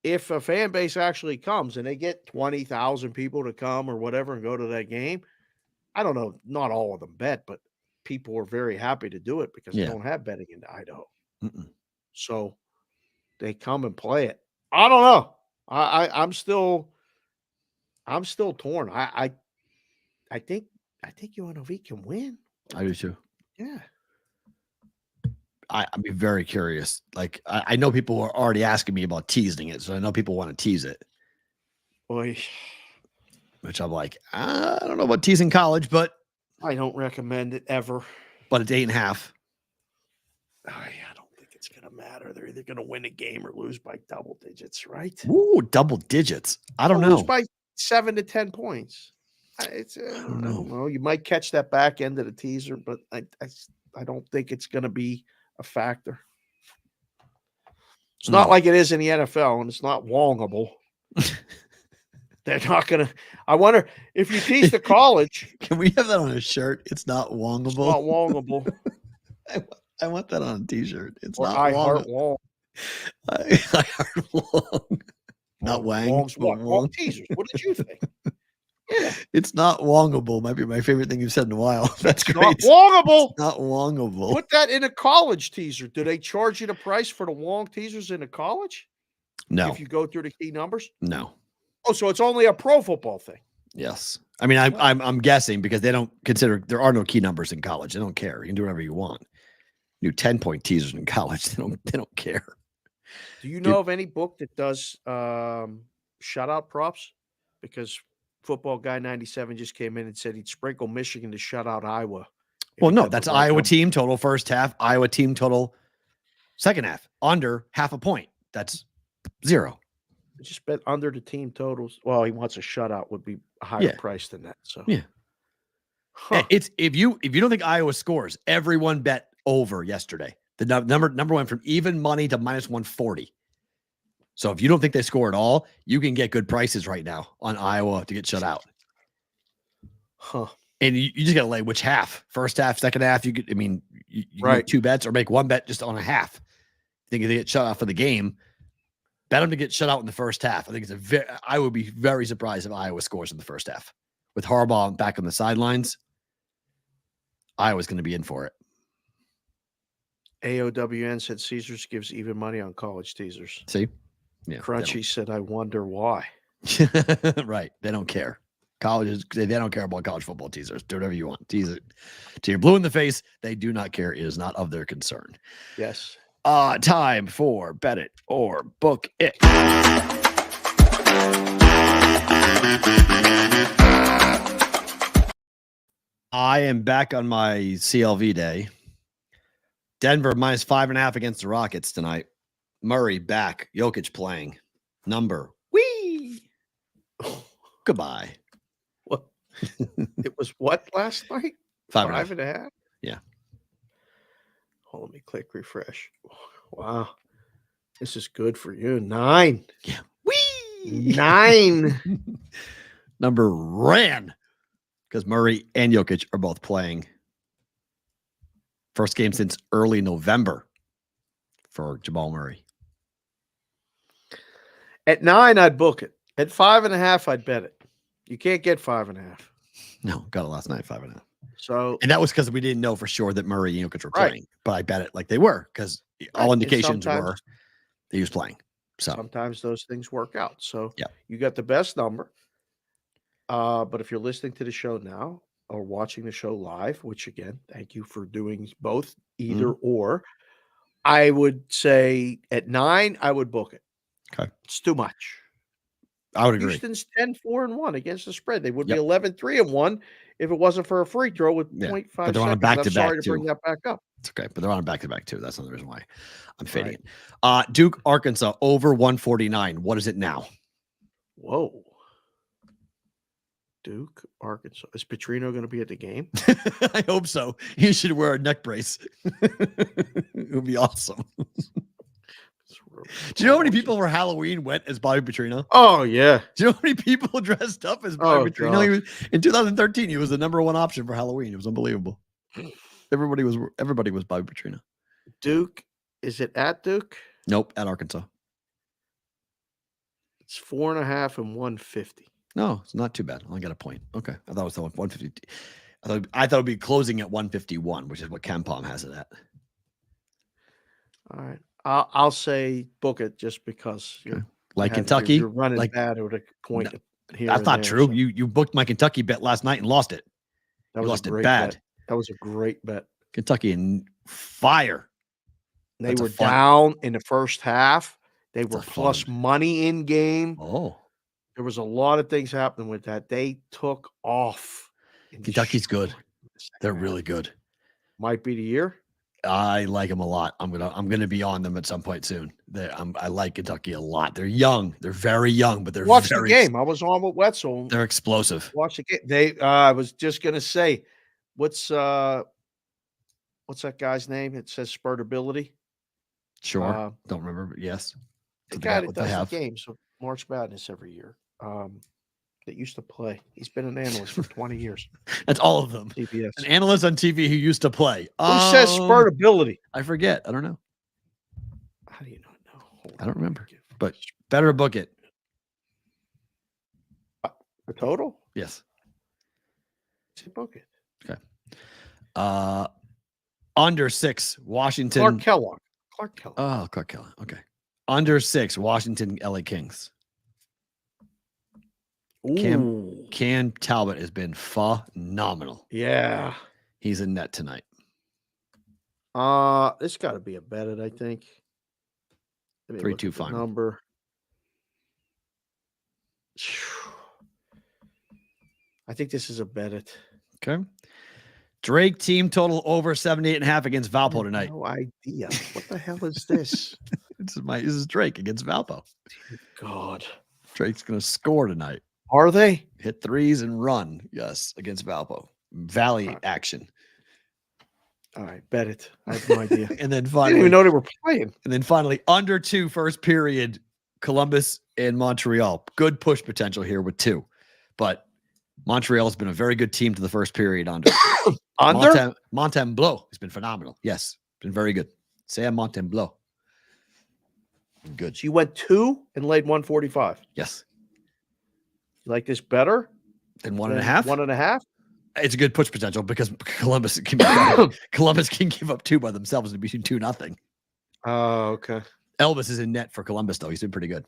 if a fan base actually comes and they get 20,000 people to come or whatever and go to that game, I don't know, not all of them bet, but people are very happy to do it because they don't have betting in Idaho. So they come and play it. I don't know. I'm still torn. I think UNLV can win. I do too. Yeah. I'd be very curious. Like I know people are already asking me about teasing it, so I know people want to tease it. Boy, which I'm like, I don't know about teasing college, but I don't recommend it ever. But it's 8.5. I don't think it's going to matter. They're either going to win a game or lose by double digits, right? Ooh, double digits. I don't know. Lose by 7 to 10 points. I don't know. You might catch that back end of the teaser, but I don't think it's going to be a factor. It's not like it is in the NFL, and it's not wongable. They're not going to. I wonder if you tease the college. Can we have that on a shirt? It's not wongable. It's not wongable. I want that on a t-shirt. It's or not I heart wong. I heart wong. Not wang. Wong teasers. What did you think? Yeah. It's not wongable. Might be my favorite thing you've said in a while. That's great. Not wongable. It's not wongable. Put that in a college teaser. Do they charge you the price for the wong teasers in a college? No. If you go through the key numbers? No. Oh, so it's only a pro football thing. Yes. I mean, I'm guessing because they don't consider there are no key numbers in college. They don't care. You can do whatever you want. You do 10-point teasers in college. They don't care. Do you know of any book that does shutout props? Because Football Guy 97 just came in and said he'd sprinkle Michigan to shut out Iowa. Well, no, that's Iowa team total first half, Iowa team total second half, under 0.5 point. That's 0. Just bet under the team totals. Well, he wants a shutout would be a higher price than that. So yeah, it's if you don't think Iowa scores, everyone bet over yesterday. The number went from even money to -140. So if you don't think they score at all, you can get good prices right now on Iowa to get shut out. And you just got to lay which half, first half, second half. You make 2 bets or make 1 bet just on a half. Think if they get shut out for the game, Bet them to get shut out in the first half. I think I would be very surprised if Iowa scores in the first half. With Harbaugh back on the sidelines, Iowa's going to be in for it. AOWN said Caesars gives even money on college teasers. See? Yeah. Crunchy said, I wonder why. Right. They don't care. Colleges, they don't care about college football teasers. Do whatever you want. Tease it till you're blue in the face. They do not care. It is not of their concern. Yes. Time for bet it or book it. I am back on my CLV day. Denver -5.5 against the Rockets tonight. Murray back. Jokic playing. Number. Whee! Goodbye. What? It was what last night? 5.5? Yeah. Hold on, let me click refresh. Wow. This is good for you. 9. Yeah. Whee! 9. Number ran because Murray and Jokic are both playing. First game since early November for Jamal Murray. At 9, I'd book it. At 5.5, I'd bet it. You can't get 5.5. No, got it last night, 5.5. So, and that was because we didn't know for sure that Murray and Jokic were Right. playing, but I bet it like they were because all indications were he was playing. So sometimes those things work out. So yeah, you got the best number. But if you're listening to the show now or watching the show live, which again, thank you for doing both, either or, I would say at 9, I would book it. Okay. It's too much. I would agree. Houston's 10-4-1 against the spread. They would be 11-3-1 if it wasn't for a free throw with 0.5 but they're on a seconds. back-to-back I'm sorry to bring that back up. It's okay, but they're on a back-to-back too. That's not the reason why I'm fading it. Duke, Arkansas, over 149. What is it now? Whoa. Duke, Arkansas. Is Petrino going to be at the game? I hope so. He should wear a neck brace. It would be awesome. Do you know how many people for Halloween went as Bobby Petrino? Oh, yeah. Do you know how many people dressed up as Bobby Petrino? In 2013, he was the number 1 option for Halloween. It was unbelievable. Everybody was Bobby Petrino. Duke, is it at Duke? Nope, at Arkansas. It's 4.5 and 150. No, it's not too bad. I only got a point. Okay, I thought it was the 150. I thought it'd be closing at 151, which is what KenPom has it at. All right. I'll say book it just because Kentucky. You're running like, bad at a point. No, that's not true. So. You booked my Kentucky bet last night and lost it. That was lost a great it bad. Bet. That was a great bet. Kentucky in fire. They were down in the first half. They were plus fun. money in game. Oh, there was a lot of things happening with that. They took off. Kentucky's good. They're really good. Might be the year. I like them a lot. I'm gonna be on them at some point soon. I like Kentucky a lot. They're young. They're very young, but they're watch the game. I was on with Wetzel. They're explosive. Watch the game. I was just gonna say, what's that guy's name? It says Spurtability. Sure. Don't remember, but yes. The guy that does the games of March Madness every year. That used to play. He's been an analyst for 20 years. That's all of them. CBS. An analyst on TV who used to play. Who says Spurtability? I forget. I don't know. How do you not know? I don't remember. But better book it. The total? Yes. Book it. Okay. Under 6, Washington. Clark Kellogg. Oh, Clark Kellogg. Okay. Under 6, Washington, LA Kings. Cam Talbot has been phenomenal. Yeah. He's in net tonight. It's got to be a bet it, I think. 3-2 final. Number. I think this is a bet it. Okay. Drake team total over 78.5 against Valpo tonight. No idea. What the hell is this? This is Drake against Valpo. God. Drake's going to score tonight. Are they? Hit threes and run. Yes, against Valpo. Valley action. All right, bet it. I have no idea. And then I finally, didn't even know they were playing. And then finally, under 2 first period, Columbus and Montreal. Good push potential here with 2. But Montreal has been a very good team to the first period under. Under? Montembeau has been phenomenal. Yes, been very good. Sam Montembeau. Good. She went 2 and laid 145. Yes. You like this better than 1.5? 1.5? It's a good push potential because Columbus can give up 2 by themselves and be 2-0. Oh, okay. Elvis is in net for Columbus, though. He's been pretty good.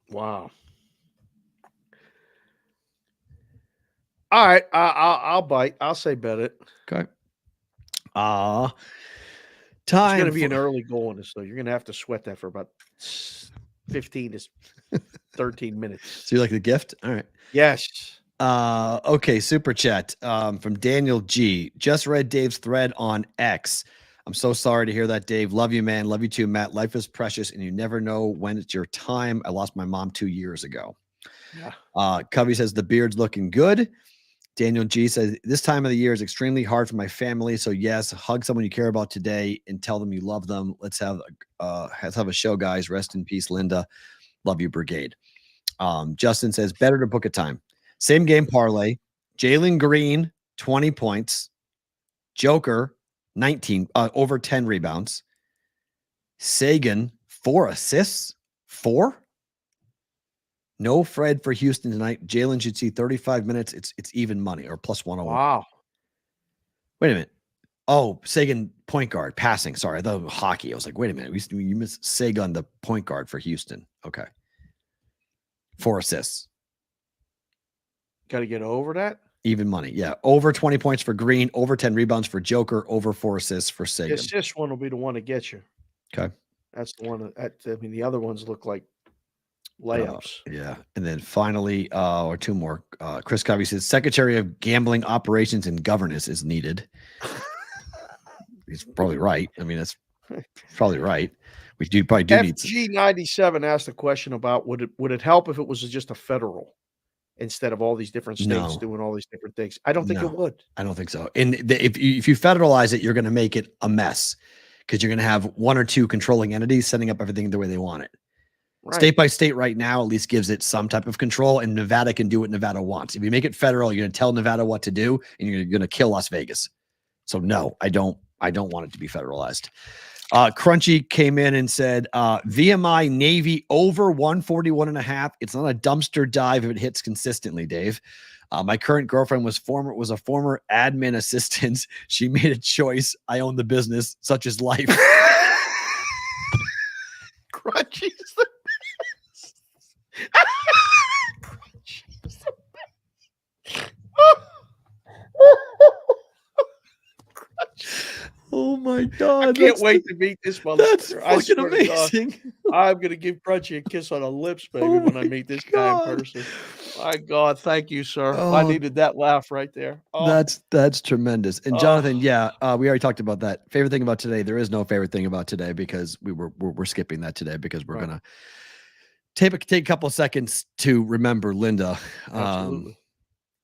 Wow. All right, I'll bite. I'll say bet it. Okay. Time. It's going to be an early goal in this, though. You're going to have to sweat that for about 15 to 13 minutes. So you like the gift? All right. Yes. Okay. Super chat from Daniel G. Just read Dave's thread on X. I'm so sorry to hear that, Dave. Love you, man. Love you too, Matt. Life is precious, and you never know when it's your time. I lost my mom 2 years ago. Yeah. Covey says the beard's looking good. Daniel G says this time of the year is extremely hard for my family. So yes, hug someone you care about today and tell them you love them. Let's have a show, guys. Rest in peace, Linda. Love you, Brigade. Justin says better to book a time. Same game parlay. Jalen Green 20 points. Joker 19 over 10 rebounds. Sagan 4 assists. 4. No Fred for Houston tonight. Jalen should see 35 minutes. It's even money or plus 101. Wow. Wait a minute. Oh, Sagan point guard passing. Sorry, I thought it was hockey. I was like, wait a minute. You missed Sagan, the point guard for Houston. Okay. 4 assists. Got to get over that. Even money. Yeah. Over 20 points for Green, over 10 rebounds for Joker, over 4 assists for Sagan. The assist one will be the one to get you. Okay. That's the one. The other ones look like layups. Yeah. And then finally, or 2 more. Chris Covey says Secretary of Gambling Operations and Governance is needed. He's probably right. I mean, that's probably right. We probably do need FG97 asked a question about would it help if it was just a federal instead of all these different states doing all these different things? I don't think it would. I don't think so. And if you federalize it, you're going to make it a mess because you're going to have 1 or 2 controlling entities setting up everything the way they want it. Right. State by state right now at least gives it some type of control, and Nevada can do what Nevada wants. If you make it federal, you're going to tell Nevada what to do, and you're going to kill Las Vegas. So no, I don't want it to be federalized. Crunchy came in and said, VMI Navy over 141.5. It's not a dumpster dive if it hits consistently, Dave. My current girlfriend was a former admin assistant. She made a choice. I own the business, such as life. Crunchy's Oh my God. I can't wait to meet this motherfucker. That's fucking amazing. I'm going to give Crunchy a kiss on the lips, baby, when I meet this guy in person. My God. Thank you, sir. I needed that laugh right there. That's tremendous. And Jonathan, we already talked about that. Favorite thing about today. There is no favorite thing about today because we're skipping that today because we're going to take a couple of seconds to remember Linda. Absolutely.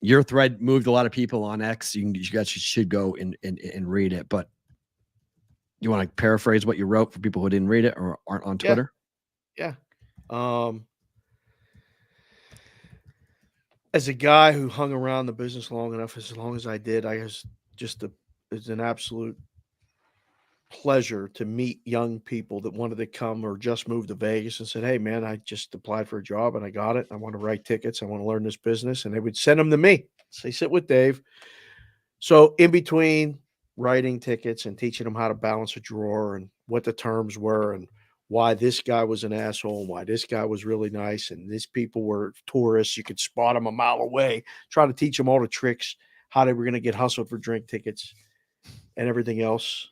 Your thread moved a lot of people on X. You guys should go and read it. But you want to paraphrase what you wrote for people who didn't read it or aren't on Twitter? Yeah. As a guy who hung around the business long as I did, I was it's an absolute pleasure to meet young people that wanted to come or just moved to Vegas and said, hey man, I just applied for a job and I got it. I want to write tickets. I want to learn this business. And they would send them to me. Say, sit with Dave. So in between writing tickets and teaching them how to balance a drawer and what the terms were and why this guy was an asshole and why this guy was really nice. And these people were tourists. You could spot them a mile away, trying to teach them all the tricks, how they were going to get hustled for drink tickets and everything else.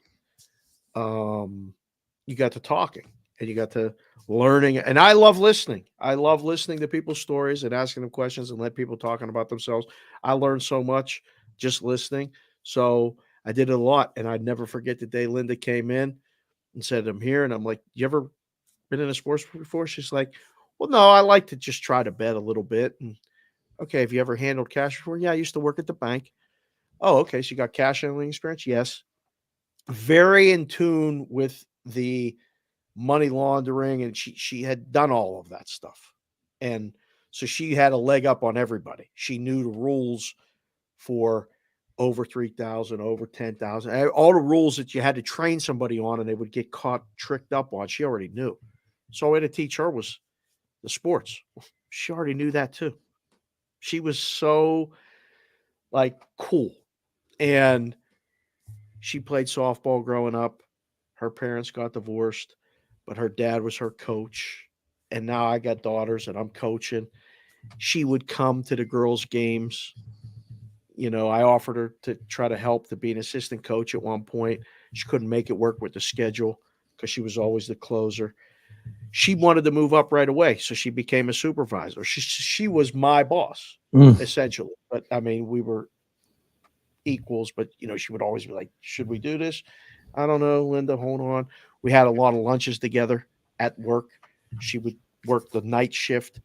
You got to talking and you got to learning. And I love listening. I love listening to people's stories and asking them questions and let people talking about themselves. I learned so much just listening. So I did it a lot. And I'd never forget the day Linda came in and said, I'm here. And I'm like, you ever been in a sports before? She's like, well, no, I like to just try to bet a little bit. And okay, have you ever handled cash before? Yeah, I used to work at the bank. Oh, okay. So you got cash handling experience? Yes. Very in tune with the money laundering, and she had done all of that stuff. And so she had a leg up on everybody. She knew the rules for over 3,000, over 10,000, all the rules that you had to train somebody on and they would get caught tricked up on. She already knew. So all I had to teach her was the sports. She already knew that too. She was so cool. And she played softball growing up. Her parents got divorced, but her dad was her coach. And now I got daughters and I'm coaching. She would come to the girls' games. I offered her to try to help to be an assistant coach at one point. She couldn't make it work with the schedule because she was always the closer. She wanted to move up right away, so she became a supervisor. She was my boss, essentially. But, I mean, we were equals, but, she would always be like, should we do this? I don't know, Linda, hold on. We had a lot of lunches together at work. She would work the night shift.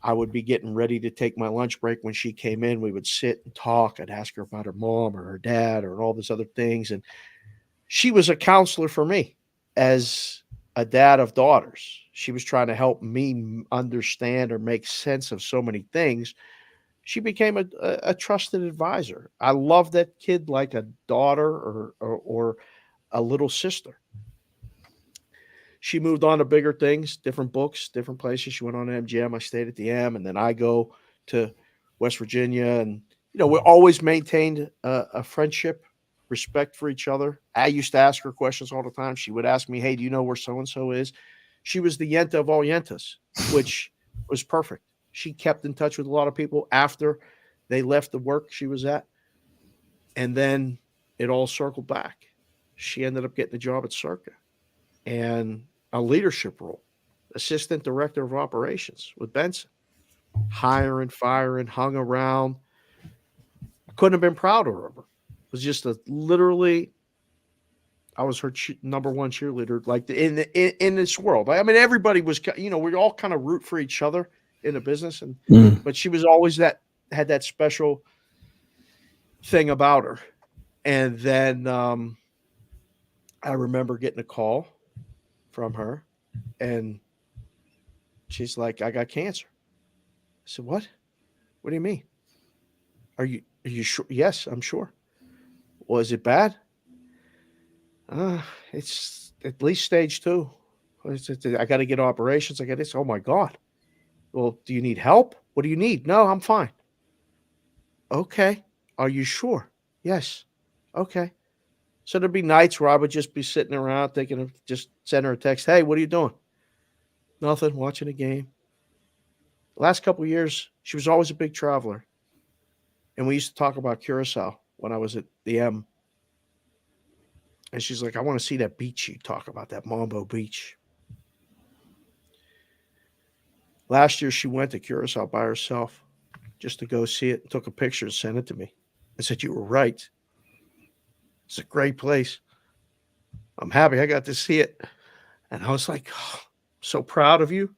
I would be getting ready to take my lunch break. When she came in, we would sit and talk. I'd ask her about her mom or her dad or all these other things. And she was a counselor for me as a dad of daughters. She was trying to help me understand or make sense of so many things. She became a trusted advisor. I love that kid like a daughter or a little sister. She moved on to bigger things, different books, different places. She went on to MGM. I stayed at the M, and then I go to West Virginia. And, we always maintained a friendship, respect for each other. I used to ask her questions all the time. She would ask me, hey, do you know where so-and-so is? She was the Yenta of all Yentas, which was perfect. She kept in touch with a lot of people after they left the work she was at. And then it all circled back. She ended up getting a job at Circa and a leadership role, assistant director of operations with Benson, hiring, firing, hung around. I couldn't have been prouder of her. It was just literally, I was her number one cheerleader, in this world. I mean, everybody was, we all kind of root for each other in the business, but she was always had that special thing about her. And then I remember getting a call from her, and she's like, I got cancer. I said, what? What do you mean? Are you sure? Yes, I'm sure. Was it bad? It's at least stage 2. I got to get operations. I got this. Oh my God. Well, do you need help? What do you need? No, I'm fine. Okay. Are you sure? Yes. Okay. So there'd be nights where I would just be sitting around thinking of just send her a text. Hey, what are you doing? Nothing. Watching a game. The last couple of years, she was always a big traveler. And we used to talk about Curacao when I was at the M. And she's like, I want to see that beach you talk about, that Mambo Beach. Last year, she went to Curacao by herself just to go see it, took a picture and sent it to me. I said, you were right. It's a great place. I'm happy I got to see it. And I was like, oh, so proud of you.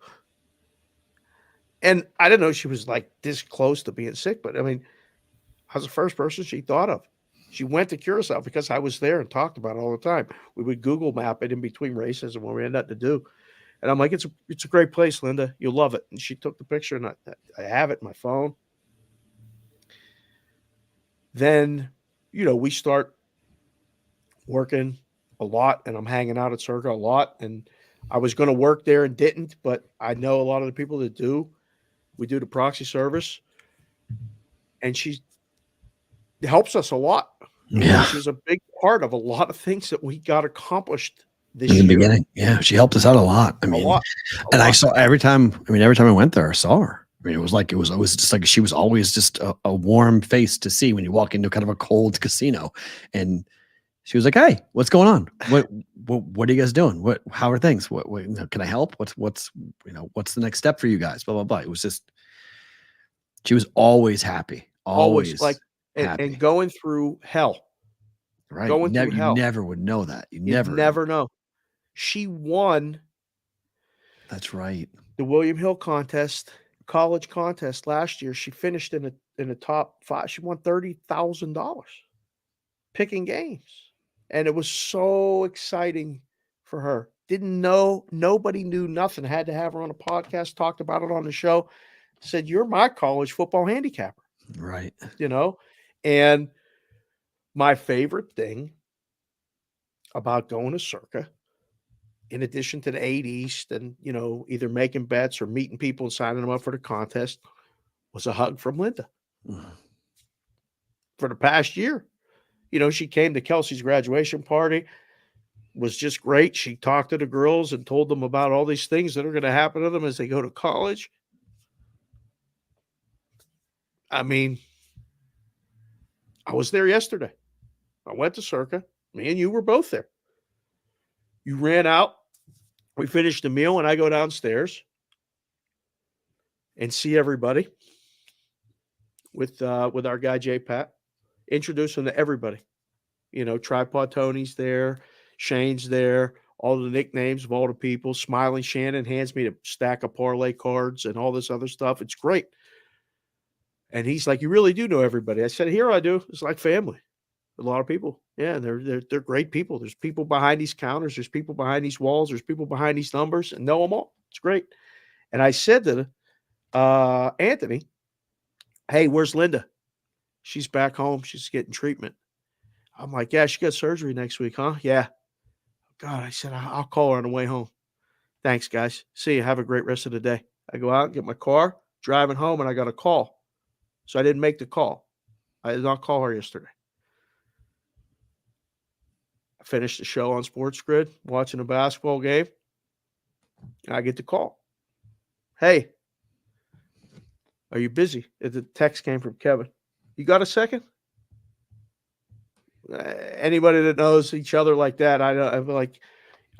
And I didn't know she was like this close to being sick, but I mean, I was the first person she thought of. She went to Curacao because I was there and talked about it all the time. We would Google map it in between races and when we had nothing to do. And I'm like, it's a great place, Linda. You'll love it. And she took the picture, and I have it in my phone. Then, we start working a lot, and I'm hanging out at Circa a lot. And I was going to work there and didn't, but I know a lot of the people that do. We do the proxy service, and she helps us a lot. Yeah. She's a big part of a lot of things that we got accomplished this in the year. beginning. Yeah, she helped us out a lot. I mean, I saw every time I went there, I saw her. I mean, it was just like she was always just a warm face to see when you walk into kind of a cold casino. And she was like, hey, what's going on? What are you guys doing? How are things? What can I help? What's the next step for you guys? Blah, blah, blah. It was just, she was always happy. Always like, happy. And going through hell. Right. Going through hell. You never would know that. You never know. She won. That's right. The William Hill college contest last year. She finished in the top 5. She won $30,000 picking games. And it was so exciting for her. Didn't know, nobody knew nothing. Had to have her on a podcast, talked about it on the show. Said, you're my college football handicapper. Right. And My favorite thing about going to Circa, in addition to the 8 East and, either making bets or meeting people and signing them up for the contest, was a hug from Linda. For the past year. She came to Kelsey's graduation party, was just great. She talked to the girls and told them about all these things that are going to happen to them as they go to college. I mean, I was there yesterday. I went to Circa. Me and you were both there. You ran out. We finished the meal, and I go downstairs and see everybody with our guy, J-Pat. Introduce him to everybody. Tripod Tony's there. Shane's there. All the nicknames of all the people. Smiling Shannon hands me a stack of parlay cards and all this other stuff. It's great. And he's like, you really do know everybody. I said, here I do. It's like family. A lot of people. Yeah, they're great people. There's people behind these counters. There's people behind these walls. There's people behind these numbers, and know them all. It's great. And I said to Anthony, hey, where's Linda? She's back home. She's getting treatment. I'm like, yeah, she got surgery next week, huh? Yeah. God, I said, I'll call her on the way home. Thanks, guys. See you. Have a great rest of the day. I go out and get my car, driving home, and I got a call. So I didn't make the call. I did not call her yesterday. I finished the show on Sports Grid, watching a basketball game. I get the call. Hey, are you busy? The text came from Kevin. You got a second? Anybody that knows each other like that, I'm like,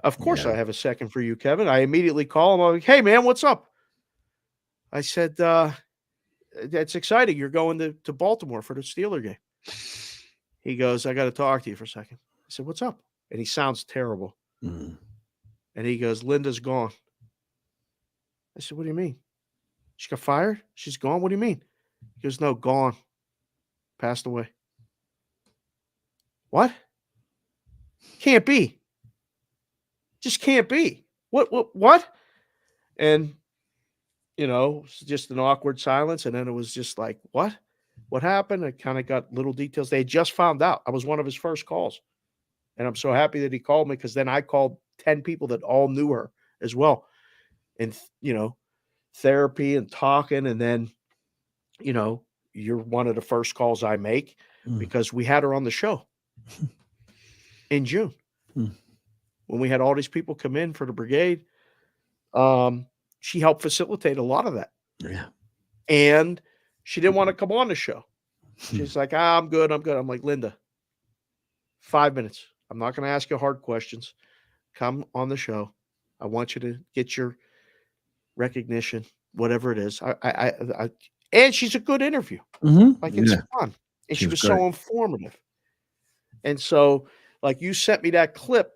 of course I have a second for you, Kevin. I immediately call him. I'm like, hey, man, what's up? I said, that's exciting. You're going to Baltimore for the Steeler game. He goes, I got to talk to you for a second. I said, what's up? And he sounds terrible. And he goes, Linda's gone. I said, what do you mean? She got fired? She's gone? What do you mean? He goes, no, gone. Passed away. What? Can't be. Just can't be. What? And, it's just an awkward silence. And then it was just like, what? What happened? I kind of got little details. They had just found out. I was one of his first calls. And I'm so happy that he called me, because then I called 10 people that all knew her as well. And, therapy and talking. And then, you're one of the first calls I make because we had her on the show in June when we had all these people come in for the brigade. She helped facilitate a lot of that. Yeah. And she didn't want to come on the show. She's like, I'm good. I'm like, Linda, 5 minutes. I'm not going to ask you hard questions. Come on the show. I want you to get your recognition, whatever it is. And she's a good interview. Like, it's fun. And she was so informative. And so, like, you sent me that clip,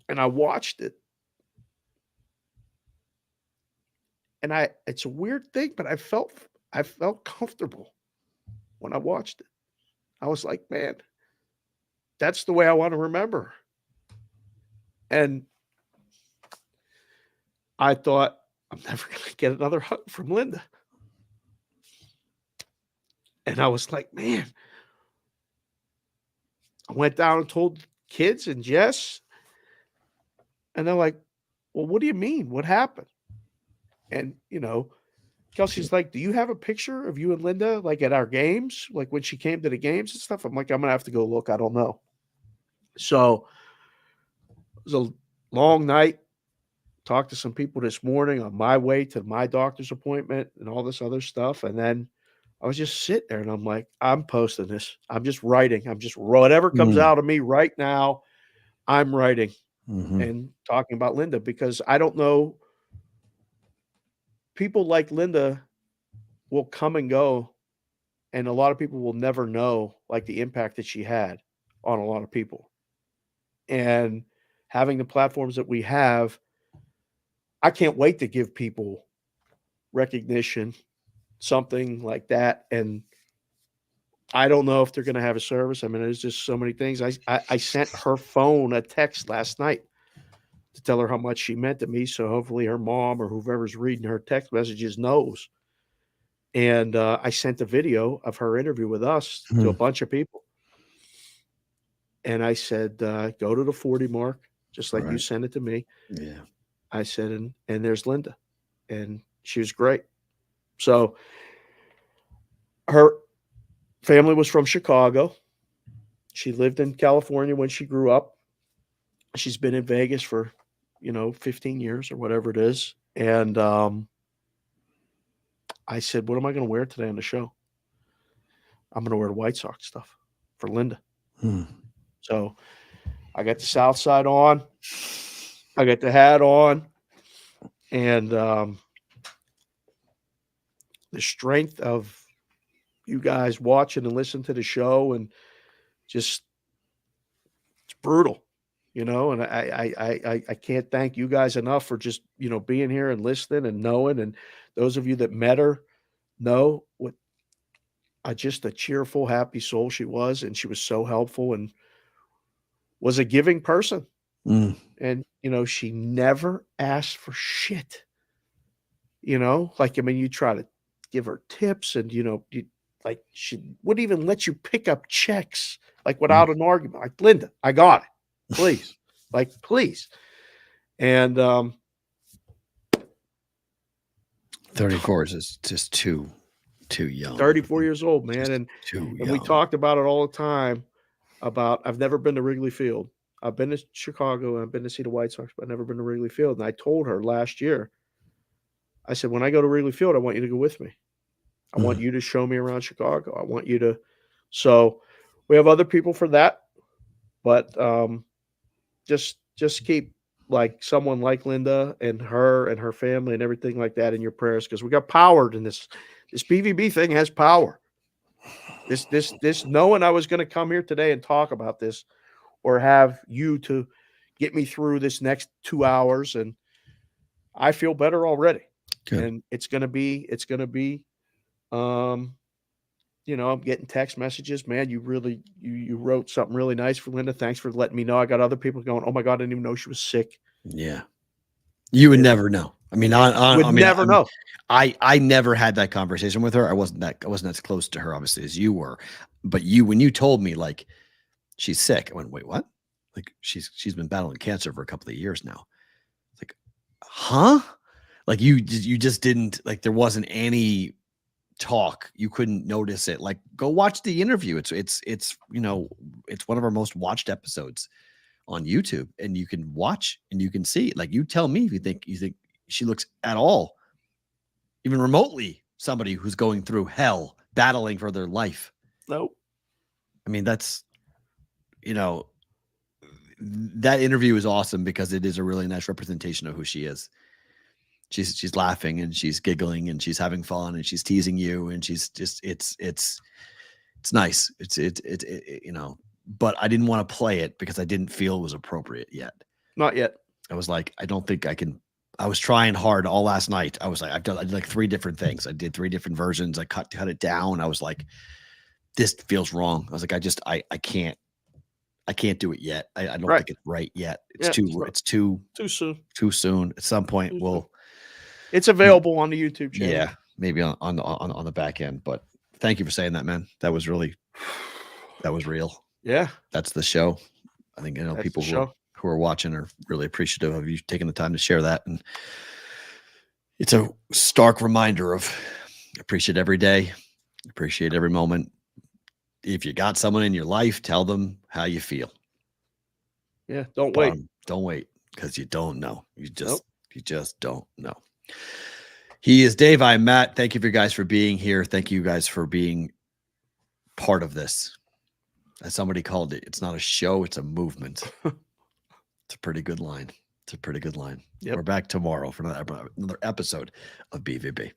and I watched it. And it's a weird thing, but I felt comfortable when I watched it. I was like, man, that's the way I want to remember her. And I thought, I'm never going to get another hug from Linda. And I was like, man. I went down and told kids and Jess. And they're like, well, what do you mean? What happened? And, Kelsey's like, do you have a picture of you and Linda, like, at our games? Like, when she came to the games and stuff? I'm like, I'm going to have to go look. I don't know. So it was a long night. Talked to some people this morning on my way to my doctor's appointment and all this other stuff. And then I was just sitting there, and I'm like, I'm posting this. I'm just writing. Whatever comes out of me right now, I'm writing and talking about Linda, because I don't know. People like Linda will come and go, and a lot of people will never know, like, the impact that she had on a lot of people. And having the platforms that we have, I can't wait to give people recognition, something like that. And I don't know if they're going to have a service. I mean, there's just so many things. I sent her phone a text last night to tell her how much she meant to me. So hopefully her mom or whoever's reading her text messages knows. And I sent a video of her interview with us to a bunch of people. And I said, go to the 40 mark, just like you sent it to me. Yeah. I said, and there's Linda. And she was great. So her family was from Chicago. She lived in California when she grew up. She's been in Vegas for, 15 years or whatever it is. And I said, what am I going to wear today on the show? I'm going to wear the White Sox stuff for Linda. So I got the South Side on. I got the hat on. And the strength of you guys watching and listening to the show, and just, it's brutal, and I can't thank you guys enough for just, being here and listening and knowing. And those of you that met her know what just a cheerful, happy soul she was. And she was so helpful and was a giving person. And, she never asked for shit, you try to give her tips and, she wouldn't even let you pick up checks, without an argument. Like, Linda, I got it. Please. Please. And 34 is just too young. 34 years old, man. And we talked about it all the time about, I've never been to Wrigley Field. I've been to Chicago and I've been to see the White Sox, but I've never been to Wrigley Field. And I told her last year, I said, when I go to Wrigley Field, I want you to go with me. I want you to show me around Chicago. I want you to. So we have other people for that, but just keep someone like Linda and her family and everything like that in your prayers, because we got power in this. This BVB thing has power. This knowing I was going to come here today and talk about this, or have you to get me through this next 2 hours, and I feel better already. Good. And it's going to be. I'm getting text messages, man. You wrote something really nice for Linda. Thanks for letting me know. I got other people going, oh my God, I didn't even know she was sick. Yeah. You would never know. I mean, never know. I never had that conversation with her. I wasn't as close to her, obviously, as you were. But when you told me she's sick, I went, wait, what? She's been battling cancer for a couple of years now. Like, huh? You just didn't, there wasn't any talk. You couldn't notice it. Go watch the interview. It's one of our most watched episodes on YouTube, and you can watch and you can see. You tell me if you think she looks at all, even remotely, somebody who's going through hell, battling for their life. Nope. I mean, that's, that interview is awesome because it is a really nice representation of who she is. She's laughing and she's giggling and she's having fun and she's teasing you, and she's just, it's nice. But I didn't want to play it because I didn't feel it was appropriate yet. Not yet. I was like, I don't think I can. I was trying hard all last night. I was like, I did 3 different things. I did 3 different versions. I cut it down. I was like, this feels wrong. I was like, I can't do it yet. I don't think it's right yet. It's too soon. Too soon. At some point, it's available on the YouTube channel. Yeah, maybe on the back end. But thank you for saying that, man. That was real. Yeah, that's the show. I think people who are watching are really appreciative of you taking the time to share that, and it's a stark reminder of appreciate every day, appreciate every moment. If you got someone in your life, tell them how you feel. Yeah, don't wait. Don't wait, because you don't know. You just don't know. He is Dave. I'm Matt. Thank you guys for being here. Thank you guys for being part of this. As somebody called it, it's not a show, it's a movement. It's a pretty good line. Yep. We're back tomorrow for another episode of BVB.